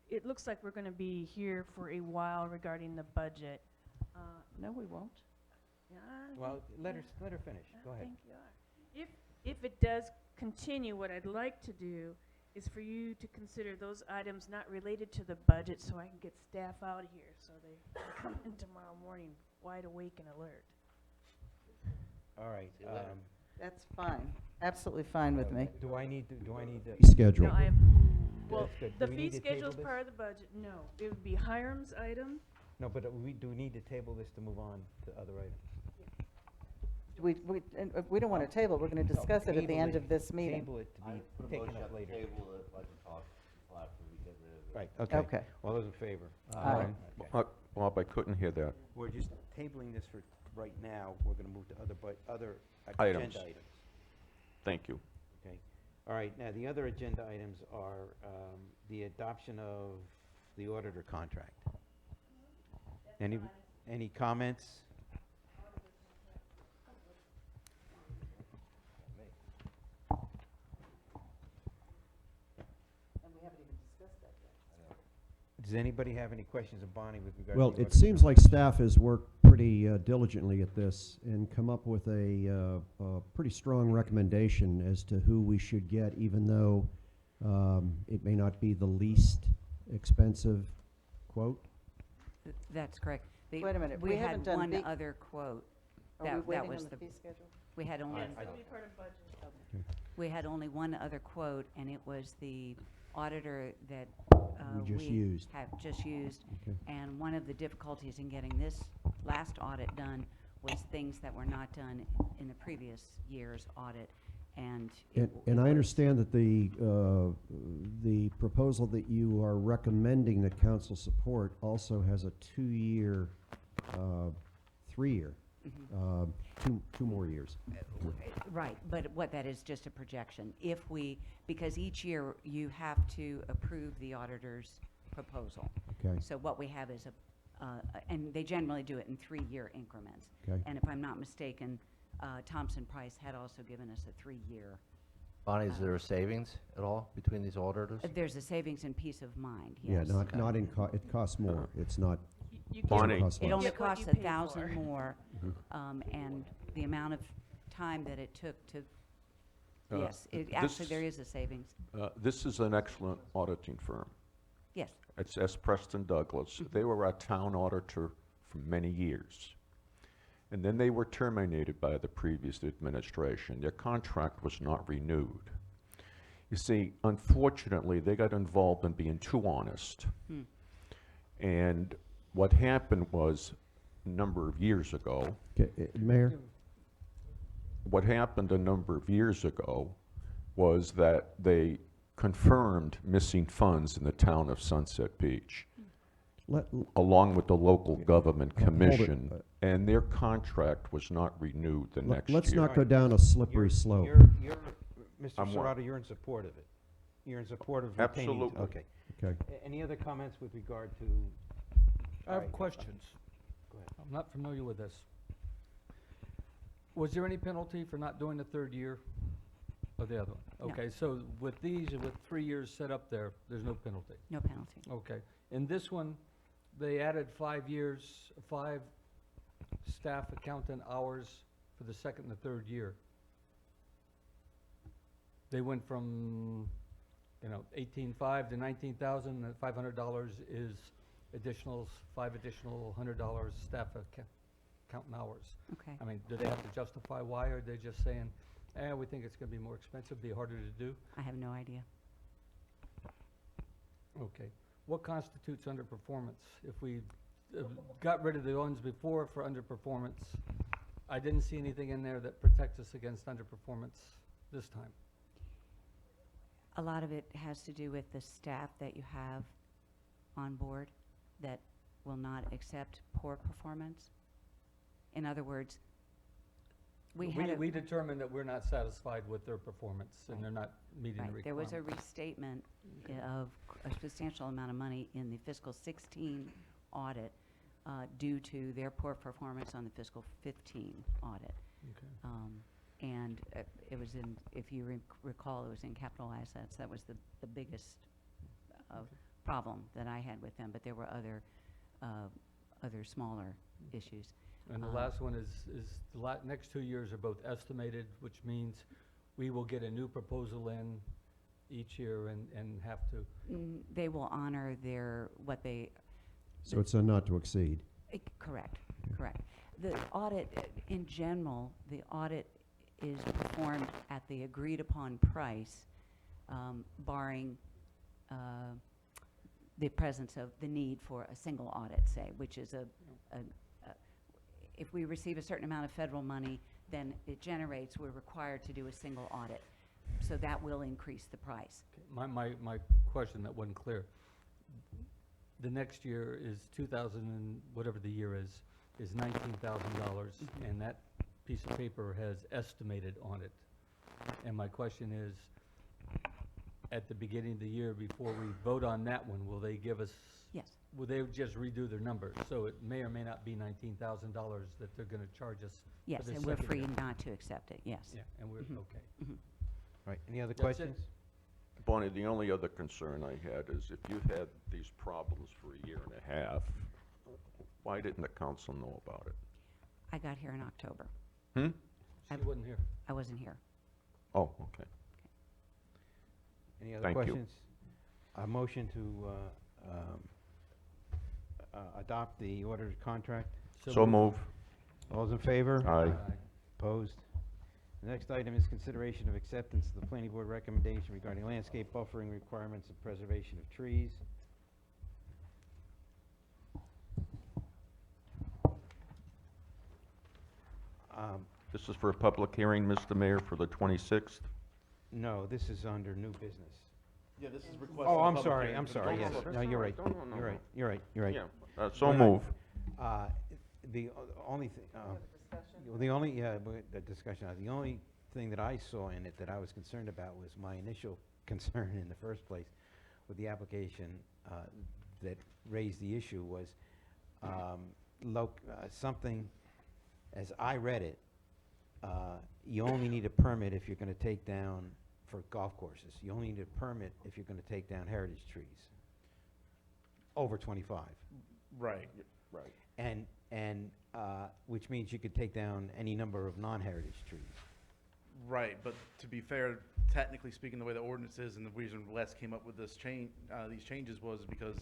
It looks like we're going to be here for a while regarding the budget. No, we won't. Yeah, I Well, think- let yeah, her finish, go I ahead. think you are. If it does continue, what I'd like to do is for you to consider those items not related to the budget, so I can get staff out here, so they can come in tomorrow morning wide awake and alert. All right, See you later. That's fine. Absolutely fine with me. do I need to, Schedule. No, I have, well, That's good. the Do we fee need to table schedule's this? part of the budget, no. It would be Hiram's item. No, but do we need to table this to move on to other items? And if we don't want to table, we're going to discuss it at the Table end it. of this meeting. Table it to I be put a taken motion up on the later. table, budget talk, after we get rid of it. Right, okay. Okay. All those in favor? Aye. Okay. Bob, I couldn't hear that. We're just tabling this for right now. We're gonna move to other Items. agenda items. Thank you. Okay. All right, now, the other agenda items are the adoption of the auditor contract. Any comments? And we haven't even discussed that yet. Does anybody have any questions of Bonnie with regard to Well, the it auditor seems like staff has worked pretty diligently at this and come up with a pretty strong recommendation as to who we should get, even though it may not be the least expensive quote. That's correct. Wait a minute, we haven't done one fee- other quote. Are we That waiting was on the fee schedule? We had only, Yes, it'll be part of budget. We had only one other quote, and it was the auditor that We just used. have just used. Okay. And one of the difficulties in getting this last audit done was things that were not done in the previous year's audit, and. And I understand that the proposal that you are recommending that council support also has a 2-year, 3-year, two more years. Right, but what that is, just a projection. If we, because each year you have to approve the auditor's proposal. Okay. So what we have is and they generally do it in 3-year increments. Okay. And if I'm not mistaken, Thompson Price had also given us a 3-year. Bonnie, is there a savings at all between these auditors? There's a savings in peace of mind, Yeah, yes. not in, it costs more. It's not. You doesn't Bonnie. cost It less. only Get what costs you pay 1,000 for. more, and the amount of time that it took to, yes, actually, there is a savings. This is an excellent auditing firm. Yes, It's S. Preston Douglas. They were our town auditor for many years. And then they were terminated by the previous administration. Their contract was not renewed. You see, unfortunately, they got involved in being too honest. And what happened was, a number of years ago, Okay, Mayor? what happened a number of years ago was that they confirmed missing funds in the town of Sunset Beach, along with the local government Hold it, commission, and their contract was not renewed the next year. Let's not go down a slippery slope. You're, Mr. I'm what? Serrato, you're in support of it. You're in support of retaining. Absolutely. Okay. Okay. Any other comments with regard to? I have Alright, questions. Go ahead. I'm not familiar with this. Was there any penalty for not doing the 3rd year of the other one? No. Okay, so with these, with 3 years set up there, there's no penalty? no penalty. Okay. In this one, they added 5 years, 5 staff accountant hours for the 2nd and the 3rd year. They went from, $18,500 to $19,000, and $500 is additional, 5 additional $100 staff accountant hours. Okay. I mean, do they have to justify why, or are they just saying, we think it's gonna be more expensive, be harder to do? I have no idea. Okay. What constitutes underperformance? If we got rid of the ones before for underperformance, I didn't see anything in there that protects us against underperformance this time. A lot of it has to do with the staff that you have on board that will not accept poor performance. In other words, we determined that we're not satisfied with their performance, and they're not meeting the right, there was requirements. a restatement of a substantial amount of money in the fiscal 16 audit due to their poor performance on the fiscal 15 audit. Okay. And it was in, if you recall, it was in capital assets. That was the biggest problem that I had with them, but there were other smaller issues. And the last one is the next 2 years are both estimated, which means we will get a new proposal in each year and have to. They will honor what they. So it's a not to exceed. Correct, correct. The audit, in general, the audit is performed at the agreed-upon price, barring the presence of the need for a single audit, say, which is if we receive a certain amount of federal money, then it generates, we're required to do a single audit. So that will increase the price. My question that wasn't clear. The next year is 2,000 and whatever the year is $19,000, and that piece of paper has estimated on it. And my question is, at the beginning of the year, before we vote on that one, will they give us? Yes. Will they just redo their numbers? So it may or may not be $19,000 that they're gonna charge us for Yes, the and we're second free year. not to accept it, yes. Yeah, and we're, okay. Right, any other That's it. questions? Bonnie, the only other concern I had is if you've had these problems for a year and a half, why didn't the council know about it? I got here in October. She wasn't here. I wasn't here. Oh, okay. Any other Thank you. questions? A motion to adopt the ordered contract? So move. All those in favor? Aye. Opposed? The next item is consideration of acceptance of the planning board recommendation regarding landscape buffering requirements and preservation of trees. This is for a public hearing, Mr. Mayor, for the 26th. No, this is under new business. Yeah, this is requesting. Oh, a I'm public sorry, hearing I'm for the sorry, golf yes. course. No, you're right. No, no, no, You're right, no. you're right, you're right, you're right. So We're move. The only thing, the only, yeah, the discussion, the only thing that I saw in it that I was concerned about was my initial concern in the first place with the application that raised the issue was something, as I read it, you only need a permit if you're gonna take down, for golf courses, you only need a permit if you're gonna take down heritage trees over 25. Right. Right. And which means you could take down any number of non-heritage trees. Right, but to be fair, technically speaking, the way the ordinance is and the reason Les came up with this change, these changes was because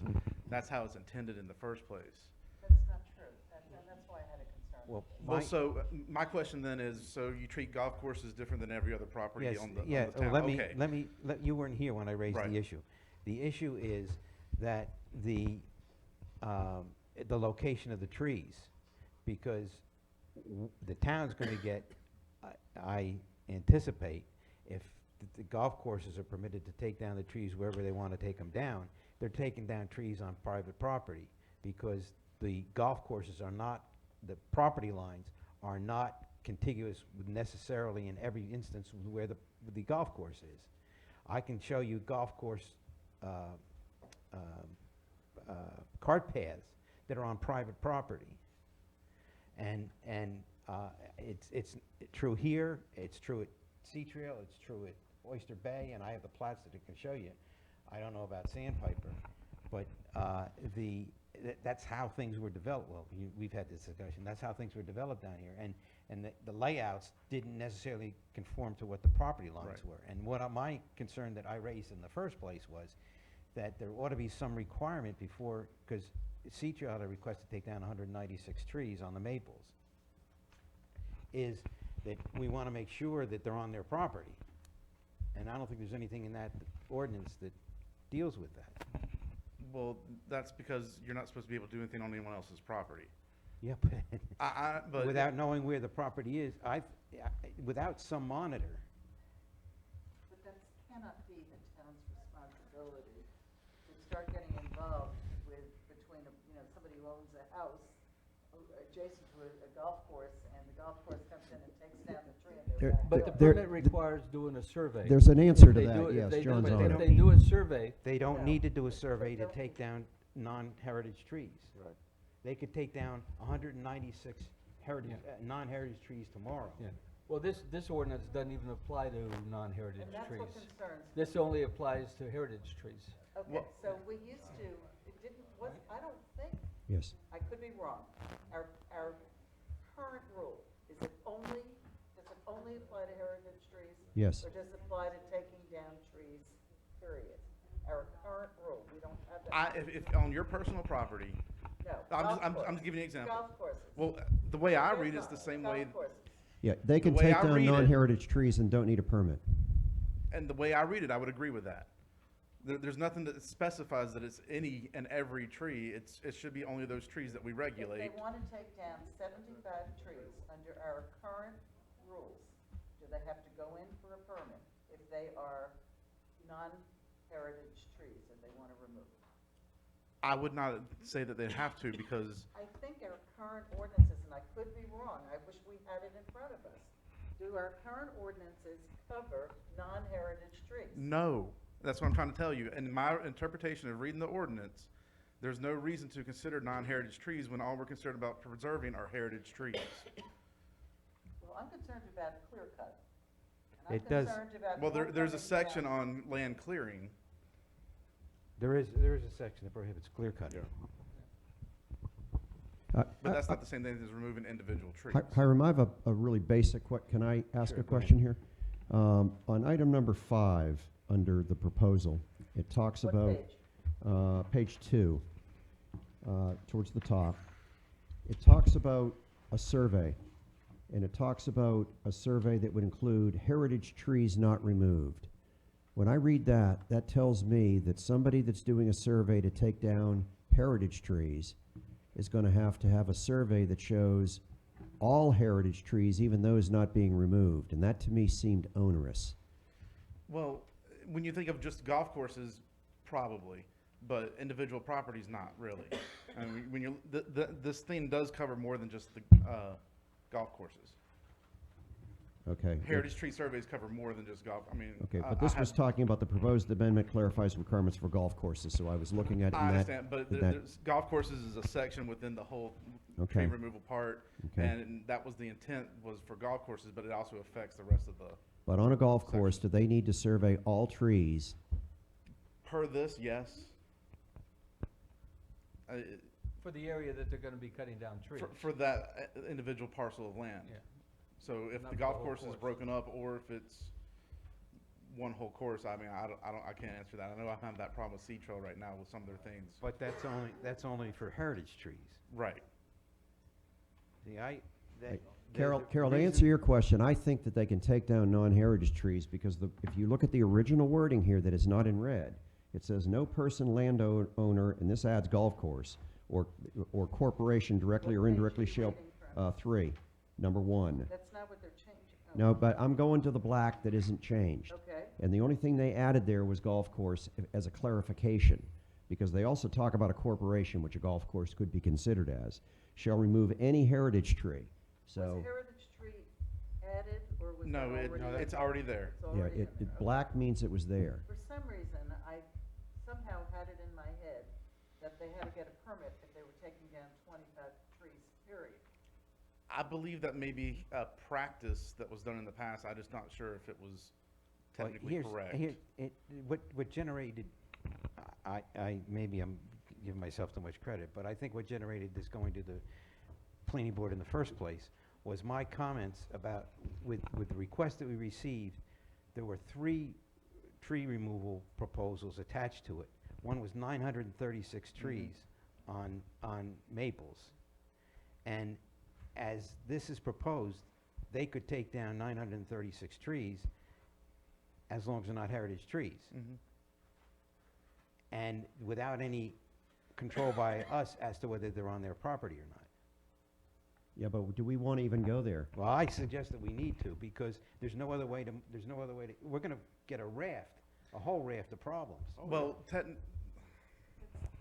that's how it's intended in the first place. That's not true. That's why I had a concern. Well, Well, my- so my question then is, so you treat golf courses different than every other property Yes, on the yeah, town? let me, Okay. you weren't here when I raised Right. the issue. The issue is that the location of the trees, because the town's gonna get, I anticipate, if the golf courses are permitted to take down the trees wherever they wanna take them down, they're taking down trees on private property, because the golf courses are not, the property lines are not contiguous with necessarily in every instance where the golf course is. I can show you golf course cart paths that are on private property. And it's true here, it's true at Sea Trail, it's true at Oyster Bay, and I have the plats that I can show you. I don't know about Sandpiper, but that's how things were developed. Well, we've had this discussion. That's how things were developed down here, and the layouts didn't necessarily conform to what the property lines Right. were. And my concern that I raised in the first place was that there ought to be some requirement before, because Sea Trail had a request to take down 196 trees on the maples, is that we want to make sure that they're on their property. And I don't think there's anything in that ordinance that deals with that. Well, that's because you're not supposed to be able to do anything on anyone else's property. Yeah, but without knowing where the property is, without some monitor. But that cannot be the town's responsibility to start getting involved between, somebody who owns a house adjacent to a golf course, and the golf course comes in and takes down the tree in their backyard. But the permit requires doing a survey. There's an answer If to they that, do it- if yes, they do John's it- on If it. they do a survey, They don't No. need to do a survey to don't take down non-heritage trees. Right. They could take down 196 non-heritage trees tomorrow. yeah. Well, this ordinance doesn't even apply to non-heritage And that's trees. what concerns me. This only applies to heritage trees. Okay, so we used to, I don't think, Yes. I could be wrong. Our current rule, does it only apply to heritage trees? Yes. Or does it apply to taking down trees, period? Our current rule, we don't have that. If on your personal property, No. I'm golf just giving you an courses. example. Golf courses. Well, the way I They're read it's not. the same way, Golf courses. Yeah, they can way take I down read it- non-heritage trees and don't need a permit. and the way I read it, I would agree with that. There's nothing that specifies that it's any and every tree. It should be only those trees that we regulate. If they want to take down 75 trees under our current rules, do they have to go in for a permit if they are non-heritage trees and they want to remove them? I would not say that they'd have to because I think our current ordinances, and I could be wrong, I wish we had it in front of us. Do our current ordinances cover non-heritage trees? no, that's what I'm trying to tell you. In my interpretation of reading the ordinance, there's no reason to consider non-heritage trees when all we're concerned about preserving are heritage trees. Well, I'm concerned about clear cut. It And does- I'm concerned about. Well, there's a homecoming section down. on land clearing. There is a section that prohibits clear cutting. But that's not the same thing as removing individual trees. Hiram, I have a really basic, can I ask Sure, a go ahead. question here? On item number 5, under the proposal, it talks What about. page? Page 2, towards the top. It talks about a survey, and it talks about a survey that would include heritage trees not removed. When I read that, that tells me that somebody that's doing a survey to take down heritage trees is going to have a survey that shows all heritage trees, even those not being removed, and that to me seemed onerous. Well, when you think of just golf courses, probably, but individual properties, not really. I mean, when you this thing does cover more than just the golf courses. Okay. Heritage tree surveys cover more than just golf. I mean, Okay, but this was talking about the proposed amendment clarifies requirements for golf courses, so I was looking at it in I that. understand, but in that- there's, golf courses is a section within the whole Okay. tree removal part, Okay. and that was the intent, was for golf courses, but it also affects the rest of the. But on a golf course, do they need to survey all trees? Per this, yes. For the area that they're gonna be cutting down trees. For that individual parcel of land. Yeah. So if Not the for golf the whole course is course. broken up, or if it's one whole course, I mean, I can't answer that. I know I have that problem with Sea Trail right now with some of their things. But that's only for heritage trees. Right. See, Carol, the Carol, to reason- answer your question, I think that they can take down non-heritage trees because if you look at the original wording here that is not in red, it says no person landowner, and this adds golf course, or corporation directly or indirectly shall, 3, number 1. That's not what they're changing. Oh, No, but I'm going to the black that isn't changed. Okay. And the only thing they added there was golf course as a clarification, because they also talk about a corporation, which a golf course could be considered as, shall remove any heritage tree. So, Was heritage tree added, or was No, that already? it's already there. It's yeah, already in there. black means it was there. For some reason, I somehow had it in my head that they had to get a permit if they were taking down 25 trees, period. I believe that may be a practice that was done in the past. I'm just not sure if it was Well, technically correct. What generated, maybe I'm giving myself too much credit, but I think what generated this going to the planning board in the first place was my comments about, with the request that we received, there were 3 tree removal proposals attached to it. One was 936 trees on maples. And as this is proposed, they could take down 936 trees as long as they're not heritage trees. Mhm. And without any control by us as to whether they're on their property or not. Yeah, but do we want to even go there? Well, I suggest that we need to, because there's no other way to, we're gonna get a whole raft of problems. Well, Nothing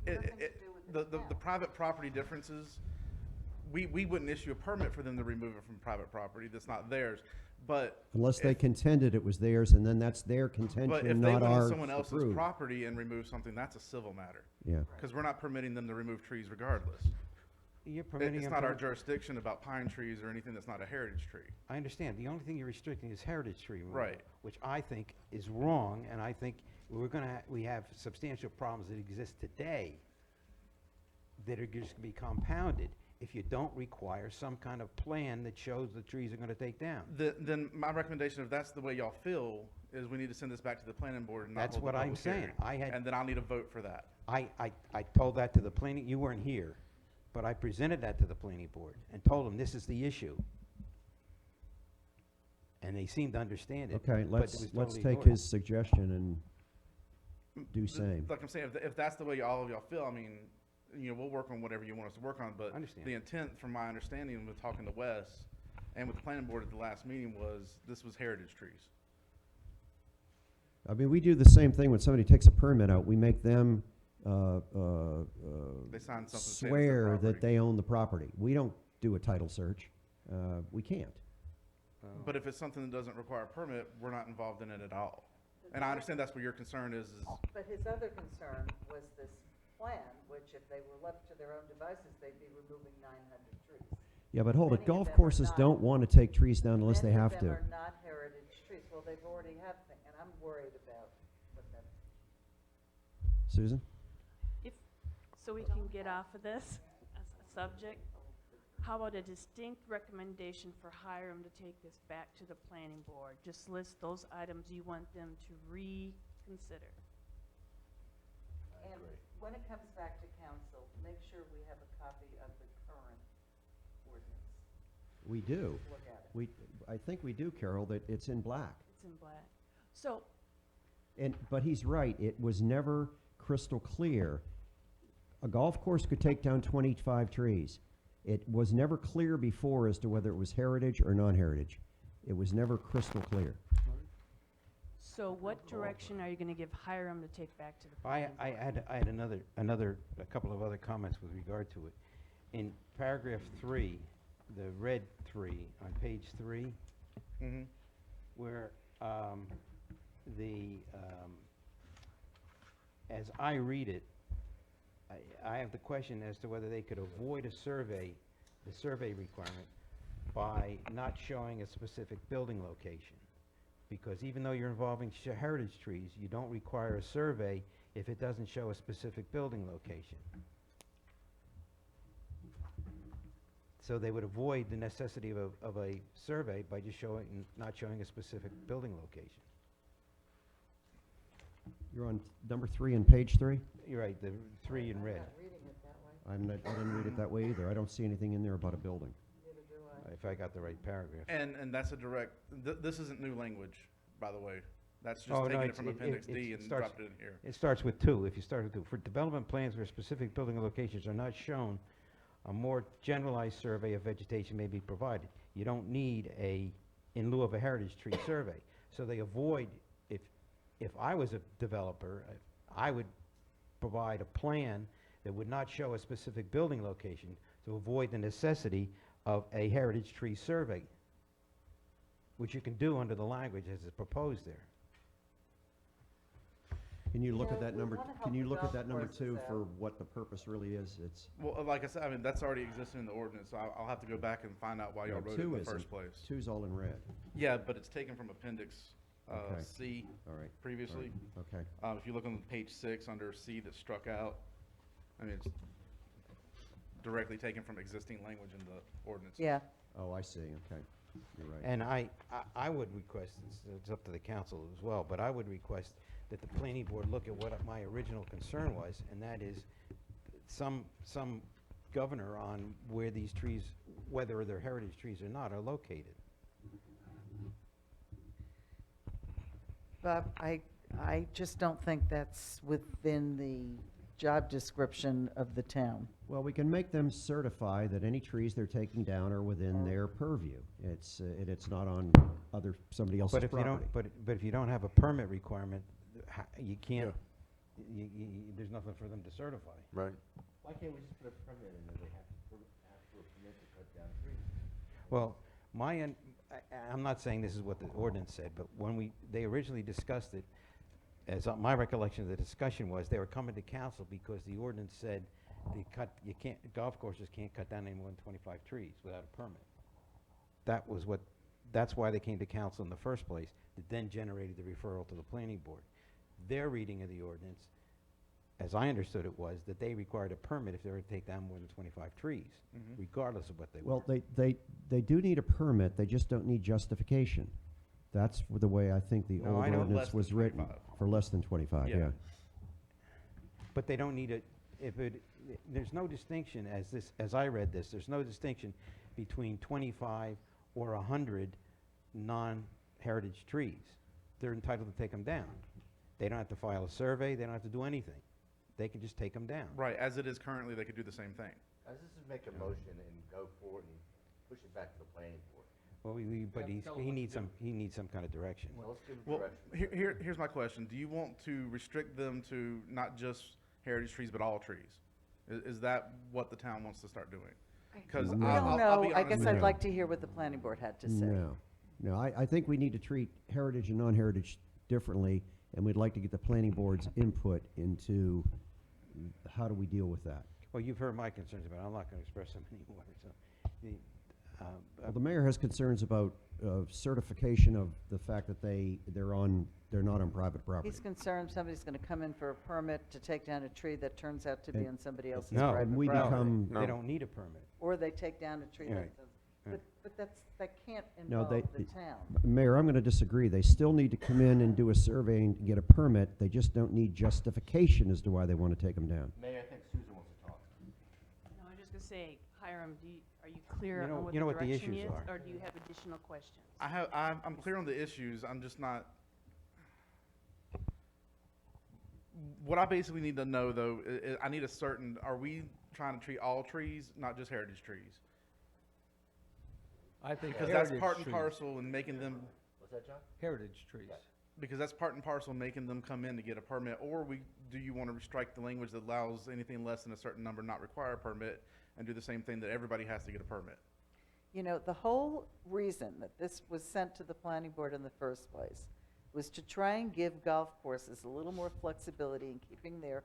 to do with the private property differences, we wouldn't issue a permit for them to remove it from private property that's not theirs. But Unless they if- contended it was theirs, and then that's their But if contention, they not went on ours someone to else's prove. property and remove something, that's a civil matter. Yeah. Because we're not permitting them to remove trees regardless. You're permitting It's them not to- our jurisdiction about pine trees or anything that's not a heritage tree. I understand. The only thing you're restricting is heritage tree removal. Right. Which I think is wrong, and I think we have substantial problems that exist today that are just gonna be compounded if you don't require some kind of plan that shows the trees are gonna take down. Then my recommendation, if that's the way y'all feel, is we need to send this back to the planning board and not That's hold what the I'm public saying. hearing. And then I'll need a vote for that. I told that to the planning, you weren't here, but I presented that to the planning board and told them this is the issue. And they seemed to understand it. Okay, but it was let's totally take ignored. his suggestion and do same. Like I'm saying, if that's the way all of y'all feel, I mean, we'll work on whatever you want us to work on, but Understand. the intent, from my understanding with talking to Wes and with the planning board at the last meeting, was this was heritage trees. I mean, we do the same thing when somebody takes a permit out. We make them They sign something saying it's their swear that property. they own the property. We don't do a title search. We can't. But if it's something that doesn't require a permit, we're not involved in it at all. And I understand that's what your concern is. But his other concern was this plan, which if they were left to their own devices, they'd be removing 900 trees. Yeah, but hold it. Many of Golf them are courses not. don't want to take trees down unless they have Many to. of them are not heritage trees. Well, they've already have, and I'm worried about what that. Susan? So we can get off of this as a subject. How about a distinct recommendation for Hiram to take this back to the planning board? Just list those items you want them to reconsider. And when it comes back to council, make sure we have a copy of the current ordinance. We do. Look at it. I think we do, Carol, that it's in black. It's in black. So, But he's right, it was never crystal clear. A golf course could take down 25 trees. It was never clear before as to whether it was heritage or non-heritage. It was never crystal clear. so what direction are you gonna give Hiram to take back to the I planning board? had a couple of other comments with regard to it. In paragraph 3, the red 3 on page 3, Mm-hmm. where as I read it, I have the question as to whether they could avoid the survey requirement by not showing a specific building location. Because even though you're involving heritage trees, you don't require a survey if it doesn't show a specific building location. So they would avoid the necessity of a survey by just not showing a specific building location. You're on number 3 and page 3? You're right, the 3 in red. I didn't read it that way either. I don't see anything in there about a building. If I got the right paragraph. And that's a direct, this isn't new language, by the way. That's just Oh, no, taking it it's- from Appendix D and starts- dropped it in here. It starts with 2, if you start with 2. For development plans where specific building locations are not shown, a more generalized survey of vegetation may be provided. You don't need in lieu of a heritage tree survey. So they avoid, if I was a developer, I would provide a plan that would not show a specific building location to avoid the necessity of a heritage tree survey, which you can do under the language as is proposed there. Can you look Yeah, at that we number, wanna help can you the look at golf that number courses 2 for out. what the purpose really is? It's, Well, like I said, I mean, that's already existing in the ordinance, so I'll have to go back and find out why y'all no, wrote it in 2 the isn't. first place. 2's all in red. Yeah, but it's taken from Appendix Okay. C All right. previously. Okay. If you look on page 6 under C that's struck out, I mean, it's directly taken from existing language in the ordinance. Yeah, Oh, I see, okay. You're right. And I would request, it's up to the council as well, but I would request that the planning board look at what my original concern was, and that is some governor on where these trees, whether they're heritage trees or not, are located. Bob, I just don't think that's within the job description of the town. Well, we can make them certify that any trees they're taking down are within their purview. It's not on somebody else's But if you property. don't, but if you don't have a permit requirement, you can't, there's nothing for them to certify. Right. Why can't we just put a permit in there? They have to ask for a permit to cut down trees. Well, I'm not saying this is what the ordinance said, but when they originally discussed it, my recollection of the discussion was, they were coming to council because the ordinance said golf courses can't cut down any more than 25 trees without a permit. That's why they came to council in the first place, that then generated the referral to the planning board. Their reading of the ordinance, as I understood it, was that they required a permit if they were to take down more than 25 trees, regardless of what they were. Well, they do need a permit, they just don't need justification. That's the way I think the No, old I know less ordinance than was written. 25. For less than 25, Yeah. yeah. But they don't need there's no distinction, as I read this, there's no distinction between 25 or 100 non-heritage trees. They're entitled to take them down. They don't have to file a survey, they don't have to do anything. They can just take them down. Right, as it is currently, they could do the same thing. Let's just make a motion and go forward and push it back to the planning board. Well, but he needs some kind of direction. Well, let's give them Well, direction. here's my question. Do you want to restrict them to not just heritage trees, but all trees? Is that what the town wants to start doing? Because No. I don't I'll know, be I honest guess with I'd you. like to hear what the planning board had to say. No, I think we need to treat heritage and non-heritage differently, and we'd like to get the planning board's input into how do we deal with that. Well, you've heard my concerns about it, I'm not gonna express them anymore, so. Well, the mayor has concerns about certification of the fact that they're not on private property. He's concerned somebody's gonna come in for a permit to take down a tree that turns out to be And- on somebody else's No, private and we property. become- They don't need a permit. Or they take down a tree Right. that does, but that can't No, involve the town. Mayor, I'm going to disagree. They still need to come in and do a survey and get a permit. They just don't need justification as to why they want to take them down. Mayor, I think Susan wants to talk. No, I'm just gonna say, Hiram, are you clear You know- on what you the know what the direction issues is? are. Or do you have additional questions? I'm clear on the issues, I'm just not. What I basically need to know, though, I need a certain, are we trying to treat all trees, not just heritage trees? I think Because that's heritage part and trees. parcel in making them, What's that, John? Heritage trees. because that's part and parcel making them come in to get a permit, or do you want to strike the language that allows anything less than a certain number not require a permit, and do the same thing that everybody has to get a permit? You know, the whole reason that this was sent to the planning board in the first place was to try and give golf courses a little more flexibility in keeping their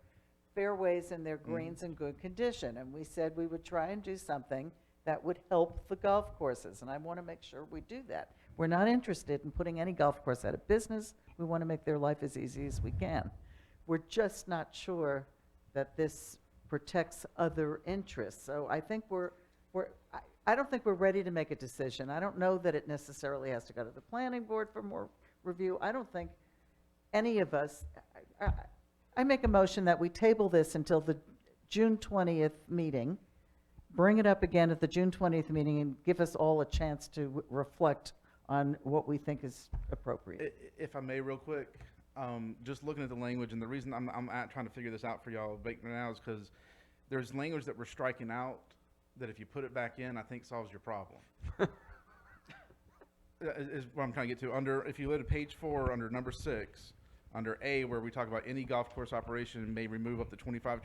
fairways and their greens in good condition. And we said we would try and do something that would help the golf courses, and I want to make sure we do that. We're not interested in putting any golf course out of business. We want to make their life as easy as we can. We're just not sure that this protects other interests. So I think I don't think we're ready to make a decision. I don't know that it necessarily has to go to the planning board for more review. I don't think any of us, I make a motion that we table this until the June 20th meeting, bring it up again at the June 20th meeting, and give us all a chance to reflect on what we think is appropriate. If I may, real quick, just looking at the language, and the reason I'm trying to figure this out for y'all right now is because there's language that we're striking out that if you put it back in, I think solves your problem. Is what I'm trying to get to. If you go to page 4, under number 6, under A, where we talk about any golf course operation may remove up to 25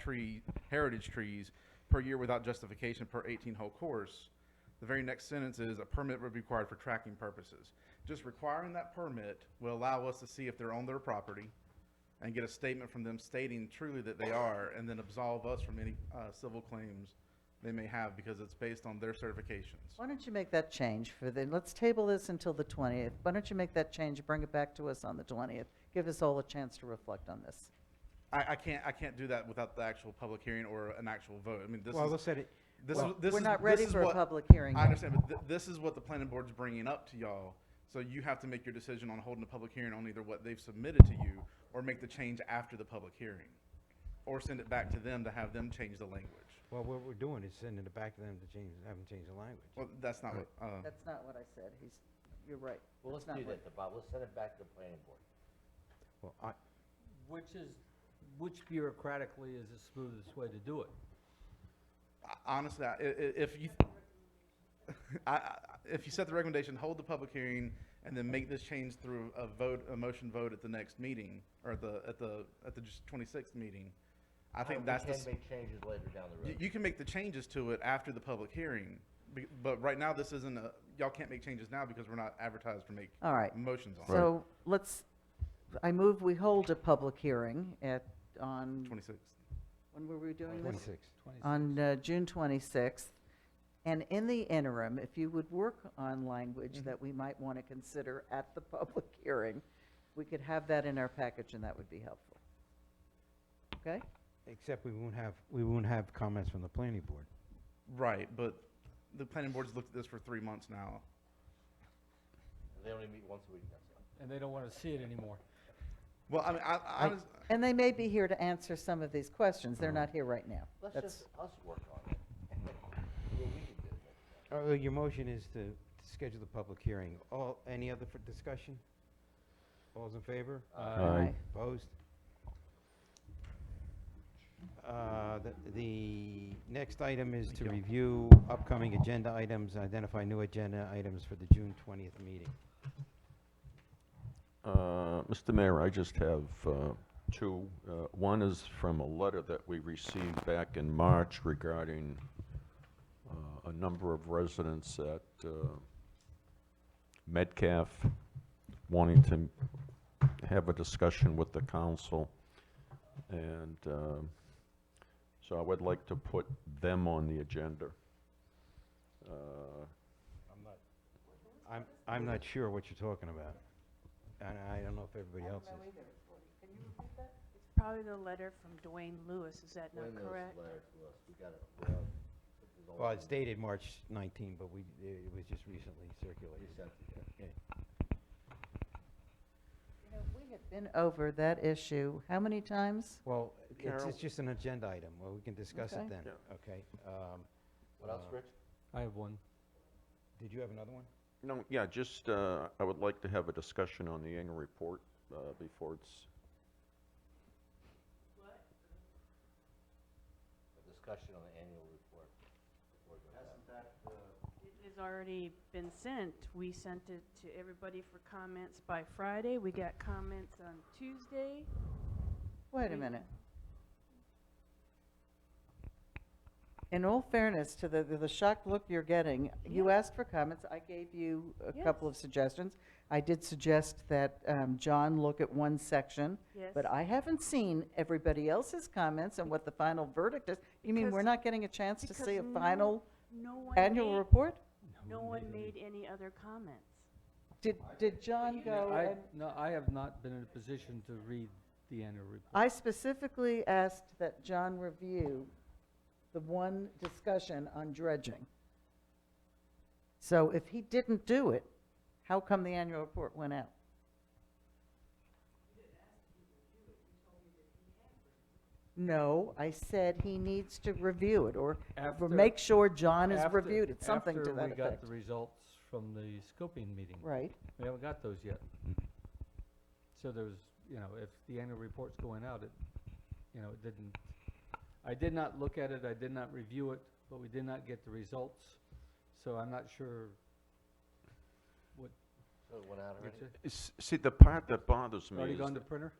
heritage trees per year without justification per 18-hole course, the very next sentence is a permit would be required for tracking purposes. Just requiring that permit will allow us to see if they're on their property and get a statement from them stating truly that they are, and then absolve us from any civil claims they may have because it's based on their certifications. Why don't you make that change let's table this until the 20th. Why don't you make that change, bring it back to us on the 20th? Give us all a chance to reflect on this. I can't do that without the actual public hearing or an actual vote. I mean, this Well, is. let's set it, We're not ready for a public hearing I yet. understand, but this is what the planning board's bringing up to y'all. So you have to make your decision on holding a public hearing on either what they've submitted to you or make the change after the public hearing. Or send it back to them to have them change the language. well, what we're doing is sending it back to them to have them change the language. Well, that's not what, That's not what I said. You're right. Well, let's That's do not that, Bob. Let's send it back to the planning board. Well, Which bureaucratically is the smoothest way to do it? honestly, if you, if you set the recommendation, hold the public hearing, and then make this change through a motion vote at the next meeting, or at the 26th meeting, I think that's the. We can make changes later down the road. You can make the changes to it after the public hearing, but right now, this isn't y'all can't make changes now because we're not advertised to make All right. motions on it. So I move we hold a public hearing on, 26th. when were we doing this? 26. On June 26th. And in the interim, if you would work on language that we might want to consider at the public hearing, we could have that in our package, and that would be helpful. Okay? Except we won't have comments from the planning board. Right, but the planning board's looked at this for 3 months now. They only meet once a week, that's all. And they don't want to see it anymore. Well, I mean, I was, And they may be here to answer some of these questions. They're not here right now. Let's That's- just, us work on it. What we can do. Your motion is to schedule the public hearing. Any other discussion? All's in favor? Aye. Opposed? The next item is to review upcoming agenda items, and identify new agenda items for the June 20th meeting. Mr. Mayor, I just have two. One is from a letter that we received back in March regarding a number of residents at Metcalf wanting to have a discussion with the council. And so I would like to put them on the agenda. I'm not sure what you're talking about. And I don't know if everybody else is. It's probably the letter from Dwayne Lewis, is that not When those correct? letters to us, we got it. Well, it's dated March 19, but it was just recently circulated. Yeah. We have been over that issue how many times? Well, Carol? it's just an agenda item. Well, we can discuss Okay. it then, Yeah. okay? What else, Rich? I have one. Did you have another one? No, yeah, just, I would like to have a discussion on the annual report before it's, A discussion on the annual report. before it goes out. It has already been sent. We sent it to everybody for comments by Friday. We got comments on Tuesday. Wait a minute. In all fairness to the shocked look you're getting, you asked for comments. I gave you a couple of suggestions. I did suggest that John look at one section. Yes. But I haven't seen everybody else's comments and what the final verdict is. You mean we're Because- not getting a chance to because see a no- final no one annual made- report? No one made any other comments. Did John go and? No, I have not been in a position to read the annual report. I specifically asked that John review the one discussion on dredging. So if he didn't do it, how come the annual report went out? No, I said he needs to review it, or After- make sure John has After- reviewed it, something to that After we got effect. the results from the scoping meeting. Right. We haven't got those yet. So there was, if the annual report's going out, it didn't, I did not look at it, I did not review it, but we did not get the results. So I'm not sure what. So it went out already? see, the part that bothers me Already is gone to that- printer?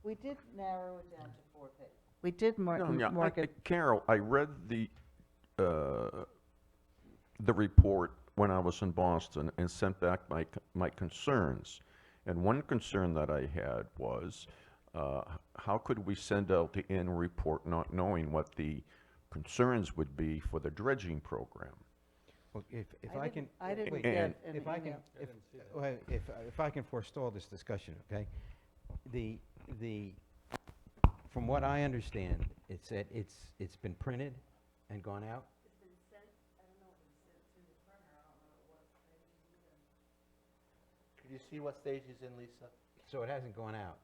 We did narrow it down to 4 pages. We did mark No, it. Carol, I read the report when I was in Boston and sent back my concerns. And one concern that I had was, how could we send out the annual report not knowing what the concerns would be for the dredging program? Well, if I I can. didn't- I didn't wait, get And- an If I can, email. if I can forestall this discussion, okay? From what I understand, it's that it's been printed and gone out? Could you see what stage he's in, Lisa? So it hasn't gone out?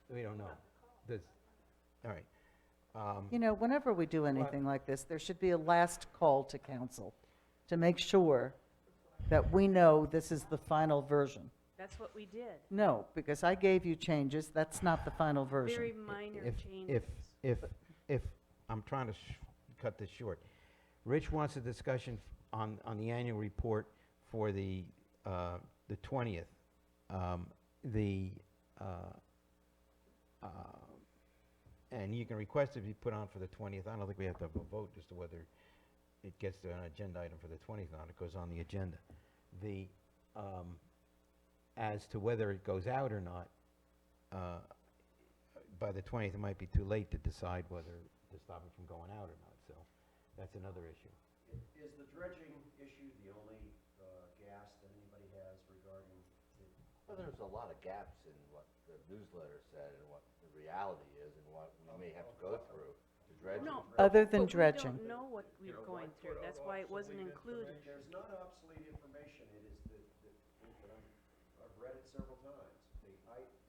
We don't know. All right. Whenever we do anything like this, there should be a last call to council to make sure that we know this is the final version. That's what we did. No, because I gave you changes, that's not the final version. Very minor If, changes. if, I'm trying to cut this short. Rich wants a discussion on the annual report for the 20th. And you can request it be put on for the 20th. I don't think we have to have a vote as to whether it gets to an agenda item for the 20th or not. It goes on the agenda. As to whether it goes out or not, by the 20th, it might be too late to decide whether to stop it from going out or not. So that's another issue. Is the dredging issue the only gas that anybody has regarding Well, there's a lot of gaps in what the newsletter said and what the reality is and what we may have to go through to dredge. No. Other than but dredging. We don't know what we're going through. That's why it wasn't included. There's not obsolete information, it is I've read it several times.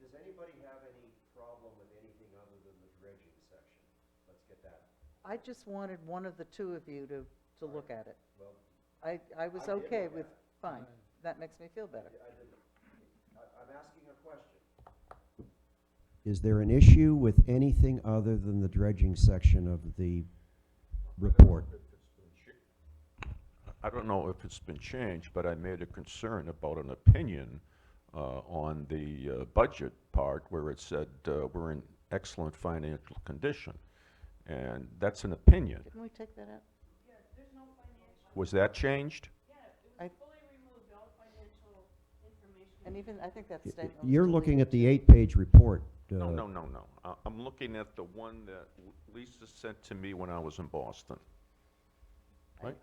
Does anybody have any problem with anything other than the dredging section? Let's get that. I just wanted one of the two of you to look at it. Well, I was I did okay look with, at it. fine, that makes me feel better. I'm asking a question. Is there an issue with anything other than the dredging section of the report? I don't know if it's been changed, but I made a concern about an opinion on the budget part where it said we're in excellent financial condition. And that's an opinion. Didn't we take that out? Was that changed? I- And even, I think that statement was You're looking deleted. at the 8-page report. No. I'm looking at the one that Lisa sent to me when I was in Boston. Right?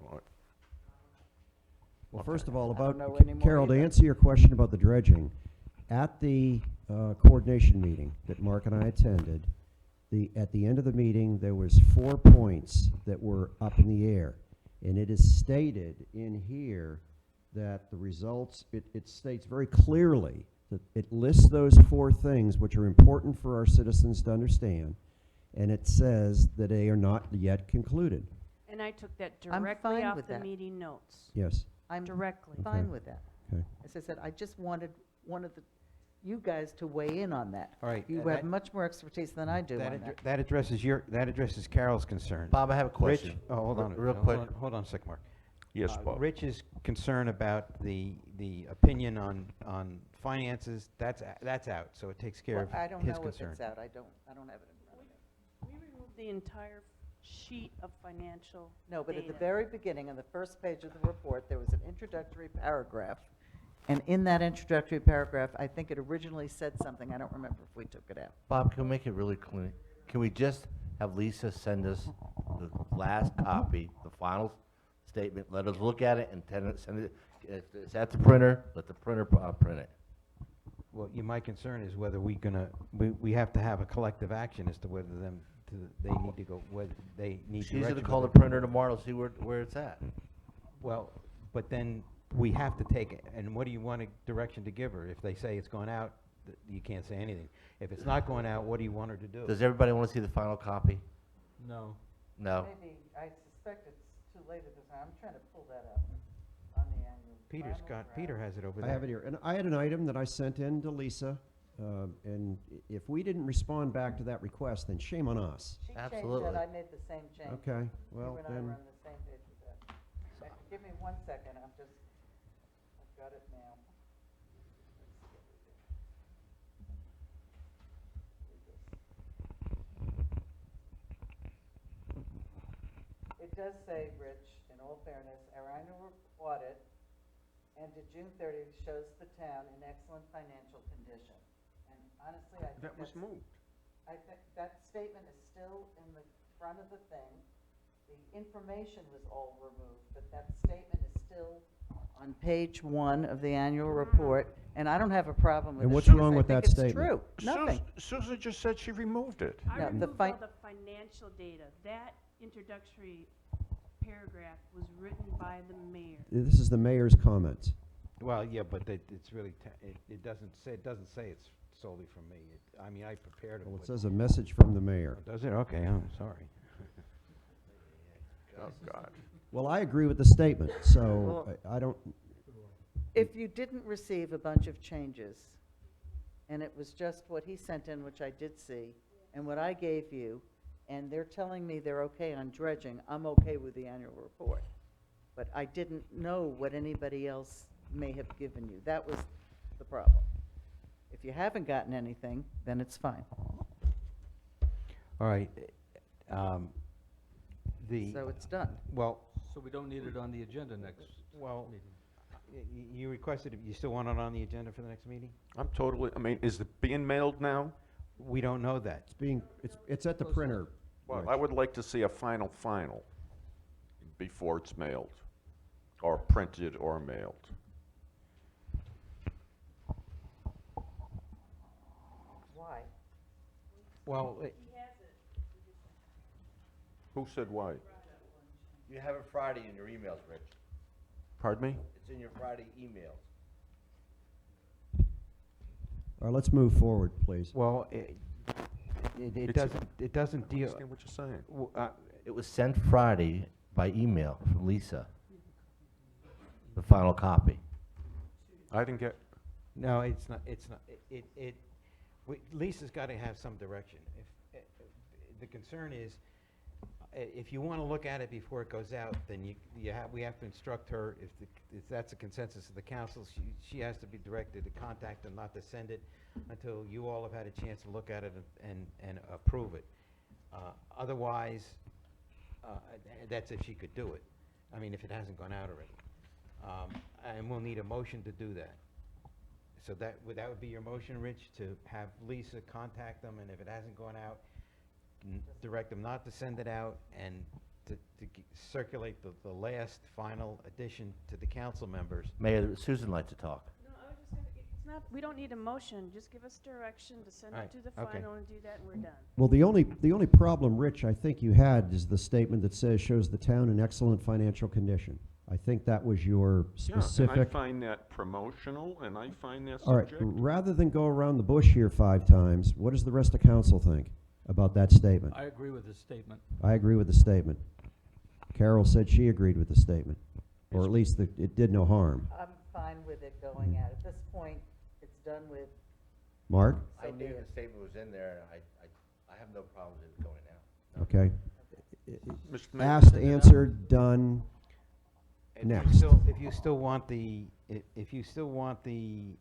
All right. Well, first of all, I don't about, know anymore Carol, to either. answer your question about the dredging, at the coordination meeting that Mark and I attended, at the end of the meeting, there was 4 points that were up in the air. And it is stated in here that the results, it states very clearly that it lists those 4 things which are important for our citizens to understand. and it says that they are not yet concluded. And I took that I'm directly fine off with the that. meeting notes. Yes. I'm Directly. fine Okay. with that. Okay. As I said, I just wanted you guys to weigh in on that. All right, You that- have much more expertise than I do on that. That addresses Carol's concerns. Bob, I have a Rich- question. Oh, hold on. Real hold quick. on- Hold on a sec, Mark. Yes, Bob. Rich's concern about the opinion on finances, that's out, so it takes care Well, of I don't his know if concern. it's out. I don't have it in front of me. We removed the entire sheet of financial No, but at the data. very beginning, on the first page of the report, there was an introductory paragraph. And in that introductory paragraph, I think it originally said something. I don't remember if we took it out. Bob, can we make it really clean? Can we just have Lisa send us the last copy, the final statement, let us look at it and send it, if it's at the printer, let the printer print it. Well, my concern is whether we have to have a collective action as to whether they need to go, whether they need It's easy to direction, call the whether- printer tomorrow to see where it's at. Well, but then we have to take it, and what do you want a direction to give her? If they say it's going out, you can't say anything. If it's not going out, what do you want her to do? Does everybody want to see the final copy? No. No? Maybe, I suspect it's too late at this time. I'm trying to pull that up on the annual. Peter has it over I there. have it here. And I had an item that I sent in to Lisa, and if we didn't respond back to that request, then shame on us. She changed Absolutely. that. I made the same change. Okay, well, You and I then- were on the same page with that. Give me 1 second. I've got it now. It does say, Rich, in all fairness, our annual audit ended June 30th shows the town in excellent financial condition. And honestly, I think That was that's- moved. I think that statement is still in the front of the thing. The information was all removed, but that statement is still on page 1 of the annual report, and I don't have a problem with it. And what's because wrong I with think that it's statement? true. Nothing. Susan just said she removed it. I No, the removed fi- all the financial data. That introductory paragraph was written by the mayor. This is the mayor's comments. Well, yeah, but it's really, it doesn't say it's solely from me. I mean, I prepared it. Well, it but- says a message from the mayor. Oh, does it? Okay, I'm sorry. Oh, God. Well, I agree with the statement, so Well- I don't, If you didn't receive a bunch of changes, and it was just what he sent in, which I did see, and what I gave you, and they're telling me they're okay on dredging, I'm okay with the annual report. But I didn't know what anybody else may have given you. That was the problem. If you haven't gotten anything, then it's fine. All right. So it's done. Well, So we don't need it on the agenda next Well, meeting. you requested, you still want it on the agenda for the next meeting? I mean, is it being mailed now? We don't know that. it's at the printer. Well, Rich. I would like to see a final before it's mailed, or printed or mailed. Why? Well, Who said why? You have it Friday in your emails, Rich. Pardon me? It's in your Friday emails. All right, let's move forward, please. well, it doesn't deal. Understand what you're saying? It was sent Friday by email from Lisa. The final copy. I didn't get, No, it's not, Lisa's gotta have some direction. The concern is, if you wanna look at it before it goes out, then we have to instruct her, if that's a consensus of the council, she has to be directed to contact them, not to send it until you all have had a chance to look at it and approve it. Otherwise, that's if she could do it. I mean, if it hasn't gone out already. And we'll need a motion to do that. So that would be your motion, Rich, to have Lisa contact them, and if it hasn't gone out, direct them not to send it out, and to circulate the last final addition to the council members. Mayor, Susan likes to talk. No, I was just gonna, it's not, we don't need a motion. Just give us direction to send Right, it to the okay. final and do that, and we're done. Well, the only problem, Rich, I think you had is the statement that says shows the town in excellent financial condition. I think that was your yeah, and I specific. find that promotional, and I find that All right, subjective. rather than go around the bush here 5 times, what does the rest of council think? about that statement? I agree with his statement. I agree with the statement. Carol said she agreed with the statement, or at least that it did no harm. I'm fine with it going out. At this point, it's done with. Mark? I So be knew it. the statement was in there, and I have no problem with it going out. Okay. Mr. Mayor, Asked, answered, done. Next. If you still want the, if you still want the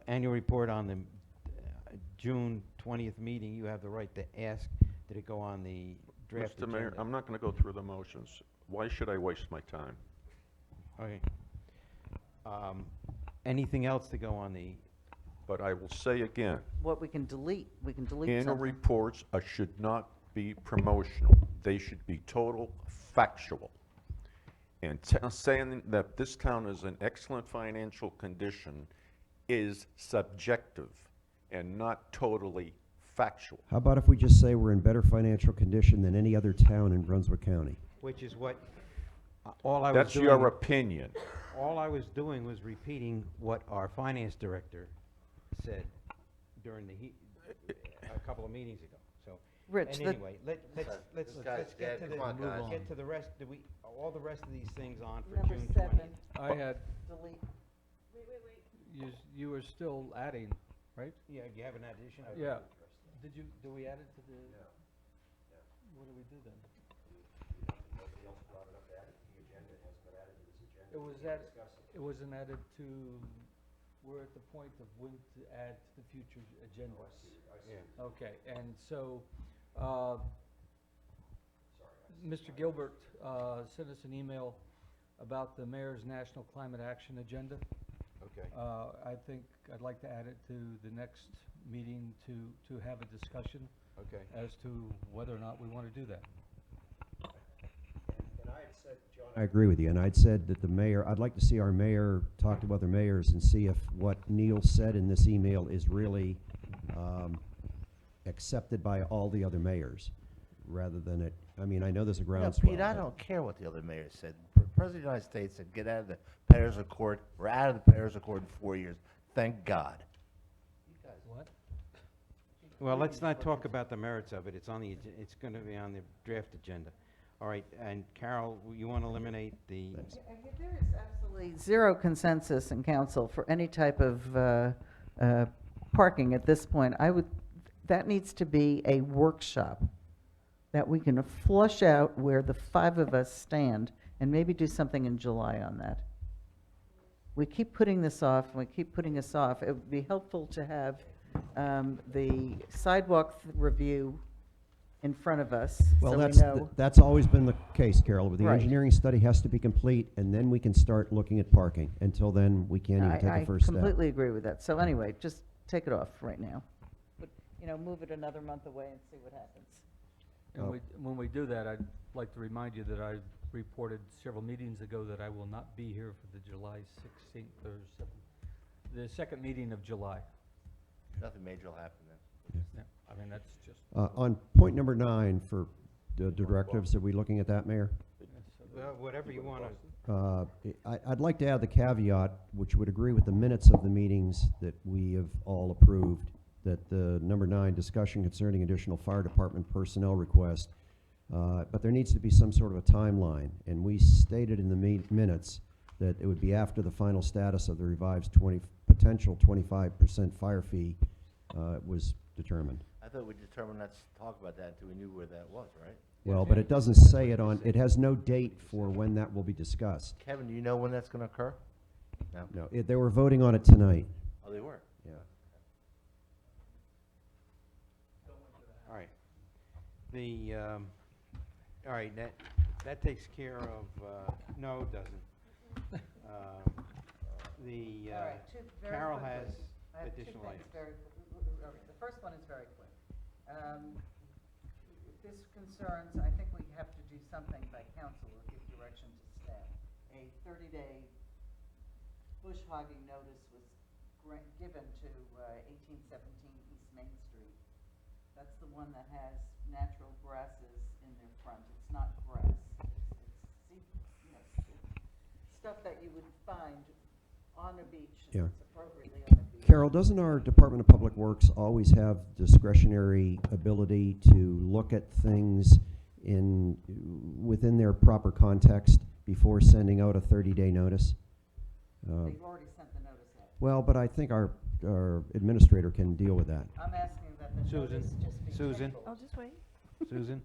annual report on the June 20th meeting, you have the right to ask, did it go on the draft Mr. agenda? Mayor, I'm not going to go through the motions. Why should I waste my time? Okay. Anything else to go on the, But I will say again, What we can delete, we can delete annual something. reports should not be promotional. They should be total factual. And saying that this town is in excellent financial condition is subjective and not totally factual. How about if we just say we're in better financial condition than any other town in Brunswick County? which is what, all I was That's doing. your opinion. All I was doing was repeating what our finance director said during a couple of meetings ago, so. Rich, And the- anyway, let's This guy's get to dead. the, Come on, guys. get to the rest, all the rest of these things on for Number June 7, 20th. I had, delete. you were still adding, right? Yeah, do you have an addition? Yeah. Do we add it to the? What do we do then? It wasn't added to, we're at the point of when to add to the future agendas. Yeah. Okay, and so, Mr. Gilbert sent us an email about the mayor's National Climate Action Agenda. Okay. I think I'd like to add it to the next meeting to have a discussion Okay. as to whether or not we want to do that. And I had said, John, I agree with you, and I'd said that the mayor, I'd like to see our mayor talk to other mayors and see if what Neil said in this email is really accepted by all the other mayors, rather than it, I mean, I know there's a No, groundswell. Pete, I but- don't care what the other mayor said. President of the United States said, get out of the Paris Accord. We're out of the Paris Accord in 4 years. Thank God. What? Well, let's not talk about the merits of it. It's on the, it's going to be on the draft agenda. All right, and Carol, you want to eliminate the, There is absolutely zero consensus in council for any type of parking at this point. That needs to be a workshop that we can flush out where the 5 of us stand and maybe do something in July on that. We keep putting this off, and we keep putting this off. It would be helpful to have the sidewalk review in front of us, Well, so we that's, know. that's always been the case, Carol. The Right. engineering study has to be complete, and then we can start looking at parking. Until then, we can't even take a first I step. completely agree with that. So anyway, just take it off right now. But, move it another month away and see what happens. And Oh. when we do that, I'd like to remind you that I reported several meetings ago that I will not be here for the July 16th or 7th, the second meeting of July. Nothing major will happen then. Yeah, I mean, that's just. On point number 9 for the directives, are we looking at that, Mayor? whatever you want to. I'd like to add the caveat, which would agree with the minutes of the meetings that we have all approved, that the number 9, discussion concerning additional fire department personnel request, but there needs to be some sort of a timeline, and we stated in the minutes that it would be after the final status of the revised potential 25% fire fee was determined. I thought we determined not to talk about that until we knew where that was, right? Well, but it doesn't say it on, it has no date for when that will be discussed. Kevin, do you know when that's going to occur? No? No, they were voting on it tonight. Oh, they were? Yeah. All right. All right, that takes care of, no, it doesn't. All right, very Carol quickly. has I have 2 additional things items. all right, the first one is very quick. If this concerns, I think we have to do something by council or give direction to staff. A 30-day bush hogging notice was given to 1817 East Main Street. That's the one that has natural grasses in their front. It's not grass. It's stuff that you would find on a beach. Yeah. It's appropriately on a beach. Carol, doesn't our Department of Public Works always have discretionary ability to look at things within their proper context before sending out a 30-day notice? They've already sent the notice out. Well, but I think our administrator can deal with that. I'm asking that the Susan, notice just be Susan. tabled. I'll just wait. Susan?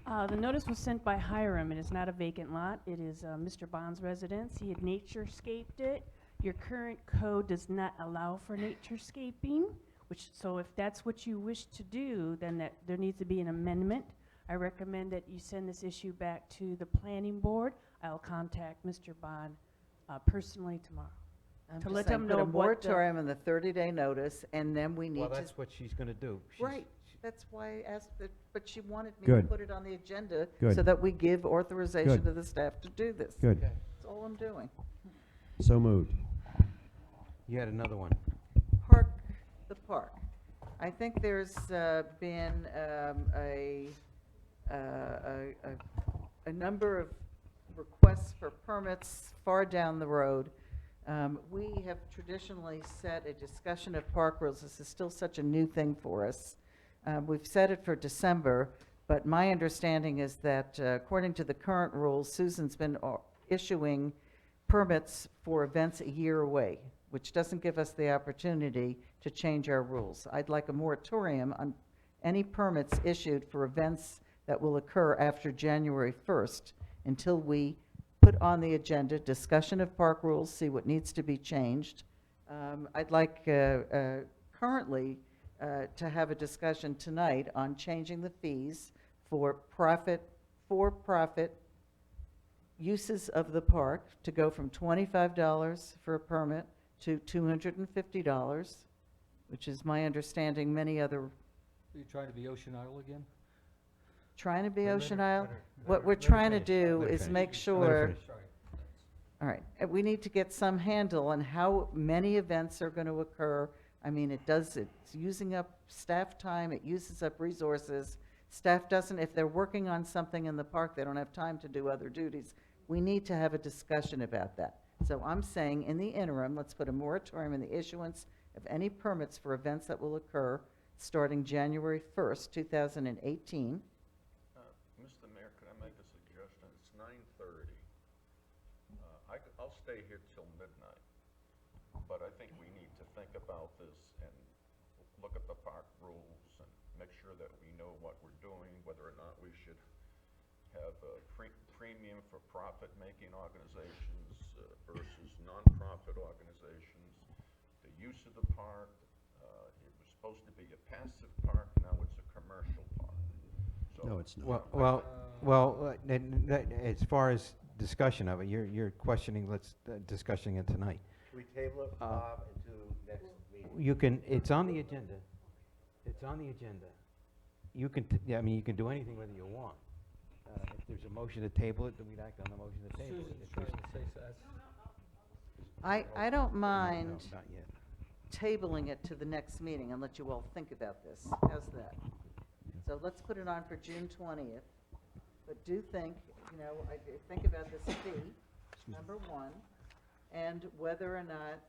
The notice was sent by Hiram. It is not a vacant lot. It is Mr. Bond's residence. He had naturescaped it. Your current code does not allow for naturescaping, so if that's what you wish to do, then there needs to be an amendment. I recommend that you send this issue back to the planning board. I'll contact Mr. Bond personally tomorrow. I'm to just let saying, them put know a what the- moratorium on the 30-day notice, and then we need Well, to. that's what she's gonna do. Right, that's why I asked, but she wanted me to Good. put it on the agenda Good. so that we give authorization Good. to the staff to do this. Good. That's all I'm doing. So moved. You had another one. The park. I think there's been a number of requests for permits far down the road. We have traditionally set a discussion of park rules. This is still such a new thing for us. We've set it for December, but my understanding is that according to the current rules, Susan's been issuing permits for events a year away, which doesn't give us the opportunity to change our rules. I'd like a moratorium on any permits issued for events that will occur after January 1st until we put on the agenda discussion of park rules, see what needs to be changed. I'd like currently to have a discussion tonight on changing the fees for for-profit uses of the park to go from $25 for a permit to $250, which is my understanding many other. Are you trying to be Ocean Isle again? Trying to be Let her- Ocean let Isle? her- What let we're her trying to finish. do Let her is finish. make Let her sure, finish. Sorry. all right, we need to get some handle on how many events are going to occur. I mean, it's using up staff time, it uses up resources. Staff doesn't, if they're working on something in the park, they don't have time to do other duties. We need to have a discussion about that. So I'm saying, in the interim, let's put a moratorium in the issuance of any permits for events that will occur starting January 1st, 2018. Mr. Mayor, could I make a suggestion? It's 9:30. I'll stay here till midnight, but I think we need to think about this and look at the park rules and make sure that we know what we're doing, whether or not we should have a premium for profit-making organizations versus nonprofit organizations. The use of the park, it was supposed to be a passive park, now it's a commercial park. So No, it's not. As far as discussion of it, you're questioning, discussing it tonight. Can we table it, Bob, into next meeting? You can, it's on the agenda. It's on the agenda. You can, I mean, you can do anything whether you want. If there's a motion to table it, then we'd act on the motion to table it. Susan's If trying there's- to say that. I don't mind No, not yet. tabling it to the next meeting and let you all think about this. How's that? So let's put it on for June 20th. But do think, think about this fee, number one, and whether or not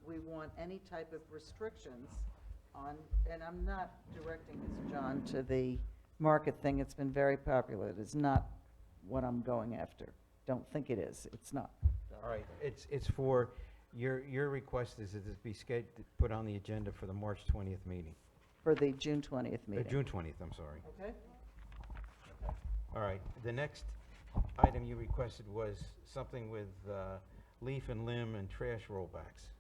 we want any type of restrictions on, and I'm not directing this, John, to the market thing. It's been very popular. It is not what I'm going after. Don't think it is. It's not. All right, it's for, your request is that this be put on the agenda for the March 20th meeting. For the June 20th meeting. June 20th, I'm sorry. Okay? All right, the next item you requested was something with leaf and limb and trash rollbacks.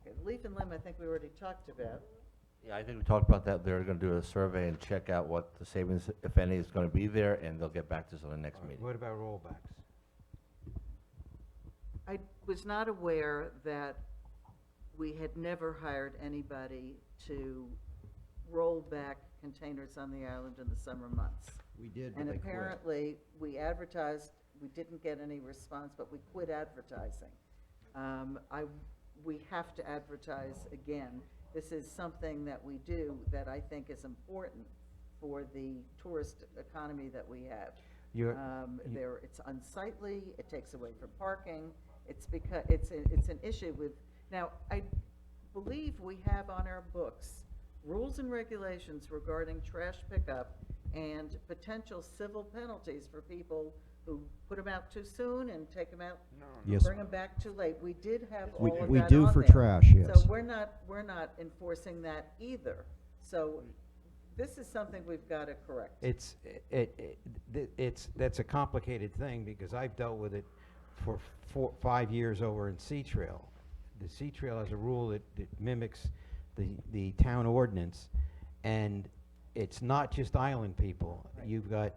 Okay, leaf and limb, I think we already talked about. Yeah, I think we talked about that. They're gonna do a survey and check out what the savings, if any, is gonna be there, and they'll get back to us on the next meeting. What about rollbacks? I was not aware that we had never hired anybody to roll back containers on the island in the summer months. We did, but And they quit. apparently, we advertised, we didn't get any response, but we quit advertising. We have to advertise again. This is something that we do that I think is important for the tourist economy that we have. It's unsightly, it takes away from parking, it's because, it's an issue with, now, believe we have on our books rules and regulations regarding trash pickup and potential civil penalties for people who put them out too soon and take them out, Yes. bring them back too late. We did have We- all of we that do on for there. trash, yes. So we're not enforcing that either. So this is something we've got to correct. That's a complicated thing, because I've dealt with it for 5 years over in Sea Trail. The Sea Trail has a rule that mimics the town ordinance, and it's not just island people. You've got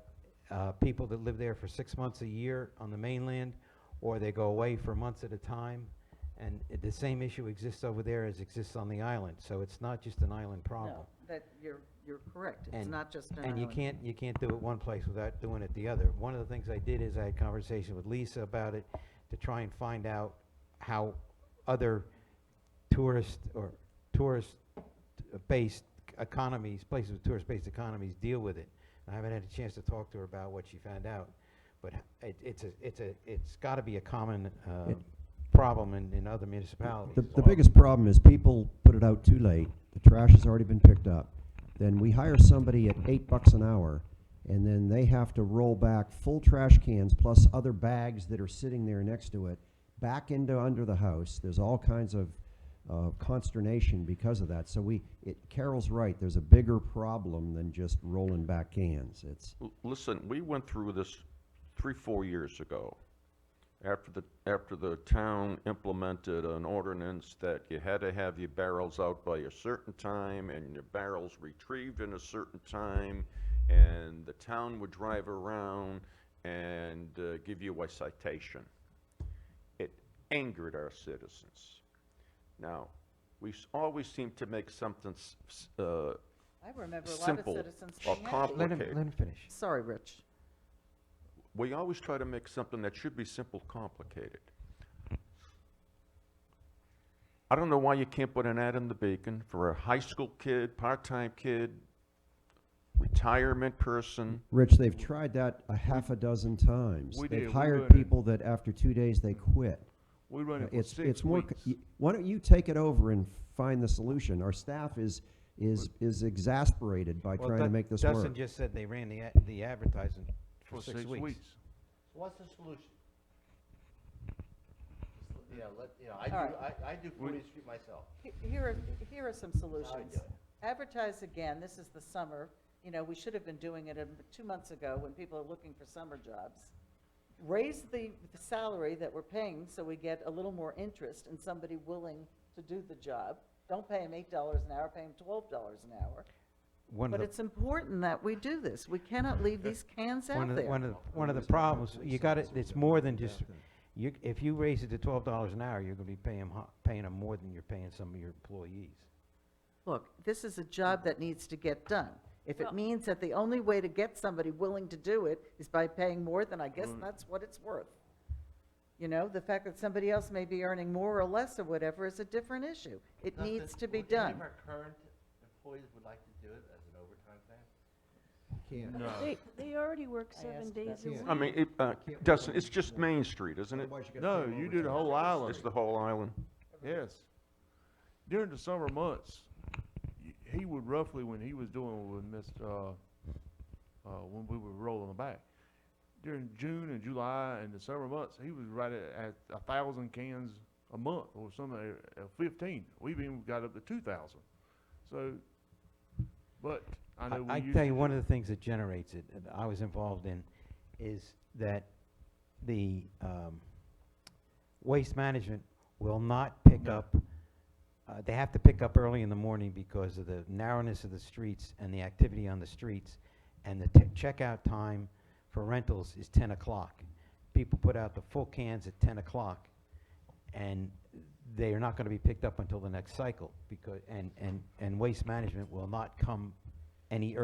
people that live there for 6 months a year on the mainland, or they go away for months at a time, and the same issue exists over there as exists on the island. So it's not just an island problem. No, that, you're correct. It's And- not just an And you island. can't do it one place without doing it the other. One of the things I did is I had conversation with Lisa about it to try and find out how other tourist-based economies, places with tourist-based economies deal with it. I haven't had a chance to talk to her about what she found out, but it's gotta be a common, problem in other municipalities. The biggest problem is people put it out too late, the trash has already been picked up. Then we hire somebody at $8 an hour, and then they have to roll back full trash cans plus other bags that are sitting there next to it, back into under the house. There's all kinds of consternation because of that. So Carol's right, there's a bigger problem than just rolling back cans. Listen, we went through this 3-4 years ago, after the town implemented an ordinance that you had to have your barrels out by a certain time and your barrels retrieved in a certain time, and the town would drive around and give you a citation. It angered our citizens. Now, we always seem to make something I remember a lot of simple citizens or being happy. complicated. Let him finish. Sorry, Rich. We always try to make something that should be simple complicated. I don't know why you can't put an ad in the Beacon for a high school kid, part-time kid, retirement person. Rich, they've tried that a half a dozen times. We They've did. We hired run it. people that after 2 days, they quit. We run it for It's 6 more. weeks. Why don't you take it over and find the solution? Our staff is exasperated by trying to make this work. Dustin just said they ran the advertising for 6 weeks. So what's the solution? All I do 40th Street myself. Here are some solutions. Advertise again, this is the summer, we should have been doing it 2 months ago when people are looking for summer jobs. Raise the salary that we're paying so we get a little more interest in somebody willing to do the job. Don't pay them $8 an hour, pay them $12 an hour. But it's important that we do this. We cannot leave these cans out there. One of the problems, it's more than just, if you raise it to $12 an hour, you're gonna be paying them more than you're paying some of your employees. Look, this is a job that needs to get done. If it Well- means that the only way to get somebody willing to do it is by paying more, then I guess that's what it's worth. The fact that somebody else may be earning more or less or whatever is a different issue. It needs to be Would any done. of our current employees would like to do it as an overtime thing? They already work I 7 asked days that a too. week. I mean, Dustin, it's just Main Street, isn't it? No, you do the whole island. It's the whole island. Yes. During the summer months, he would roughly, when he was doing with when we were rolling them back, during June and July and the summer months, he was right at 1,000 cans a month or something, 15. We've even got up to 2,000. So, but I know we I used tell to you, one do- of the things that generates it, that I was involved in, is that the waste management will not pick up, they have to pick up early in the morning because of the narrowness of the streets and the activity on the streets, and the checkout time for rentals is 10 o'clock. People put out the full cans at 10 o'clock, and they are not going to be picked up until the next cycle, because, and waste management will not come any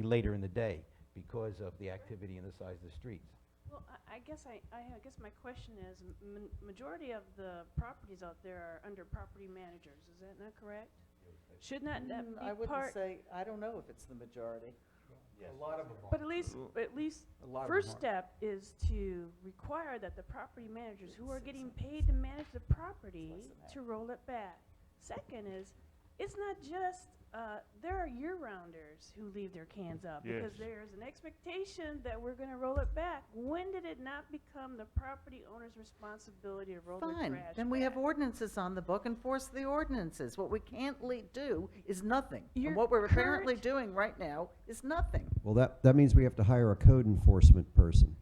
later in the day because of the activity and the size of the streets. Well, I guess my question is, majority of the properties out there are under property managers, is that not correct? Shouldn't that I be wouldn't part, say, I don't know if it's the majority. A lot of them but at least, A lot of first them step is to require that the property managers who are getting paid to manage the property to roll it back. Second is, it's not just, there are year-rounders who leave their cans up. Because Yes. there's an expectation that we're gonna roll it back. When did it not become the property owner's responsibility to roll their trash Fine, back? then we have ordinances on the book, enforce the ordinances. What we can't do is nothing. Your And what we're apparently current- doing right now is nothing. Well, that means we have to hire a code enforcement person.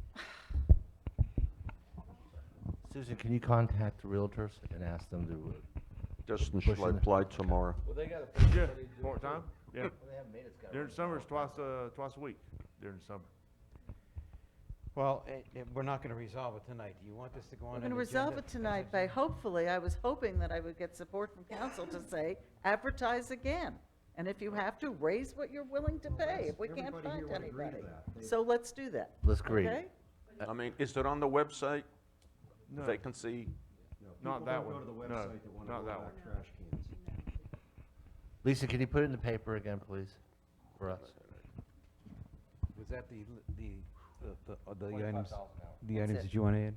Susan, can you contact the realtors and ask them to? Justin, Pushing shall I it. apply tomorrow? Well, they gotta. Yeah, part-time, yeah. Well, they haven't made us go. During the summer, it's twice a week, during the summer. Well, we're not gonna resolve it tonight. Do you want this to go on We're an going to agenda? resolve it tonight by, hopefully, I was hoping that I would get support from council to say, advertise again. And if you have to, raise what you're willing to pay, if we can't everybody here find would agree to anybody. that. So let's do that. Let's agree. Okay? I mean, is it on the website? No. Vacancy? Not People that don't one. go to the No, website that want to not roll that back one. trash cans. Lisa, can you put it in the paper again, please, for us? Was that the $25,000 items, now. the That's items it. that you want to add?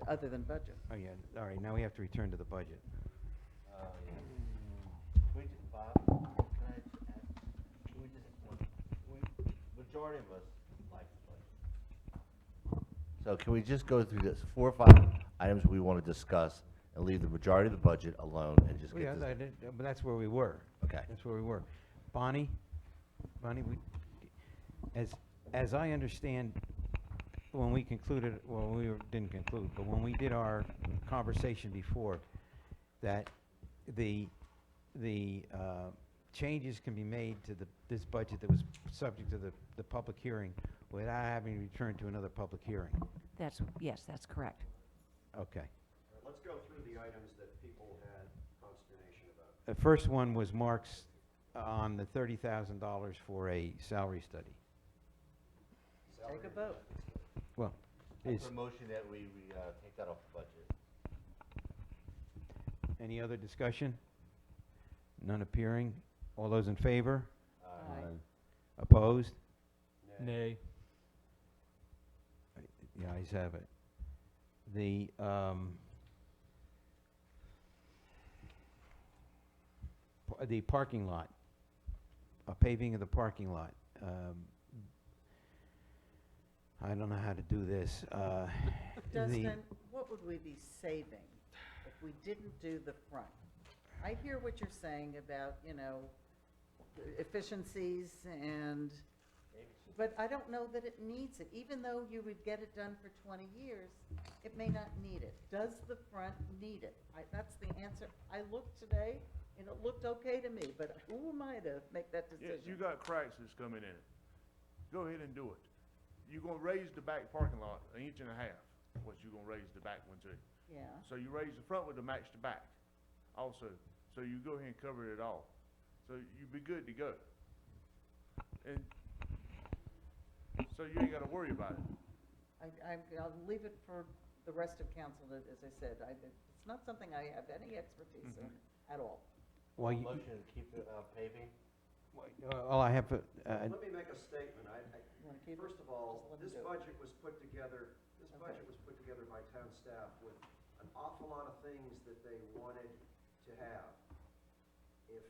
Other than budget. Oh, yeah, all right, now we have to return to the budget. We just, Bob, can I just ask, we just, majority of us like the budget. So can we just go through this, 4 or 5 items we want to discuss and leave the majority of the budget alone and just Well, yeah, get this? but that's where we were. Okay. That's where we were. Bonnie, as I understand, when we concluded, well, didn't conclude, but when we did our conversation before, that the changes can be made to this budget that was subject to the public hearing without having to return to another public hearing. Yes, that's correct. Okay. Let's go through the items that people had consternation about. The first one was Mark's on the $30,000 for a salary study. Take a vote. Well, is Promotion that we take that off the budget. any other discussion? None appearing. All those in favor? Aye. Opposed? Nay. The ayes have it. The parking lot, paving of the parking lot. I don't know how to do this. Dustin, what would we be saving if we didn't do the front? I hear what you're saying about, efficiencies but I don't know that it needs it. Even though you would get it done for 20 years, it may not need it. Does the front need it? That's the answer. I looked today, and it looked okay to me, but who am I to make that Yes, decision? you got cracks that's coming in it. Go ahead and do it. You're gonna raise the back parking lot 1.5 inches, what you gonna raise the back one to. Yeah. So you raise the front one to match the back also. So you go ahead and cover it all. So you be good to go. And so you ain't gotta worry about it. I'll leave it for the rest of council, as I said. It's not something I have any expertise in at all. Well, Motion to keep it paving? all I have, Let me make a statement. You wanna keep it? First of all, Just let 'em this do it. budget was put together, by town staff with an awful lot of things that they wanted to have. If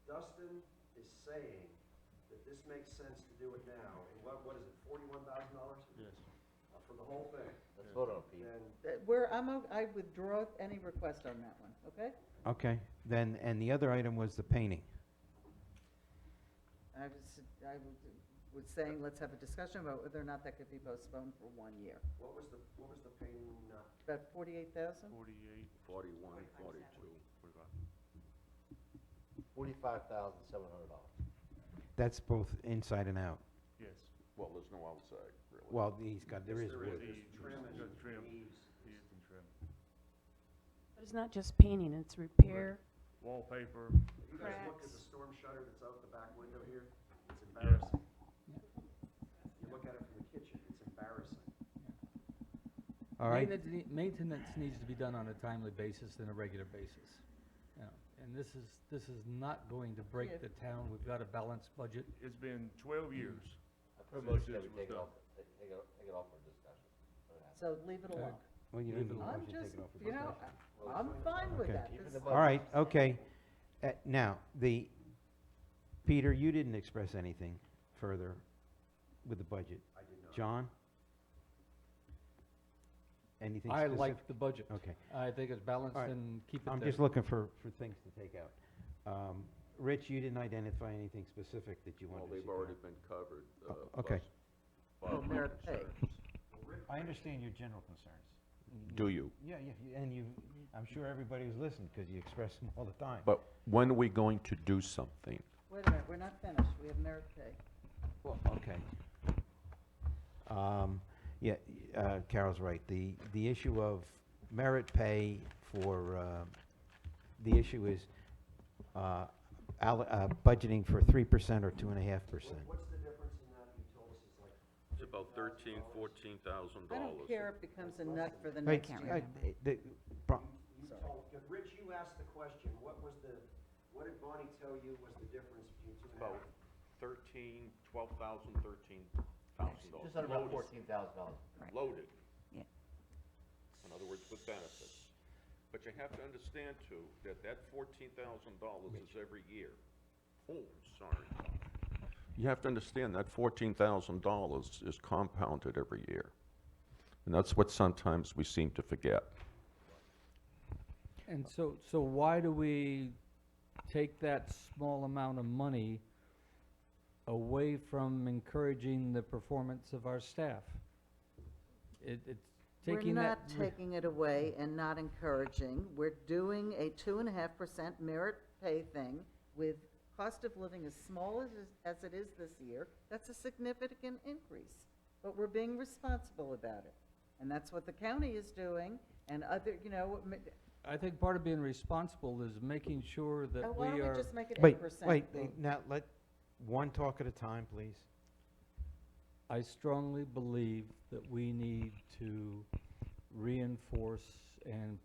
Dustin is saying that this makes sense to do it now, and what is it, $41,000? Yes. For the whole thing, Let's vote on it, Pete. then I withdraw any request on that one, okay? okay, then, and the other item was the painting. I was saying, let's have a discussion about whether or not that could be postponed for 1 year. what was the painting, About 48,000? 48, 41, 42. 45,700. That's both inside and out. yes. Well, there's no outside, really. Well, there is wood. trim and Got trim. leaves? Leaves and trim. But it's not just painting, it's repair. Wallpaper, You guys look at Cracks. the storm shutter that's out the back window here? It's embarrassing. You look at it from the kitchen, it's embarrassing. All right, Maintenance needs to be done on a timely basis and a regular basis. You know, and this is not going to break the town. We've got a balanced budget. it's been 12 years. I put a motion that we since this take it was off, take it off for discussion. So leave it alone. Well, you don't need a I'm motion to take just, it off the you know, discussion. I'm fine with Okay. that. Keep it in This- the All right, budget. okay. Now, Peter, you didn't express anything further with the budget. I did not. John? Anything I specific? like the budget. Okay. I think it's balanced All right. and keep it there. I'm just looking for things to take out. Rich, you didn't identify anything specific that you wanted to see. come out. been covered. Okay. Oh, merit pay. I understand your general concerns. Do you? Yeah, and I'm sure everybody was listening, because you express them all the time. But when are we going to do something? Wait a minute, we're not finished. We have merit pay. Well, okay. Yeah, Carol's right. The issue of merit pay for, the issue is budgeting for 3% or 2.5%. What's the difference in that you told us is like? It's about $14,000 I don't care if it becomes a nut for the Wait, next year. Rich, you asked the question, what did Bonnie tell you was the difference between two and a half? About $13,000. Just under about $14,000. Loaded. Yeah. In other words, with benefits. But you have to understand too, that $14,000 is every year. Oh, sorry. You have to understand that $14,000 is compounded every year. And that's what sometimes we seem to forget. And so why do we take that small amount of money away from encouraging the performance of our staff? It's We're taking that. not taking it away and not encouraging. We're doing a 2.5% merit pay thing with cost of living as small as it is this year. That's a significant increase, but we're being responsible about it. And that's what the county is doing, and other, I think part of being responsible is making sure that why don't we we are. just make it Wait, 8%? wait, now, let one talk at a time, please. I strongly believe that we need to reinforce and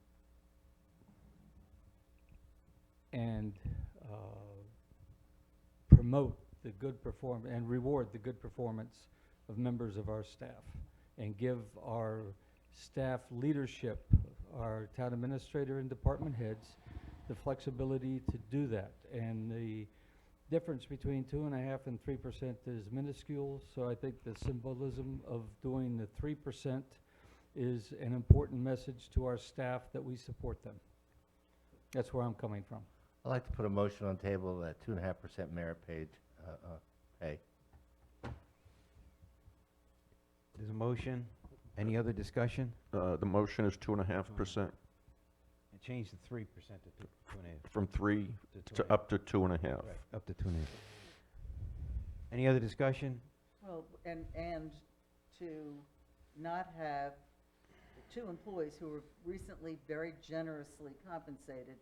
promote the good and reward the good performance of members of our staff, and give our staff leadership, our town administrator and department heads, the flexibility to do that. And the difference between 2.5% and 3% is minuscule, so I think the symbolism of doing the 3% is an important message to our staff that we support them. That's where I'm coming from. I'd like to put a motion on the table that 2.5% merit pay. There's a motion. Any other discussion? The motion is 2.5%, Change the 3% to 2.5. from 3 To to 2.5. up to 2.5. Up to 2.5. Any other discussion? Well, and to not have the 2 employees who were recently very generously compensated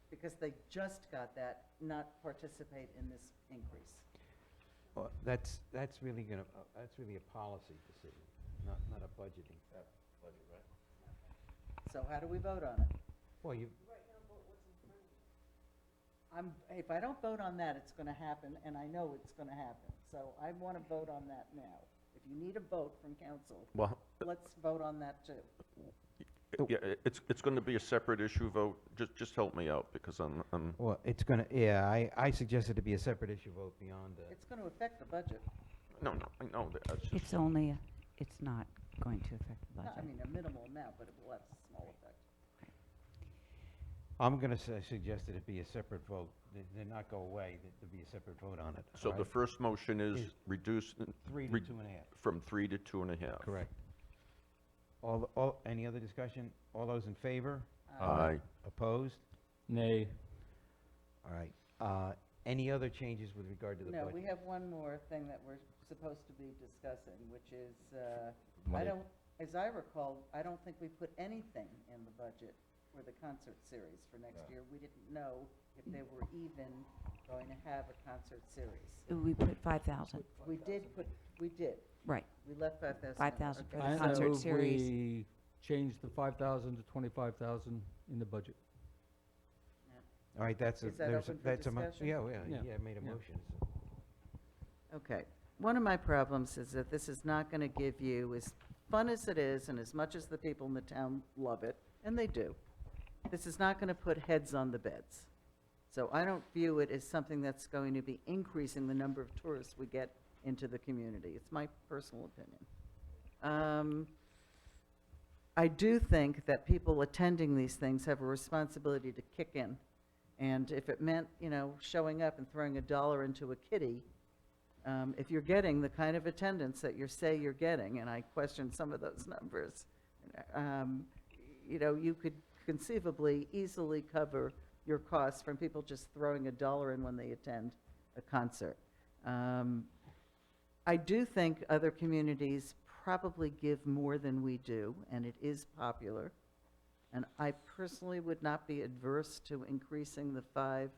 because they just got that, not participate in this increase. Well, that's really that's really a policy decision, not a budgeting. So how do we vote on it? Well, If I don't vote on that, it's gonna happen, and I know it's gonna happen. So I wanna vote on that now. If you need a vote from council, Well, let's vote on that too. yeah, it's going to be a separate issue vote. Just help me out, because I'm Well, it's I suggested it be a separate issue vote beyond the. It's gonna affect the budget. no, I know that. That's just- It's only, it's not going to affect the No, budget. I mean, a minimal amount, but it will have a small effect. I'm gonna suggest that it be a separate vote. They not go away, that there be a separate vote on it. So all the right? first motion is Is reduce. 3 to 2.5. From 3 to 2.5. Correct. Any other discussion? All those in favor? Aye. Opposed? Nay. All right. Any other changes with regard to the No, budget? we have one more thing that we're supposed to be discussing, which is, Money. as I recall, I don't think we put anything in the budget for the concert series for next year. We didn't know if they were even going to have a concert series. We put 5,000, We did. right. We left 5,000. 5,000 for the I concert move series. we change the 5,000 to 25,000 in the budget. All right, that's a, Is that there's a, open for that's a, discussion? yeah, Yeah. made a Yeah. motion. so. Okay. One of my problems is that this is not going to give you as fun as it is, and as much as the people in the town love it, and they do, this is not going to put heads on the beds. So I don't view it as something that's going to be increasing the number of tourists we get into the community. It's my personal opinion. I do think that people attending these things have a responsibility to kick in. And if it meant, showing up and throwing $1 into a kitty, if you're getting the kind of attendance that you say you're getting, and I question some of those numbers, you could conceivably easily cover your costs from people just throwing $1 in when they attend a concert. I do think other communities probably give more than we do, and it is popular. And I personally would not be adverse to increasing the $5,000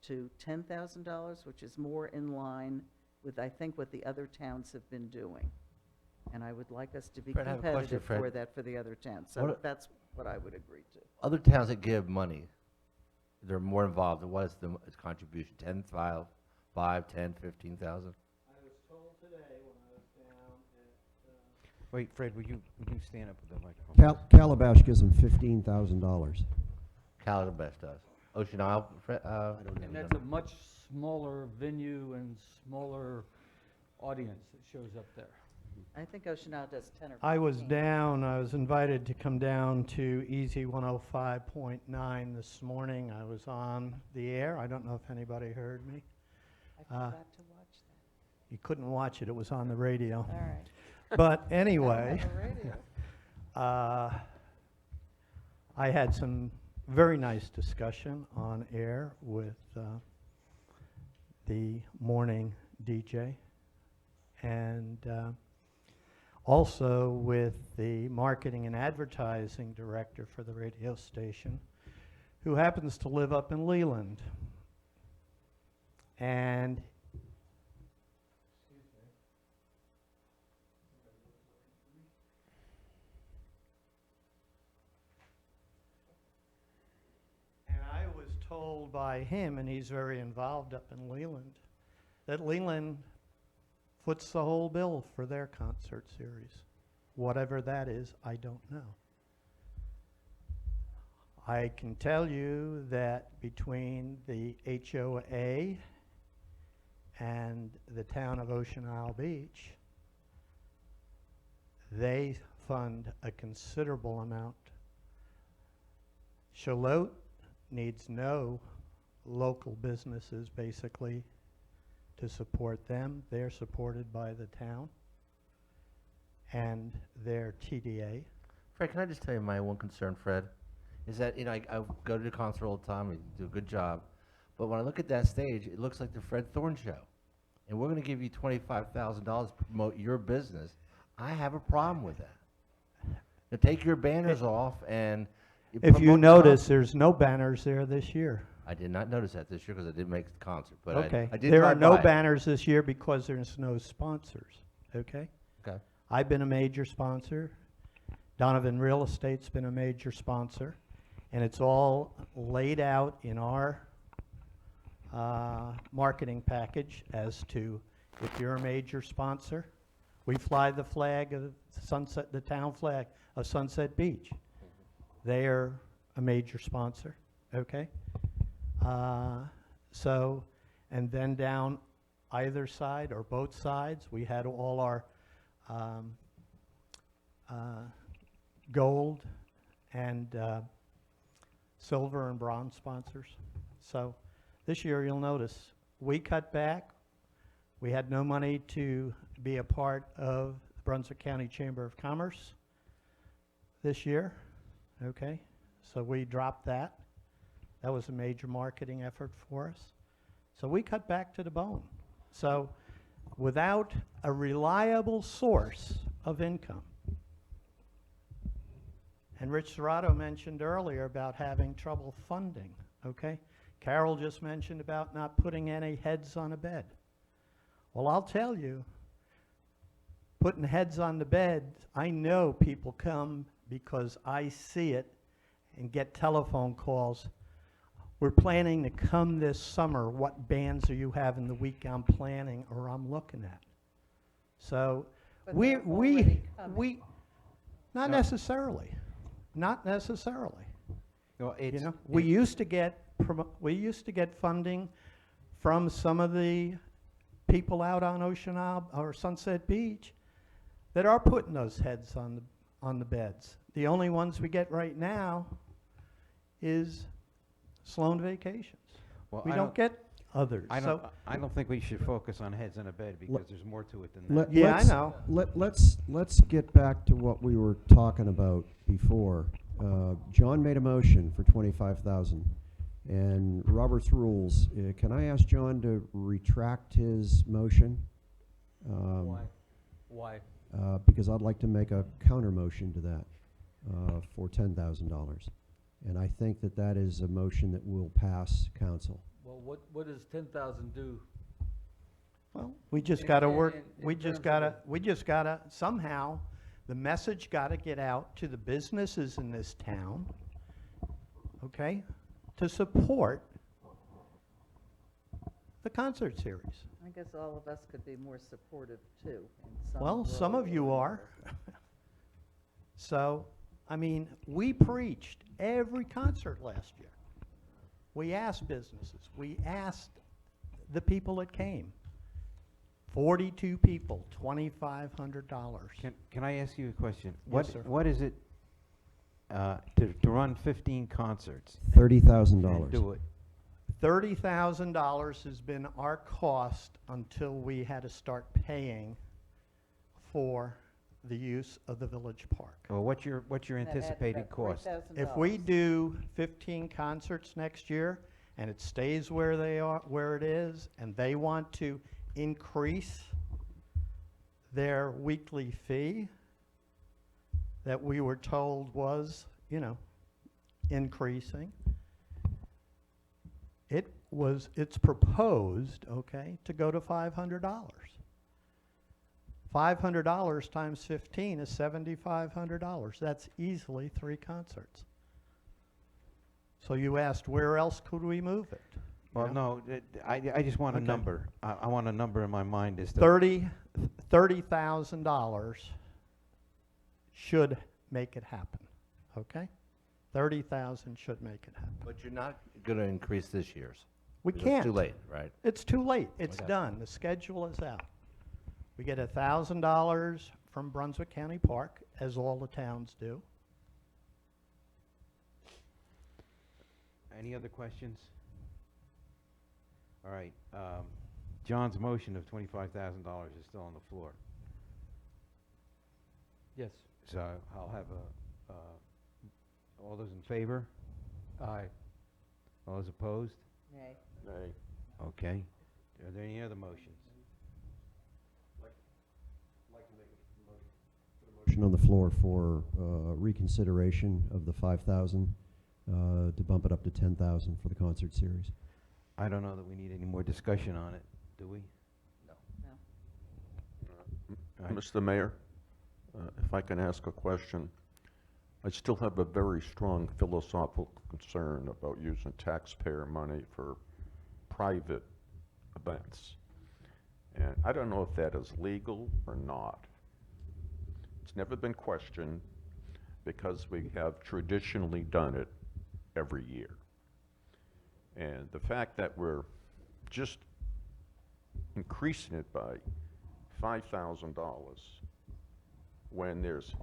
to $10,000, which is more in line with, I think, what the other towns have been doing. And I would like us to be Fred, I have a question, competitive Fred. for that for the other towns. So What- that's what I would agree to. Other towns that give money, they're more involved. What is the contribution? 10, 5, 10, 15,000? I was told today when I was down at, Wait, Fred, would you stand up with the microphone? Calabash gives them $15,000. Calabash does. Ocean Isle, And that's a much smaller venue and smaller audience that shows up there. I think Ocean Isle does 10 or 15. I was invited to come down to Easy 105.9 this morning. I was on the air. I don't know if anybody heard me. I forgot to watch that. You couldn't watch it, it was on the radio. All right. But anyway, On the radio. I had some very nice discussion on air with the morning DJ and also with the marketing and advertising director for the radio station, who happens to live up in Leland. And I was told by him, and he's very involved up in Leland, that Leland foots the whole bill for their concert series. Whatever that is, I don't know. I can tell you that between the HOA and the town of Ocean Isle Beach, they fund a considerable amount. Charlotte needs no local businesses, basically, to support them. They're supported by the town and their TDA. Fred, can I just tell you my one concern, Fred? Is that, I go to the concert all the time, and do a good job. But when I look at that stage, it looks like the Fred Thorne Show. And we're going to give you $25,000 to promote your business. I have a problem with that. Now take your banners off and... If you promote the notice, concert. there's no banners there this year. I did not notice that this year because I didn't make the concert, but Okay. I did There are drive no by it. banners this year because there's no sponsors, okay? Okay. I've been a major sponsor. Donovan Real Estate's been a major sponsor. And it's all laid out in our marketing package as to if you're a major sponsor, we fly the flag of Sunset, the town flag of Sunset Beach. They are a major sponsor, okay? So, and then down either side or both sides, we had all our gold and silver and bronze sponsors. So this year, you'll notice, we cut back. We had no money to be a part of the Brunswick County Chamber of Commerce this year, okay? So we dropped that. That was a major marketing effort for us. So we cut back to the bone. So without a reliable source of income, and Rich Serrato mentioned earlier about having trouble funding, okay? Carol just mentioned about not putting any heads on a bed. Well, I'll tell you, putting heads on the bed, I know people come because I see it and get telephone calls. We're planning to come this summer. What bands are you having the week I'm planning or I'm looking at? So But we they're already coming. Not No. necessarily. Not necessarily. Well, You it's, know, we used to get funding from some of the people out on Ocean Isle or Sunset Beach that are putting those heads on the beds. The only ones we get right now is Sloan Vacations. well, We I don't get others. I So, I don't think we should focus on heads in a bed because there's more to it than that. Yeah, I let's- know. Let's get back to what we were talking about before. John made a motion for 25,000, and Robert's rules. Can I ask John to retract his motion? Why? Because I'd like to make a counter motion to that for $10,000, and I think that that is a motion that will pass council. Well, what does 10,000 do? well, we just In- gotta in- work, in- we in just terms of gotta, somehow, the message gotta get out to the businesses in this town, okay, to support the concert series. I guess all of us could be more supportive too, in some Well, some of role you or are. So, I mean, we preached every concert last year. We asked businesses, we asked the people that came. 42 people, $2,500. Can I ask you a question? Yes, sir. What is it, to run 15 concerts? $30,000. And do it? $30,000 has been our cost until we had to start paying for the use of the village park. Or what's your that added anticipated about cost? $3,000. If we do 15 concerts next year and it stays where they are, where it is, and they want to increase their weekly fee that we were told was, you know, increasing, it's proposed, okay, to go to $500. $500 times 15 is $7,500. That's easily 3 concerts. So you asked, where else could we move it? You Well, know? no, I just want a Okay. number. I want a number in my mind as to. $30,000 should make it happen, okay? 30,000 should make it happen. But you're not gonna increase this year's. We because can't. It's too late, right? It's too late. It's Okay. done. The schedule is out. We get $1,000 from Brunswick County Park, as all the towns do. Any other questions? All right, John's motion of $25,000 is still on the floor. Yes. So I'll have all those in favor? Aye. All those opposed? Nay. Nay. Okay. Are there any other motions? Motion on the floor for reconsideration of the 5,000 to bump it up to 10,000 for the concert series. I don't know that we need any more discussion on it, do we? All right. Mr. Mayor, if I can ask a question, I still have a very strong philosophical concern about using taxpayer money for private events. And I don't know if that is legal or not. It's never been questioned because we have traditionally done it every year. And the fact that we're just increasing it by $5,000 when there's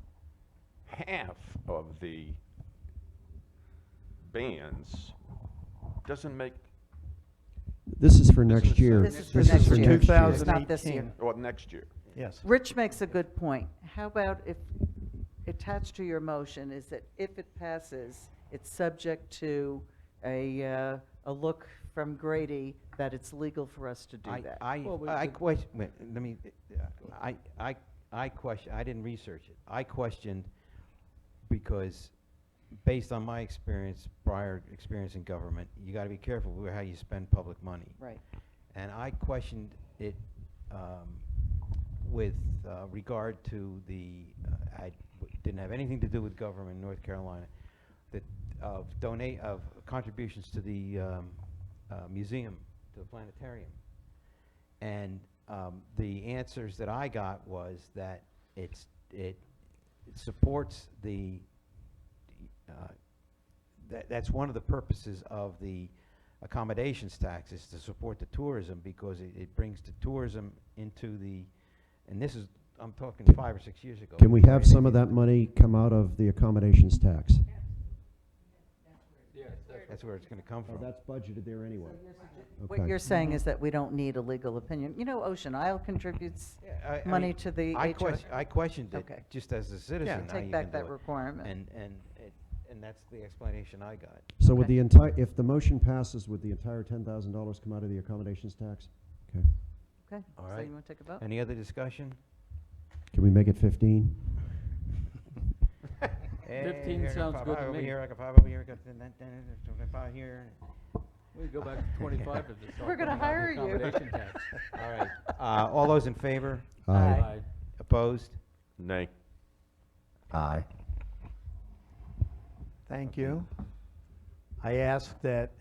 half of the bands doesn't make. This is for next year. This is for next year. It's not this 2018. year. Or next year. Yes. Rich makes a good point. How about if, attached to your motion is that if it passes, it's subject to a look from Grady that it's legal for us to do that. I question, wait, let me, I question, I didn't research it. I questioned because based on my experience, prior experience in government, you gotta be careful with how you spend public money. Right. And I questioned it, with regard to the, didn't have anything to do with government in North Carolina, that of contributions to the museum, to the planetarium. And the answers that I got was that supports that's one of the purposes of the accommodations tax, is to support the tourism, because it brings the tourism into and this is, I'm talking 5 or 6 years ago. Can we have right? some of that money come out of the accommodations tax? Yes, That's where it's gonna come from. That's budgeted there anyway. What Okay. you're saying is that we don't need a legal opinion. You know, Ocean Isle contributes I money mean, to the I HOA. I questioned it, Okay. just as a citizen. how Take you back can do that it. requirement. And that's the explanation I got. So would Okay. the entire, if the motion passes, would the entire $10,000 come out of the accommodations tax? Okay. Okay, All so right. you want to take a vote? Any other discussion? Can we make it 15? 15 Hey, I got sounds five good to over me. here, I got 5 over here, I got 5 here. We go back to 25 if it's all We're gonna coming out of hire the you. accommodation tax. All right. All those in favor? Aye. Aye. Opposed? Nay. Aye. Thank you. I ask that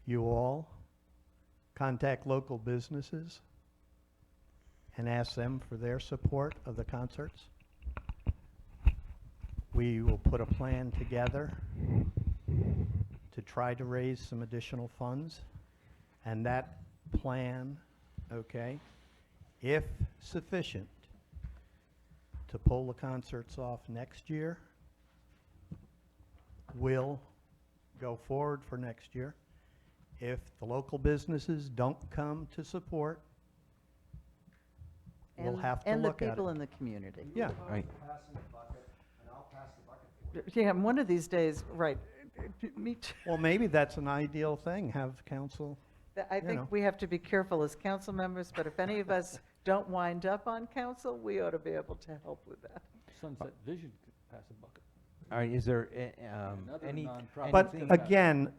you all contact local businesses and ask them for their support of the concerts. We will put a plan together to try to raise some additional funds. And that plan, okay, if sufficient, to pull the concerts off next year, will go forward for next year. If the local businesses don't come to support, we'll And- have to and the look at people it. in the community. Yeah. Right. Yeah, and one of these days, right, me too. Well, maybe that's an ideal thing, have council, I you think know. we have to be careful as council members, but if any of us don't wind up on council, we ought to be able to help with that. Sunset Vision could pass a bucket. All right, is there Another any? nonprofit. But anything- again,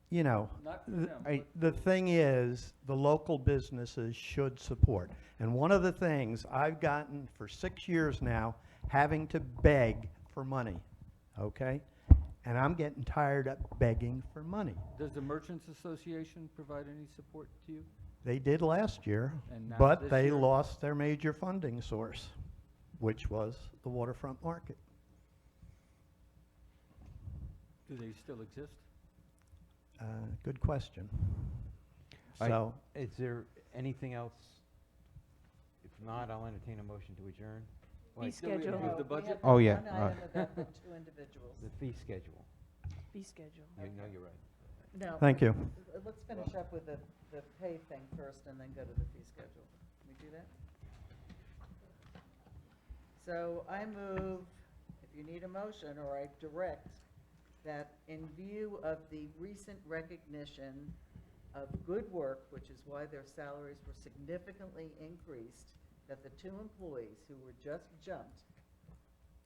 you know, Not for th- them, the thing is, the local businesses should support. And one of the things I've gotten for 6 years now, having to beg for money, okay? And I'm getting tired of begging for money. Does the Merchants Association provide any support to you? They did last year, And now but this they year? lost their major funding source, which was the waterfront market. Do they still exist? Good question. All right, So, is there anything else? If not, I'll entertain a motion to adjourn. Fee Wait, schedule. approve the budget? Oh, yeah, One item about the two individuals. The fee schedule. Fee schedule. You know you're right. No. Thank you. Let's finish up with the pay thing first and then go to the fee schedule. Can we do that? So I move, if you need a motion, or I direct, that in view of the recent recognition of good work, which is why their salaries were significantly increased, that the two employees who were just jumped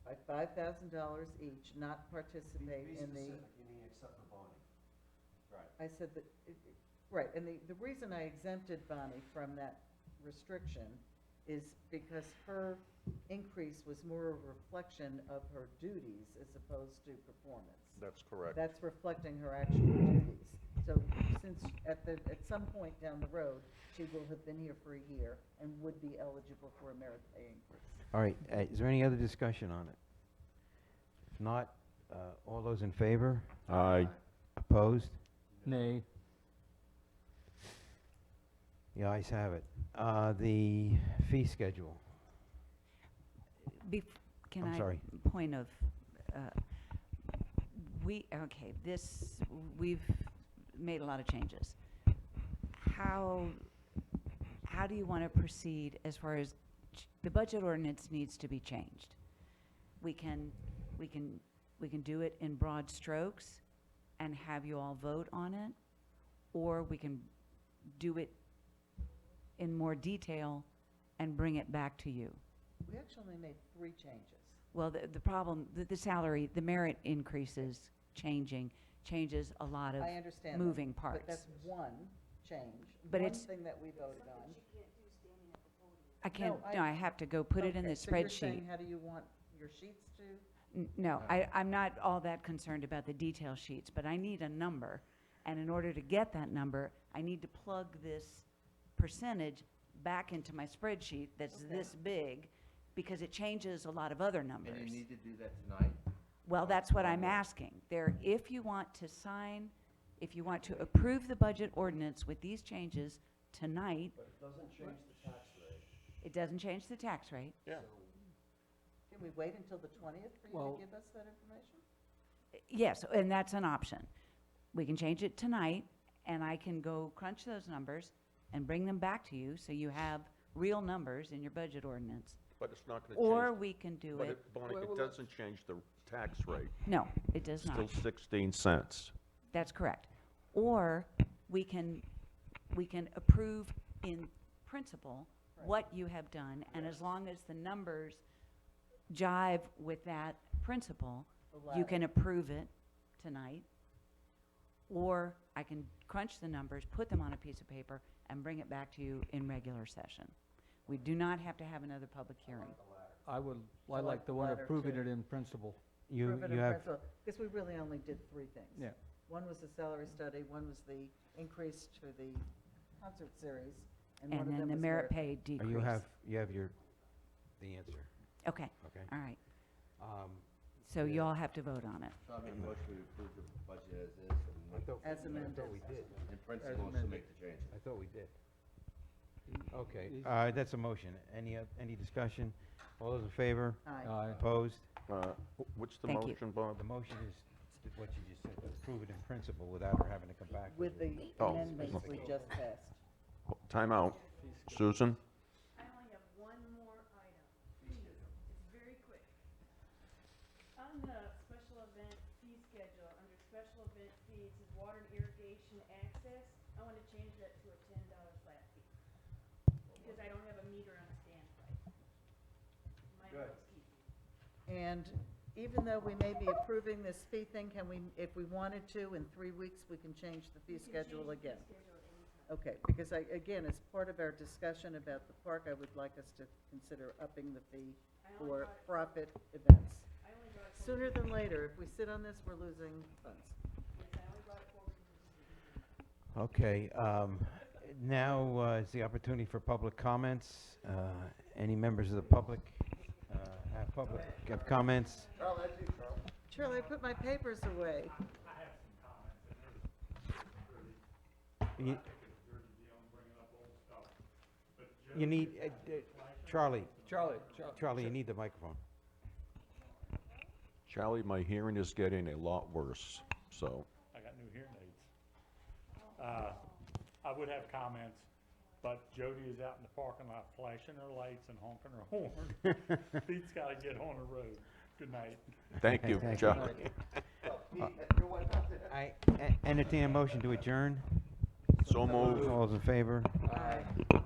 by $5,000 each not participate in the. You mean except for Bonnie? Right. I said that, right, and the reason I exempted Bonnie from that restriction is because her increase was more a reflection of her duties as opposed to performance. That's correct. That's reflecting her actual duties. So since at some point down the road, she will have been here for a year and would be eligible for a merit pay increase. All right, is there any other discussion on it? If not, all those in favor? Aye. Opposed? Nay. The ayes have it. The fee schedule. Can I'm I, sorry. point of, we've made a lot of changes. How do you want to proceed as far as, the budget ordinance needs to be changed? We can do it in broad strokes and have you all vote on it, or we can do it in more detail and bring it back to you. We actually only made 3 changes. Well, the problem, the salary, the merit increases changes a lot of I understand that, moving parts. But that's one change, But one it's- thing that we voted on. I can't, No, I have to go put it in Okay, the so you're spreadsheet. saying, how do you want your sheets to? No, I'm not all that concerned about the detail sheets, but I need a number. And in order to get that number, I need to plug this percentage back into my spreadsheet that's Okay. this big because it changes a lot of other numbers. And you need to do that tonight? Well, that's what I'm asking. There, if you want to sign, if you want to approve the budget ordinance with these changes tonight, But it doesn't change the tax rate. it doesn't change the tax rate. Yeah. Can we wait until the 20th for you Well- to give us that information? Yes, and that's an option. We can change it tonight, and I can go crunch those numbers and bring them back to you, so you have real numbers in your budget ordinance. But it's not gonna change. Or we can do But it, Bonnie, it doesn't change the tax rate. no, it does not. Still 16 cents. That's correct. Or we can approve in principle what you have done, and as long as the numbers jive with that principle, you can approve it tonight. Or I can crunch the numbers, put them on a piece of paper, and bring it back to you in regular session. We do not have to have another public hearing. I like like the one letter approving too. it in principle. You Prove it in have, principle, because we really only did 3 things. Yeah. One was the salary study, one was the increase to the concert series, and one of And them then was the merit pay you decrease. have the answer, Okay, okay? all right. Um, So you all have to vote on it. So I make a motion to approve the budget as is and make, As amended. I thought we did. in principle, so make the changes. I thought we did. Okay, that's a motion. Any discussion? All those in favor? Aye. Aye. Opposed? What's the Thank you. motion, Bob? The motion is what you just said, to approve it in principle without her having to come back. With the Oh. amendments we just passed. Time out. Susan? I only have one more item. It's very quick. On the special event fee schedule, under special event fees, it says water and irrigation access. I want to change that to a $10 flat fee. Because I don't have a meter on a standpipe. My housekeeping. And even though we may be approving this fee thing, can we, if we wanted to, in 3 weeks, we can change the fee schedule again? Okay, because again, as part of our discussion about the park, I would like us to consider upping the fee for profit events. Sooner than later, if we sit on this, we're losing funds. Okay, now is the opportunity for public comments. Any members of the public have comments? Charlie, I put my papers away. You need, Charlie, Charlie. Charlie, you need the microphone. Charlie, my hearing is getting a lot worse, so. I got new hearing aids. I would have comments, but Jody is out in the parking lot flashing her lights and honking her horn. Pete's gotta get on the road. Good night. Thank you, Thank Charlie. I entertain a motion to adjourn. So moved. All those in favor? Aye.